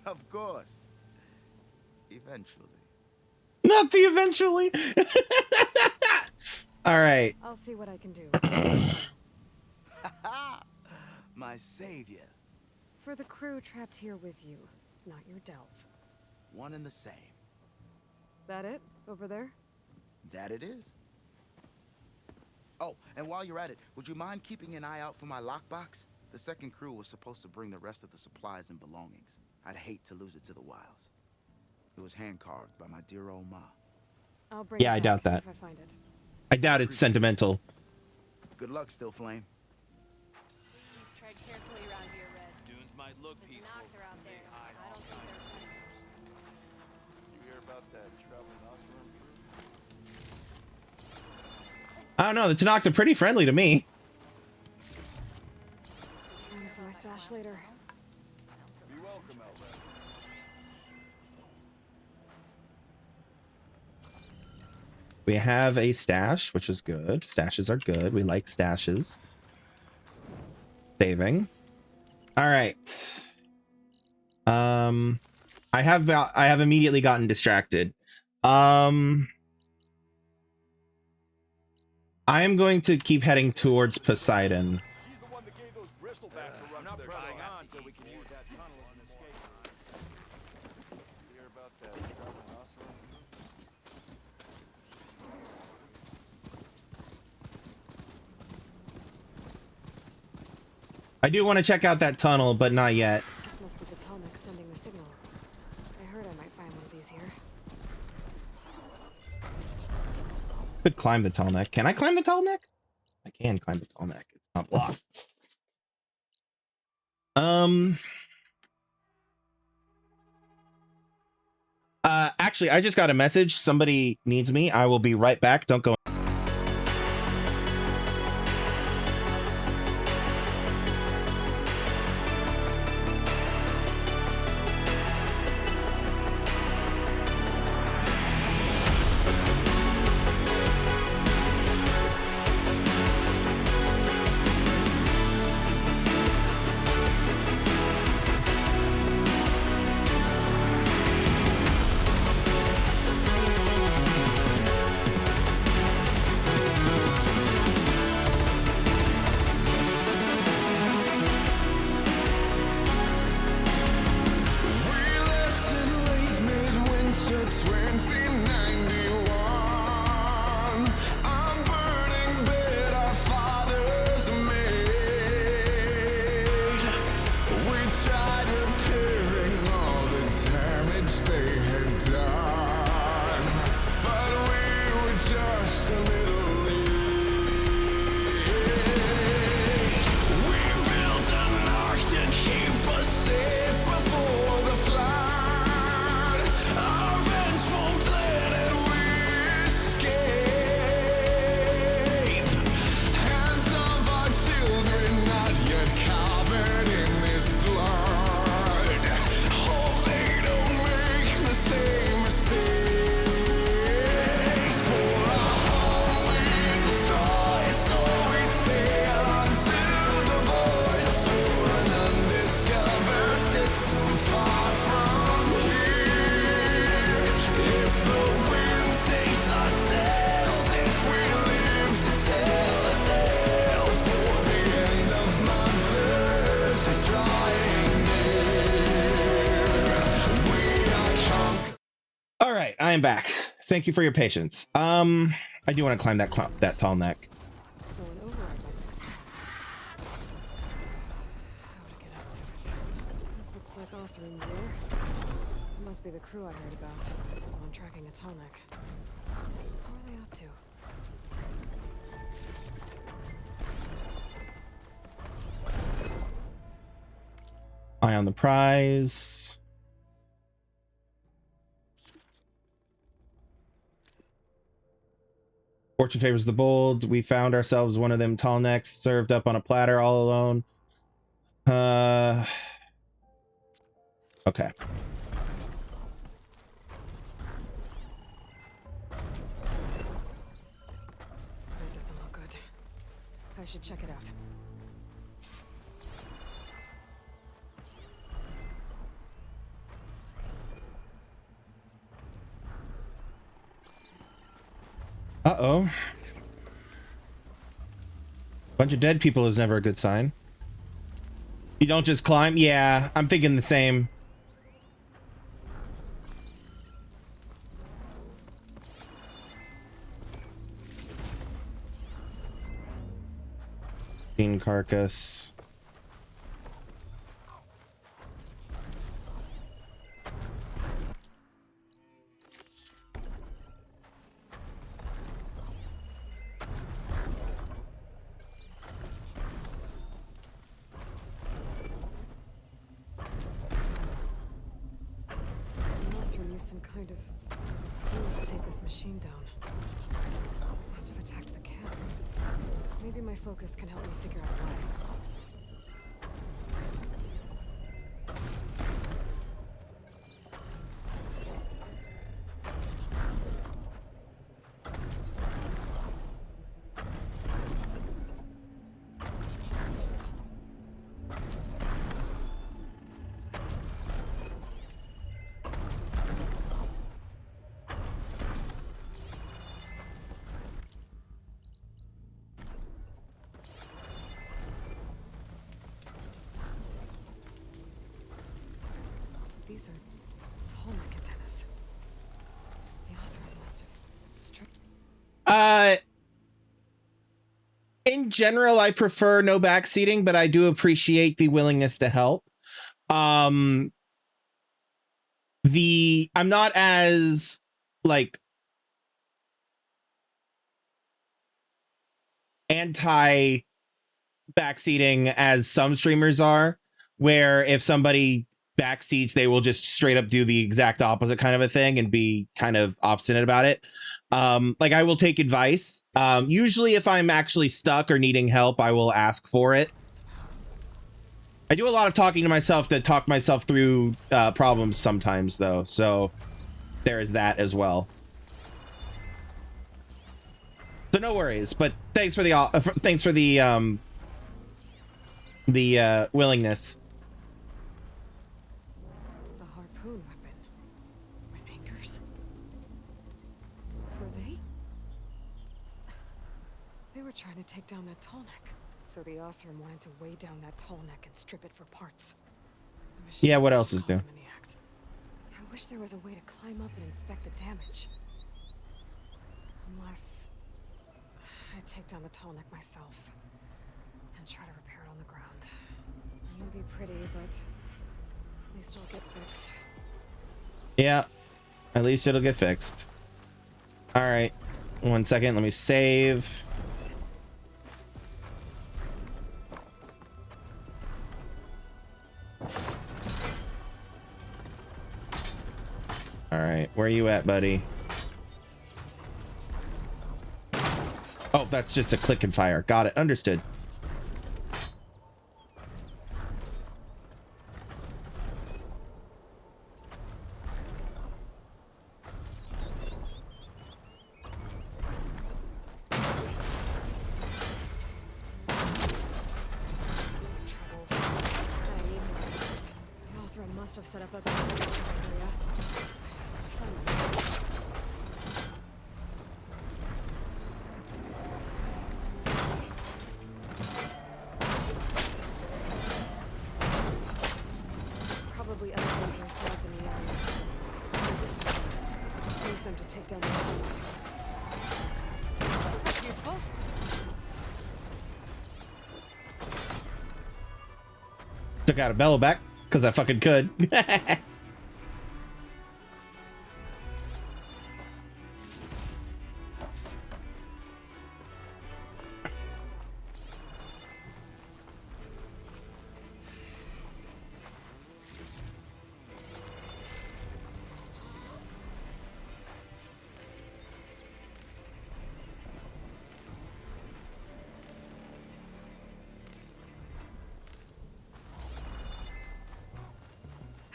S14: Of course. Eventually.
S1: Not the eventually. All right.
S3: I'll see what I can do.
S14: My savior.
S3: For the crew trapped here with you, not your delve.
S14: One and the same.
S3: That it? Over there?
S14: That it is. Oh, and while you're at it, would you mind keeping an eye out for my lockbox? The second crew was supposed to bring the rest of the supplies and belongings. I'd hate to lose it to the wilds. It was hand-carved by my dear old ma.
S3: I'll bring
S1: Yeah, I doubt that.
S3: if I find it.
S1: I doubt it's sentimental.
S14: Good luck, Still Flame.
S6: Please tread carefully around here, Red.
S19: Dunes might look
S6: There's
S19: peaceful.
S6: an Aether out there. I don't think they're friendly.
S19: You hear about that traveling Osram crew?
S1: I don't know. The Tenakth are pretty friendly to me.
S3: Find some my stash later.
S19: Be welcome, Elred.
S1: We have a stash, which is good. Stashes are good. We like stashes. Saving. All right. I have immediately gotten distracted. I am going to keep heading towards Poseidon.
S19: She's the one that gave those bristlebacks a run. I'm not pressing on until we can use that tunnel on escape. You hear about that traveling Osram crew?
S1: I do want to check out that tunnel, but not yet.
S3: This must be the Tallneck sending the signal. I heard I might find one of these here.
S1: Could climb the tall neck. Can I climb the tall neck? I can climb the tall neck. It's not blocked. Actually, I just got a message. Somebody needs me. I will be right back. Don't go. I'm back. Thank you for your patience. I do want to climb that tall neck.
S3: So an override might fix like Osram here. This must be the crew I heard about. I'm tracking a tonic. What are they up to?
S1: Eye on the prize. Fortune favors the bold. We found ourselves one of them tall necks served up on a platter all alone. Okay.
S3: That doesn't look good. I should check it out.
S1: Uh-oh. Bunch of dead people is never a good sign. You don't just climb? Yeah, I'm thinking the same. Bean carcass.
S3: Some kind of tool to take this machine down. Must have attacked the camp. Maybe my focus can help me figure out why. These are tall neck antennas. The Osram must have stripped.
S1: In general, I prefer no backseating, but I do appreciate the willingness to help. I'm not as like anti backseating as some streamers are, where if somebody backseats, they will just straight up do the exact opposite kind of a thing and be kind of obstinate about it. Like I will take advice. Usually if I'm actually stuck or needing help, I will ask for it. I do a lot of talking to myself to talk myself through problems sometimes though. So there is that as well. So no worries, but thanks for the willingness.
S3: A harpoon weapon with anchors. Were they? They were trying to take down that tall neck. So the Osram wanted to weigh down that tall neck and strip it for parts.
S1: Yeah, what else is new?
S3: I wish there was a way to climb up and inspect the damage. Unless I take down the tall neck myself and try to repair it on the ground. It won't be pretty, but at least it'll get fixed.
S1: Yeah, at least it'll get fixed. All right, 1 second. Let me save. All right, where are you at, buddy? Oh, that's just a click and fire. Got it. Understood.
S3: Must have set up other area. I just gotta find them. There's probably other bunkers set up in the area. I need to find them. Use them to take down the wall. That's useful.
S1: Took out a bellow back. Because I fucking could.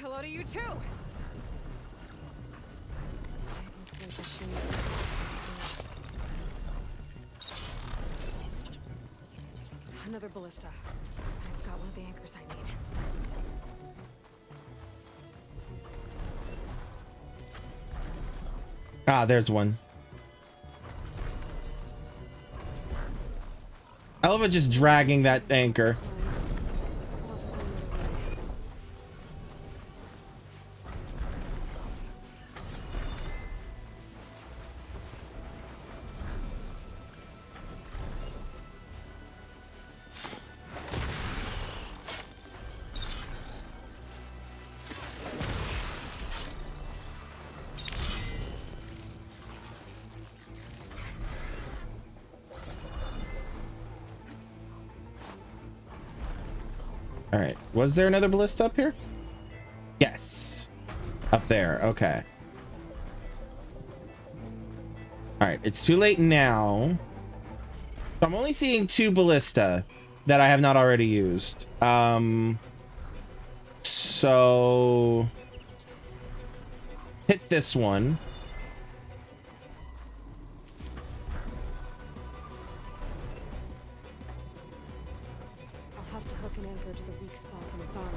S3: Hello to you too. Looks like the another ballista. It's got one of the anchors I need.
S1: Ah, there's one. I love it just dragging that anchor. All right. Was there another ballista up here? Yes. Up there. Okay. All right. It's too late now. So I'm only seeing 2 ballista that I have not already used. So hit this one.
S3: I'll have to hook an anchor to the weak spots in its armor.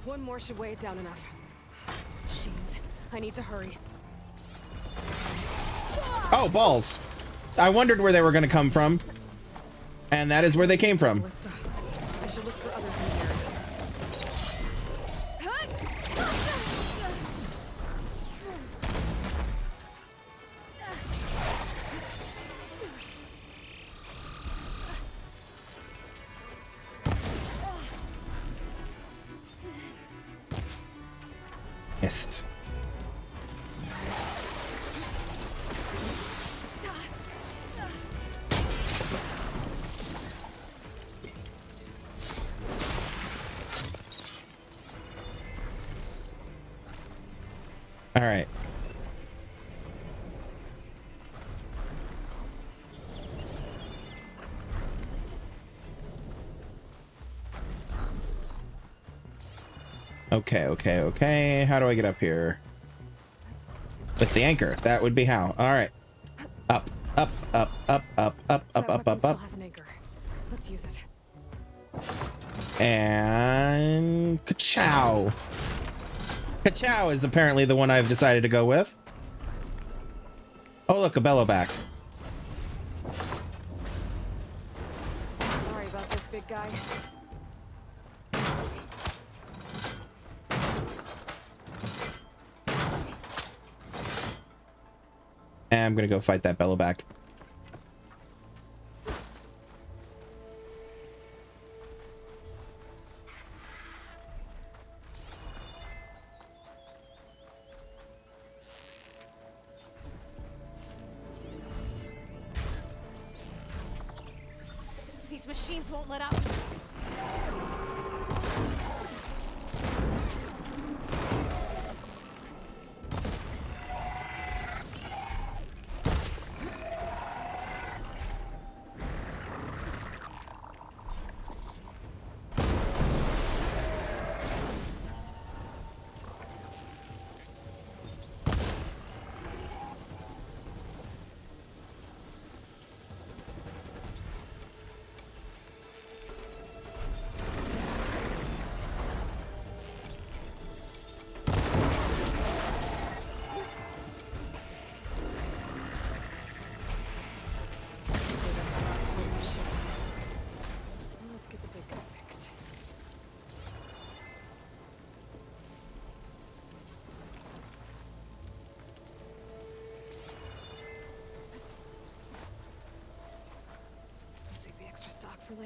S3: One more should weigh it down enough. Machines, I need to hurry.
S1: Oh, balls. I wondered where they were going to come from. And that is where they came from.
S3: Ballista. I should look for others in the
S1: Missed. All right. Okay. How do I get up here? With the anchor. That would be how. All right. Up.
S3: still has an anchor. Let's use it.
S1: And ka-chow. Ka-chow is apparently the one I've decided to go with. Oh, look, a bellowback.
S3: Sorry about this, big guy.
S1: And I'm gonna go fight that bellowback.
S3: These machines won't let up.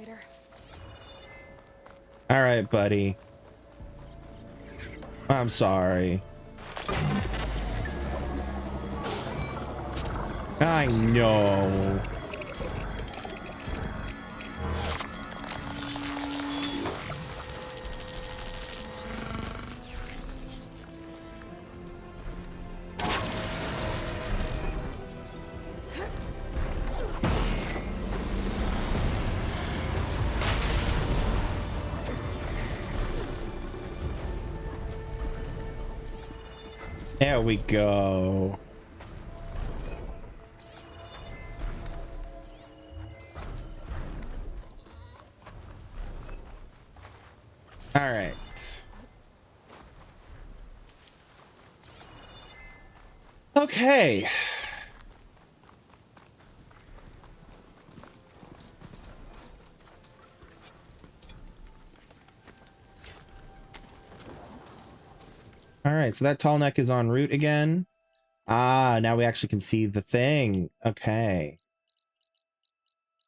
S3: later.
S1: All right, buddy. I'm sorry. I know. There we go. All right. Okay. All right, so that tall neck is en route again. Ah, now we actually can see the thing. Okay.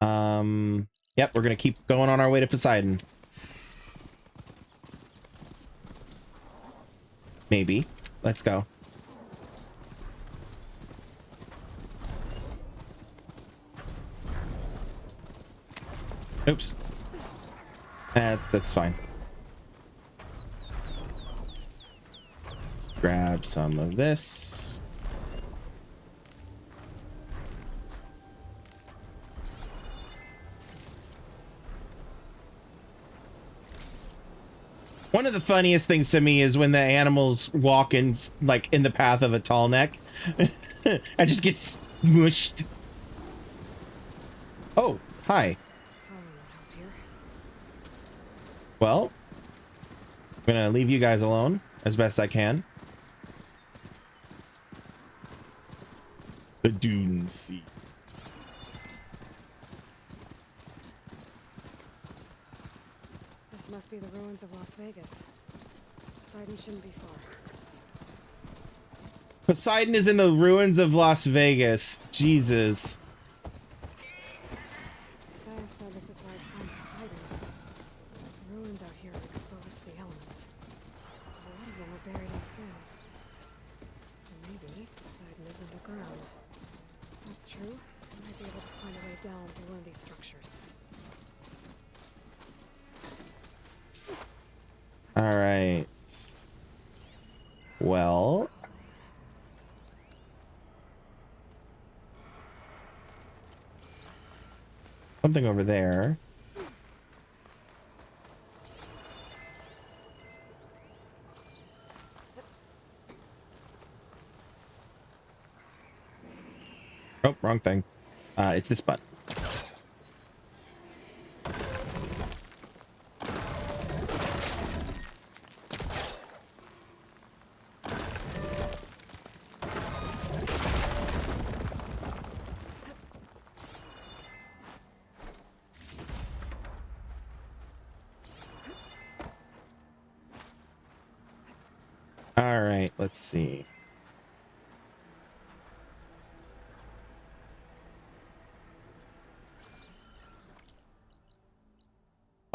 S1: Yep, we're gonna keep going on our way to Poseidon. Maybe. Let's go. Oops. That's fine. Grab some of this. One of the funniest things to me is when the animals walk in, like, in the path of a tall neck. I just get smushed. Oh, hi. Well, I'm gonna leave you guys alone as best I can. The Dune Sea.
S3: This must be the ruins of Las Vegas. Poseidon shouldn't be far.
S1: Poseidon is in the ruins of Las Vegas. Jesus.
S3: Gaia said this is where I found Poseidon. The ruins out here are exposed to the elements. A lot of them are buried in sand. So maybe Poseidon is underground. If that's true, I might be able to find a way down through one of these structures.
S1: All right. Well. Something over there. Oh, wrong thing. It's this button. All right, let's see.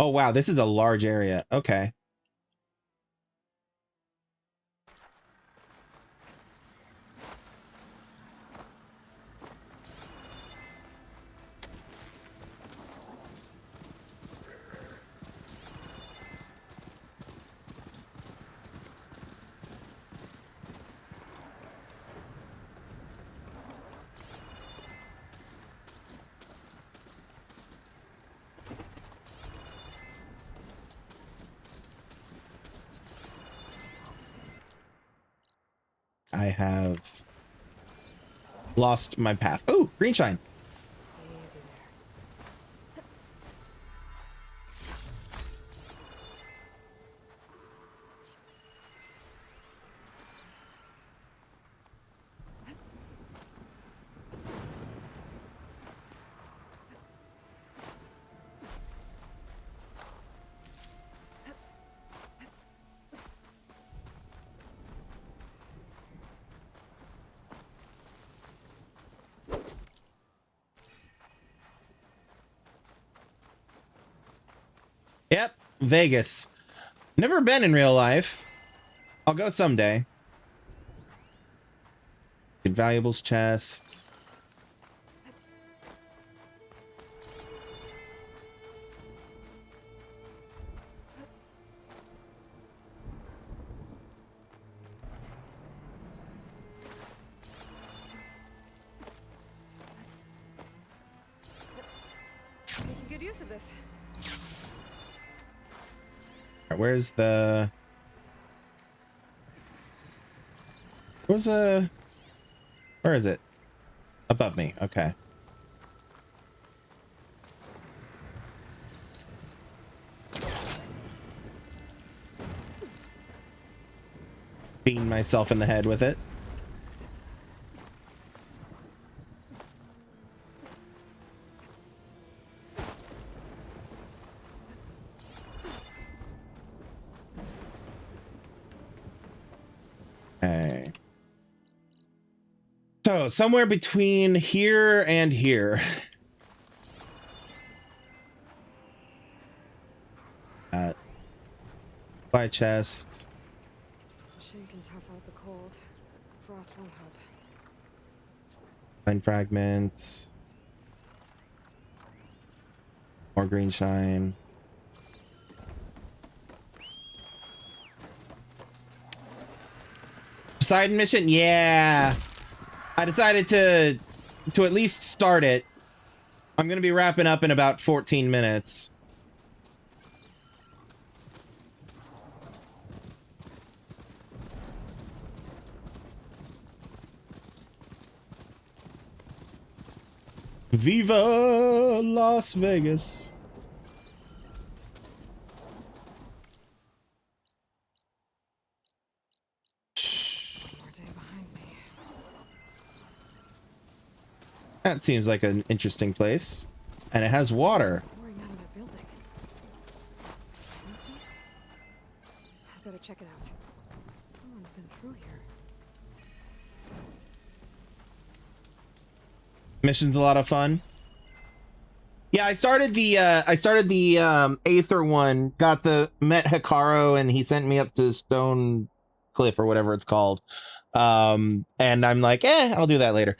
S1: Oh, wow, this is a large area. Okay. I have lost my path. Oh, green shine. Yep, Vegas. Never been in real life. I'll go someday. Good valuables chest.
S3: Making good use of this.
S1: Where's the... Where is it? Above me. Okay. Beating myself in the head with it. Okay. So, somewhere between here and here. Supply chest.
S3: Machine can tough out the cold. Frost won't help.
S1: Fine fragment. More green shine. Poseidon mission? Yeah. I decided to at least start it. I'm going to be wrapping up in about 14 minutes. Viva Las Vegas. That seems like an interesting place. And it has water.
S3: Pouring out of that building. Sandstone? I better check it out. Someone's been through here.
S1: Mission's a lot of fun. Yeah, I started the Aether one, met Hikaru, and he sent me up to Stone Cliff or whatever it's called. And I'm like, I'll do that later.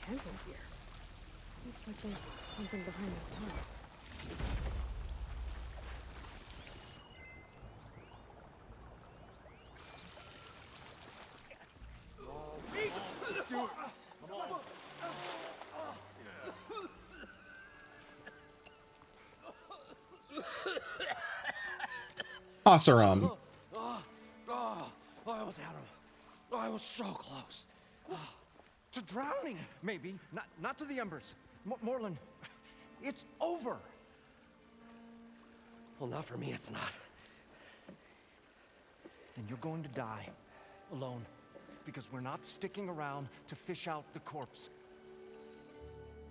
S3: Careful here. Looks like there's something behind that tunnel.
S1: Osserum.
S20: I almost had him. I was so close. To drowning, maybe. Not to the embers. Moreland, it's over. Well, not for me, it's not. Then you're going to die. Alone. Because we're not sticking around to fish out the corpse.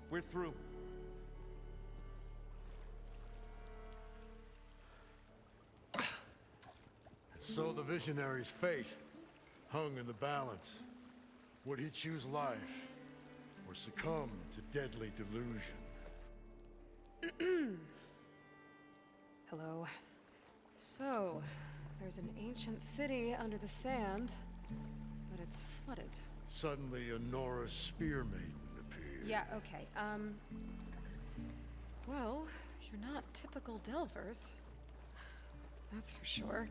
S20: We're through.
S21: So the visionary's fate hung in the balance. Would he choose life or succumb to deadly delusion?
S3: Hello. So, there's an ancient city under the sand, but it's flooded.
S21: Suddenly, a Norse spear maiden appeared.
S3: Yeah, okay. Well, you're not typical Delvers. That's for sure.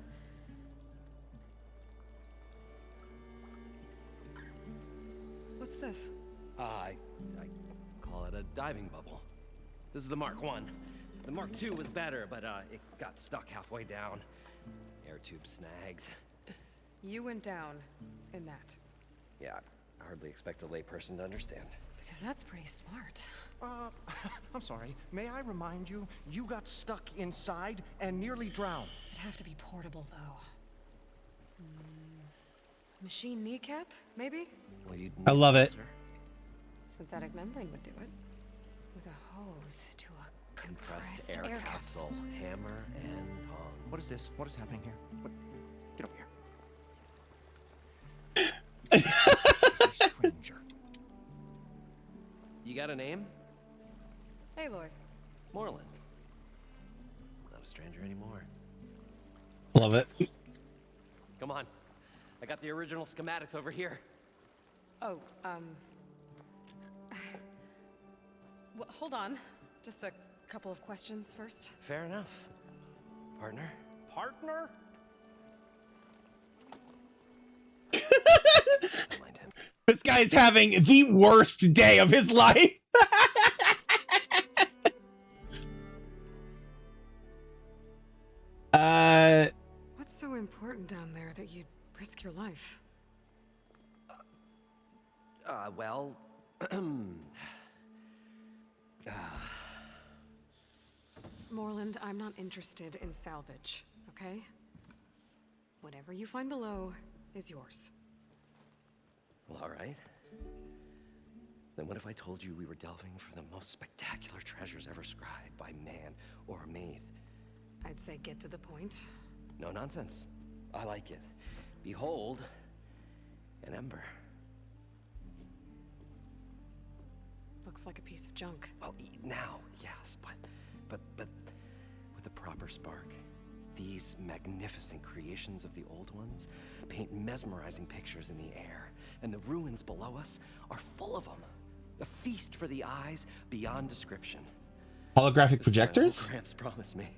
S3: What's this?
S19: I call it a diving bubble. This is the Mark I. The Mark II was better, but it got stuck halfway down. Air tube snagged.
S3: You went down in that.
S19: Yeah, I hardly expect a layperson to understand.
S3: Because that's pretty smart.
S20: I'm sorry. May I remind you, you got stuck inside and nearly drowned.
S3: It'd have to be portable, though. Machine kneecap, maybe?
S19: Well,
S1: I love it.
S3: Synthetic membrane would do it. With a hose to a compressed air capsule.
S19: Hammer and tongs.
S20: What is this? What is happening here? What? Get over here.
S4: got a name?
S3: Aloy.
S4: Moreland. Not a stranger anymore.
S1: Love it.
S4: Come on. I got the original schematics over here.
S3: Oh, well, hold on. Just a couple of questions first.
S4: Fair enough. Partner?
S20: Partner?
S1: This guy's having the worst day of his life.
S3: What's so important down there that you'd risk your life?
S4: Well...
S3: Moreland, I'm not interested in salvage, okay? Whatever you find below is yours.
S4: Well, all right. Then what if I told you we were delving for the most spectacular treasures ever scribed by man or maid?
S3: I'd say get to the point.
S4: No nonsense. I like it. Behold, an ember.
S3: Looks like a piece of junk.
S4: Well, now, yes, but with a proper spark. These magnificent creations of the old ones paint mesmerizing pictures in the air, and the ruins below us are full of them. A feast for the eyes beyond description.
S1: Holographic projectors?
S4: Gramps promised me.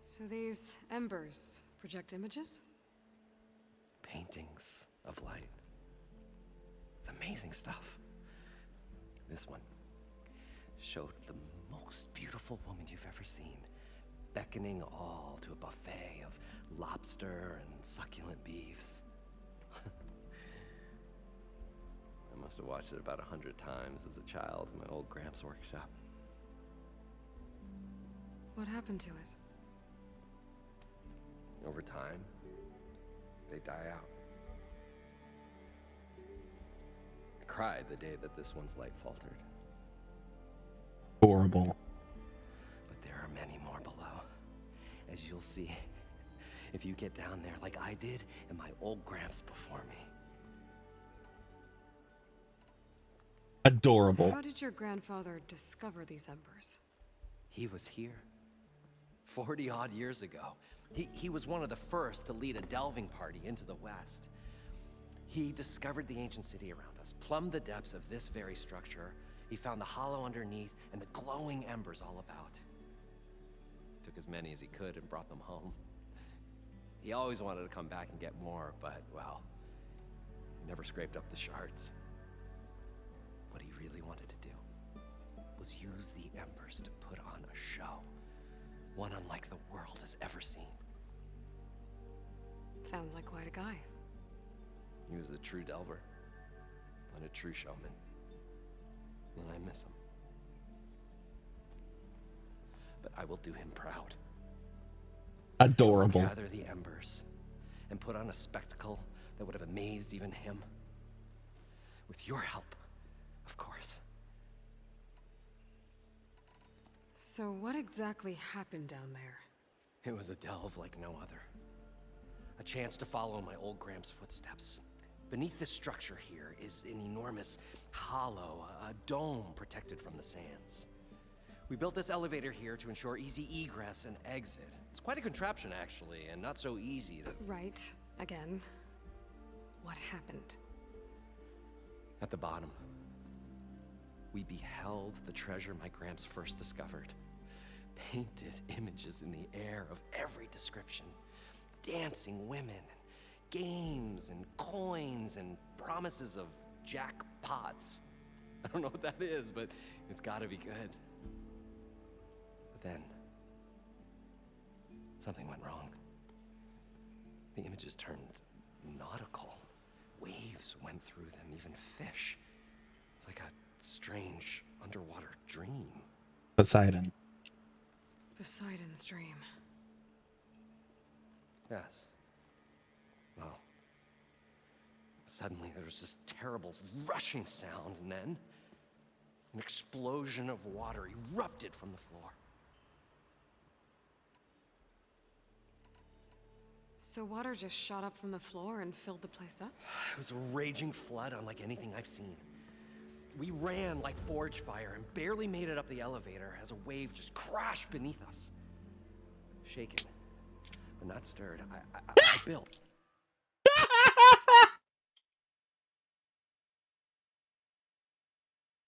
S3: So these embers project images?
S4: Paintings of light. It's amazing stuff. This one showed the most beautiful woman you've ever seen, beckoning all to a buffet of lobster and succulent beefs. I must have watched it about 100 times as a child in my old Gramps workshop.
S3: What happened to it?
S4: Over time, they die out. I cried the day that this one's light faltered.
S1: Horrible.
S4: But there are many more below, as you'll see if you get down there like I did and my old Gramps before me.
S1: Adorable.
S3: How did your grandfather discover these embers?
S4: He was here 40 odd years ago. He was one of the first to lead a delving party into the West. He discovered the ancient city around us, plumbed the depths of this very structure. He found the hollow underneath and the glowing embers all about. Took as many as he could and brought them home. He always wanted to come back and get more, but, well, never scraped up the shards. What he really wanted to do was use the embers to put on a show, one unlike the world has ever seen.
S3: Sounds like quite a guy.
S4: He was a true delver and a true showman, and I miss him. But I will do him proud.
S1: Adorable.
S4: Gather the embers and put on a spectacle that would have amazed even him. With your help, of course.
S3: So what exactly happened down there?
S4: It was a delve like no other. A chance to follow my old Gramps' footsteps. Beneath this structure here is an enormous hollow, a dome protected from the sands. We built this elevator here to ensure easy egress and exit. It's quite a contraption, actually, and not so easy that...
S3: Right. Again. What happened?
S4: At the bottom, we beheld the treasure my Gramps first discovered. Painted images in the air of every description. Dancing women, games and coins and promises of jackpots. I don't know what that is, but it's gotta be good. But then, something went wrong. The images turned nautical. Waves went through them, even fish. It's like a strange underwater dream.
S1: Poseidon.
S3: Poseidon's dream.
S4: Yes. Well, suddenly there was this terrible rushing sound, and then an explosion of water erupted from the floor.
S3: So water just shot up from the floor and filled the place up?
S4: It was a raging flood unlike anything I've seen. We ran like forge fire and barely made it up the elevator as a wave just crashed beneath us. Shaken, but not stirred, I built.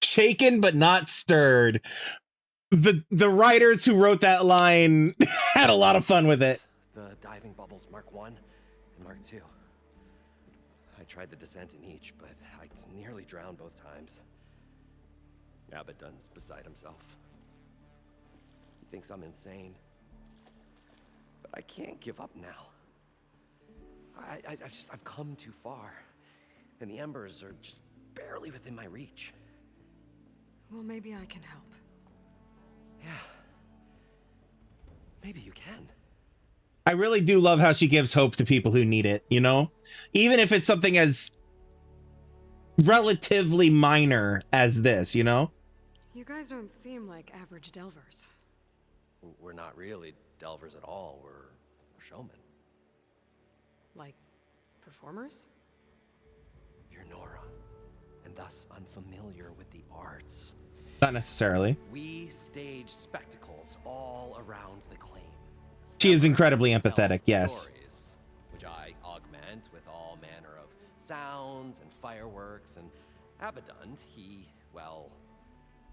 S1: Shaken but not stirred. The writers who wrote that line had a lot of fun with it.
S4: The diving bubbles Mark 1 and Mark 2. I tried the descent in each, but I nearly drowned both times. Abaddon's beside himself. He thinks I'm insane. But I can't give up now. I've come too far. And the embers are just barely within my reach.
S3: Well, maybe I can help.
S4: Yeah. Maybe you can.
S1: I really do love how she gives hope to people who need it, you know? Even if it's something as relatively minor as this, you know?
S3: You guys don't seem like average delvers.
S4: We're not really delvers at all. We're showmen.
S3: Like, performers?
S4: You're Nora, and thus unfamiliar with the arts.
S1: Not necessarily.
S4: We stage spectacles all around the claim.
S1: She is incredibly empathetic, yes.
S4: Stories, which I augment with all manner of sounds and fireworks, and Abaddon, he, well...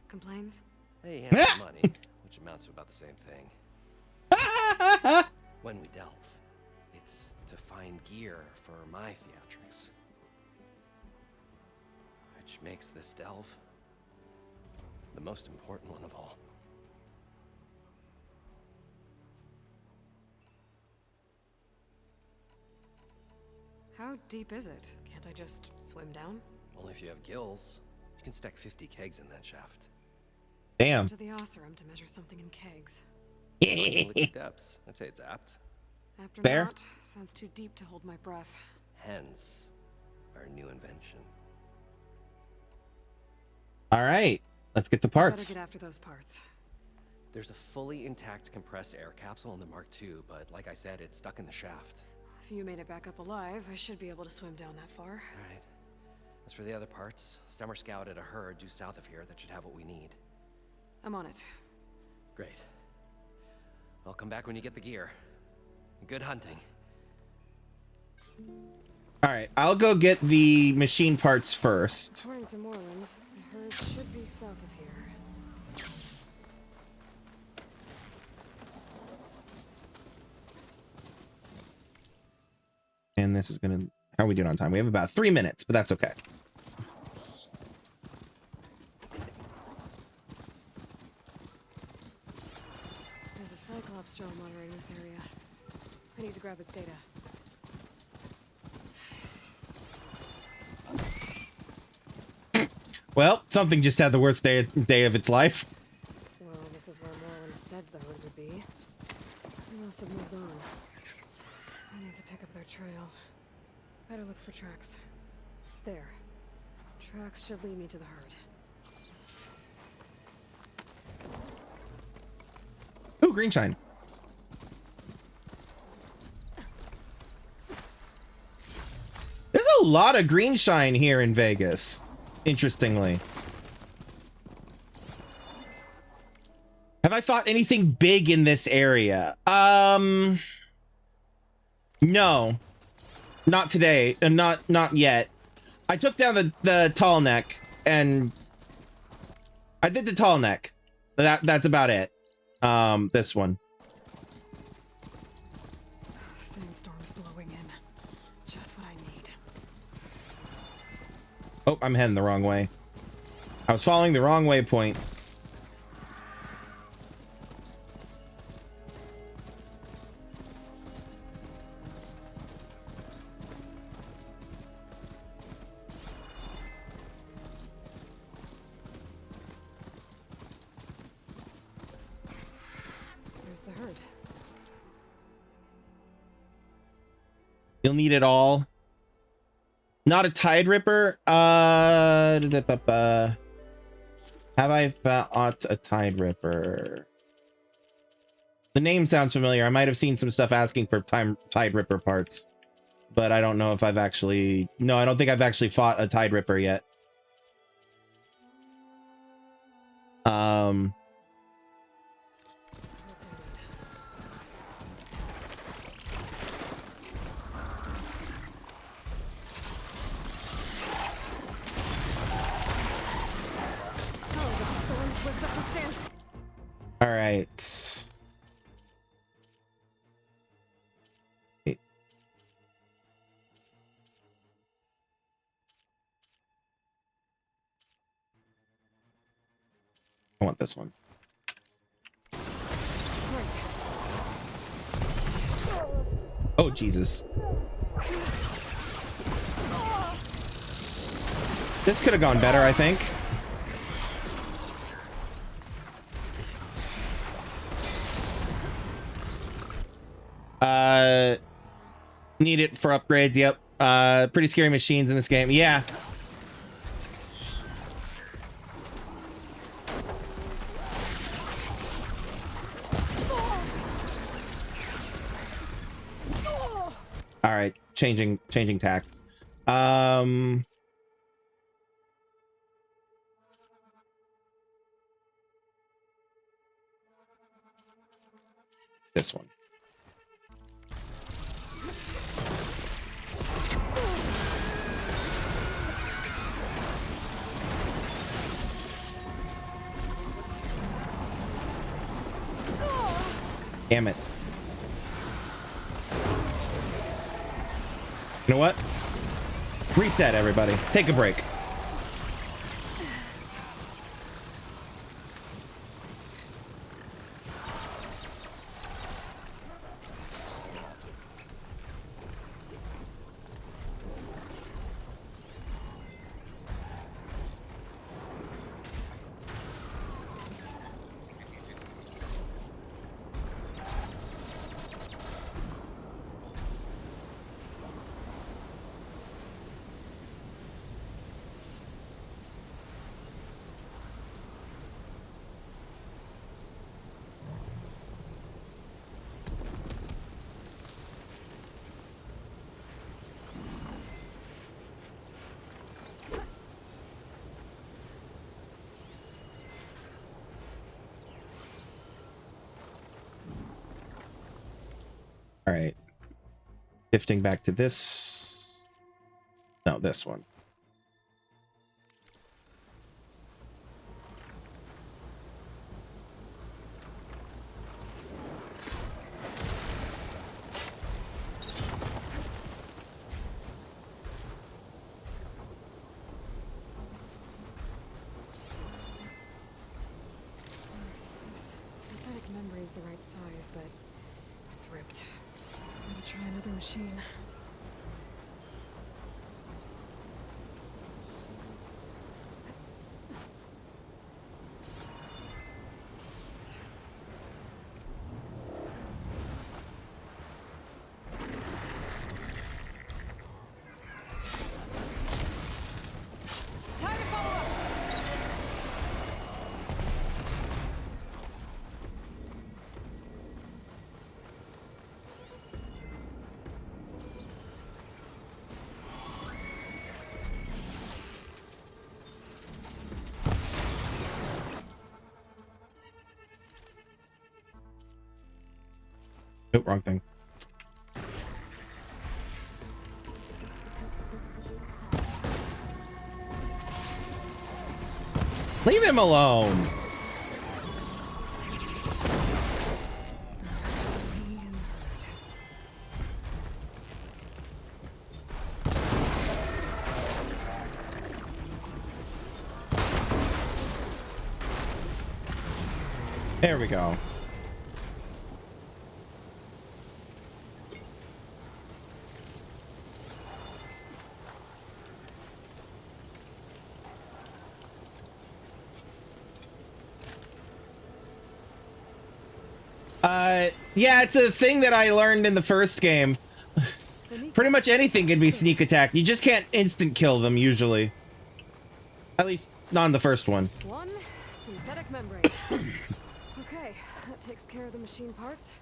S3: Complains?
S4: He hands the money, which amounts to about the same thing. When we delve, it's to find gear for my theatrics. Which makes this delve the most important one of all.
S3: How deep is it? Can't I just swim down?
S4: Only if you have gills. You can stack 50 kegs in that shaft.
S1: Damn.
S3: To the Osserum to measure something in kegs.
S4: Liquid depths. I'd say it's apt.
S3: After
S1: Fair.
S3: not, sounds too deep to hold my breath.
S4: Hence, our new invention.
S1: All right, let's get the parts.
S3: Better get after those parts.
S4: There's a fully intact compressed air capsule in the Mark II, but like I said, it's stuck in the shaft.
S3: If you made it back up alive, I should be able to swim down that far.
S4: All right. As for the other parts, Stemmer scouted a herd due south of here that should have what we need.
S3: I'm on it.
S4: Great. I'll come back when you get the gear. Good hunting.
S1: All right, I'll go get the machine parts first.
S3: According to Moreland, the herd should be south of here.
S1: And this is gonna... How are we doing on time? We have about 3 minutes, but that's okay.
S3: There's a Cyclops drone monitoring this area. I need to grab its data.
S1: Well, something just had the worst day of its life.
S3: Well, this is where Moreland said the herd would be. They must have moved on. I need to pick up their trail. Better look for tracks. There. Tracks should lead me to the herd.
S1: Ooh, green shine. There's a lot of green shine here in Vegas, interestingly. Have I fought anything big in this area? No. Not today. Not yet. I took down the tall neck, and I did the tall neck. That's about it. This one.
S3: Sandstorm's blowing in. Just what I need.
S1: Oh, I'm heading the wrong way. I was following the wrong waypoint.
S3: There's the herd.
S1: You'll need it all. Not a Tide Ripper. Have I fought a Tide Ripper? The name sounds familiar. I might have seen some stuff asking for Tide Ripper parts, but I don't know if I've actually... No, I don't think I've actually fought a Tide Ripper yet. All right. I want this one. Oh, Jesus. This could have gone better, I think. Need it for upgrades, yep. Pretty scary machines in this game. Yeah. All right, changing tack. This one. Damn it. You know what? Reset, everybody. Take a break. All right. Shifting back to this. No, this one.
S3: This synthetic membrane's the right size, but it's ripped. I'm gonna try another machine.
S1: Nope, wrong thing. Leave him alone. There we go. Yeah, it's a thing that I learned in the first game. Pretty much anything can be sneak attack. You just can't instant kill them usually. At least not in the first one.
S3: One synthetic membrane. Okay, that takes care of the machine parts.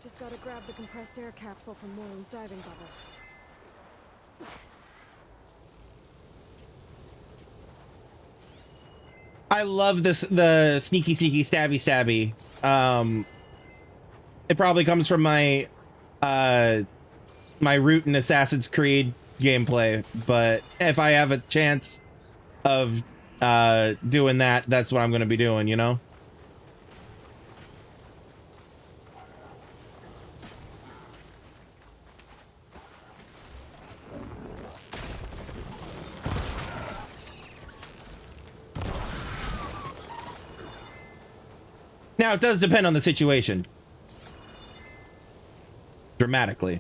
S3: Just gotta grab the compressed air capsule from Moreland's diving bubble.
S1: I love this, the sneaky stabby. It probably comes from my my root in Assassin's Creed gameplay, but if I have a chance of doing that, that's what I'm going to be doing, you know? Now, it does depend on the situation. Dramatically.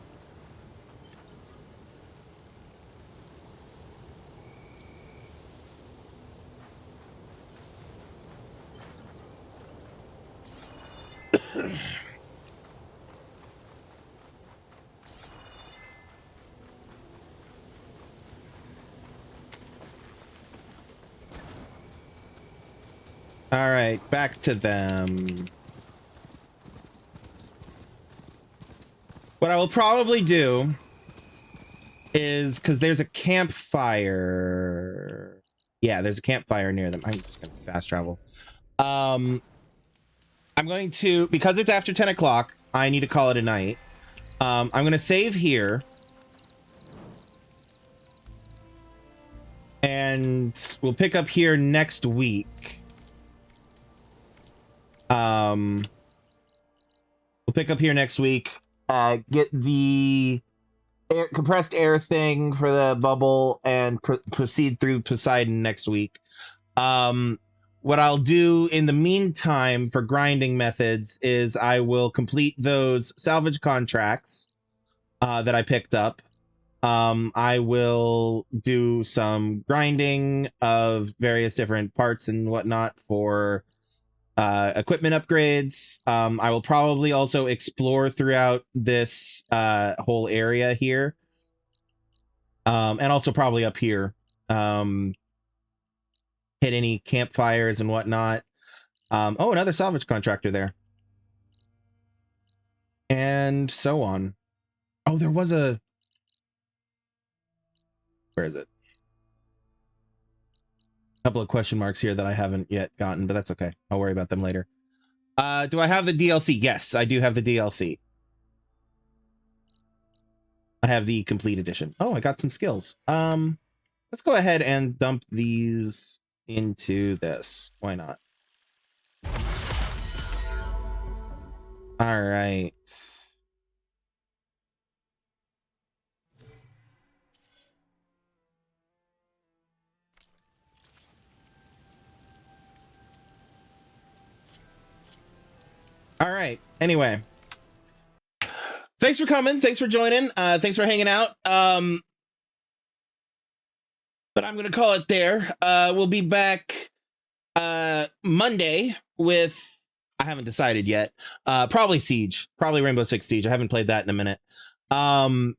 S1: All right, back to them. What I will probably do is, because there's a campfire. Yeah, there's a campfire near them. I'm just going to fast travel. I'm going to, because it's after 10 o'clock, I need to call it a night. I'm going to save here. And we'll pick up here next week. We'll pick up here next week. Get the compressed air thing for the bubble and proceed through Poseidon next week. What I'll do in the meantime for grinding methods is I will complete those salvage contracts that I picked up. I will do some grinding of various different parts and whatnot for equipment upgrades. I will probably also explore throughout this whole area here, and also probably up here, hit any campfires and whatnot. Oh, another salvage contractor there, and so on. Oh, there was a, where is it? Couple of question marks here that I haven't yet gotten, but that's okay. I'll worry about them later. Do I have the DLC? Yes, I do have the DLC. I have the complete edition. Oh, I got some skills. Let's go ahead and dump these into this. Why not? All right. All right. Anyway, thanks for coming. Thanks for joining. Thanks for hanging out. But I'm going to call it there. We'll be back Monday with, I haven't decided yet. Probably Siege, probably Rainbow Six Siege. I haven't played that in a minute. And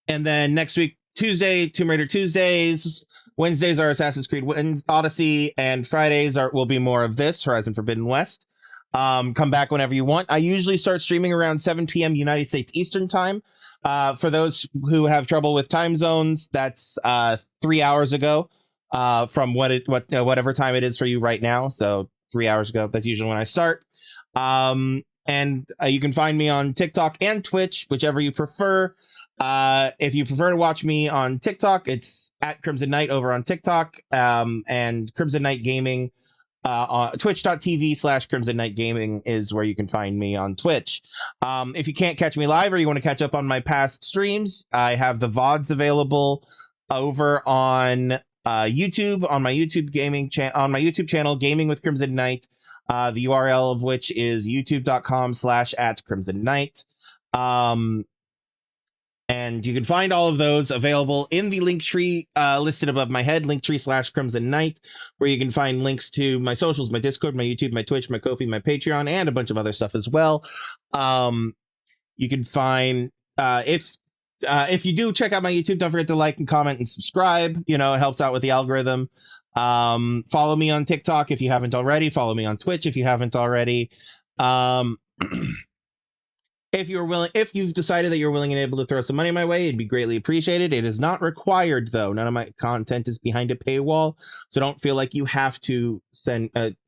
S1: then next week, Tuesday, Tomb Raider Tuesdays. Wednesdays are Assassin's Creed Odyssey, and Fridays will be more of this, Horizon Forbidden West. Come back whenever you want. I usually start streaming around 7 p.m. United States Eastern Time. For those who have trouble with time zones, that's 3 hours ago from whatever time it is for you right now. So 3 hours ago, that's usually when I start. And you can find me on TikTok and Twitch, whichever you prefer. If you prefer to watch me on TikTok, it's at Crimson Knight over on TikTok, and Crimson Knight Gaming. Twitch.tv/Crimson Knight Gaming is where you can find me on Twitch. If you can't catch me live or you want to catch up on my past streams, I have the VODs available over on YouTube, on my YouTube channel, Gaming with Crimson Knight, the URL of which is youtube.com/@Crimson Knight. And you can find all of those available in the link tree listed above my head, linktree/Crimson Knight, where you can find links to my socials, my Discord, my YouTube, my Twitch, my Ko-fi, my Patreon, and a bunch of other stuff as well. You can find, if you do check out my YouTube, don't forget to like and comment and subscribe. You know, it helps out with the algorithm. Follow me on TikTok if you haven't already. Follow me on Twitch if you haven't already. If you've decided that you're willing and able to throw some money my way, it'd be greatly appreciated. It is not required, though. None of my content is behind a paywall, so don't feel like you have to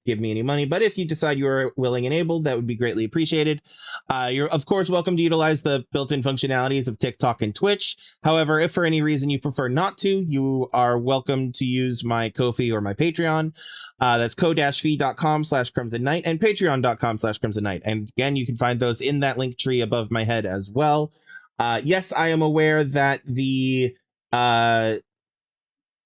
S1: give me any money. But if you decide you are willing and able, that would be greatly appreciated. You're, of course, welcome to utilize the built-in functionalities of TikTok and Twitch. However, if for any reason you prefer not to, you are welcome to use my Ko-fi or my Patreon. That's ko-fi.com/Crimson Knight and patreon.com/Crimson Knight. And again, you can find those in that link tree above my head as well. Yes, I am aware that the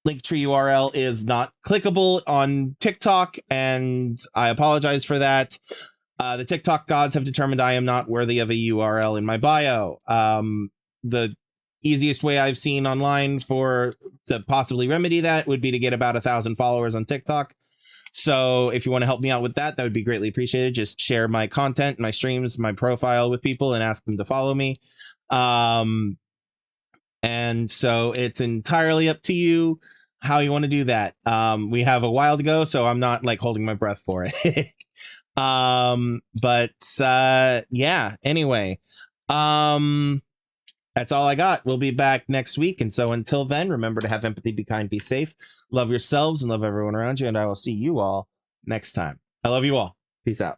S1: Linktree URL is not clickable on TikTok, and I apologize for that. The TikTok gods have determined I am not worthy of a URL in my bio. The easiest way I've seen online to possibly remedy that would be to get about 1,000 followers on TikTok. So if you want to help me out with that, that would be greatly appreciated. Just share my content, my streams, my profile with people and ask them to follow me. And so it's entirely up to you how you want to do that. We have a while to go, so I'm not like holding my breath for it. Yeah, anyway, that's all I got. We'll be back next week. And so until then, remember to have empathy, be kind, be safe, love yourselves and love everyone around you. And I will see you all next time. I love you all. Peace out.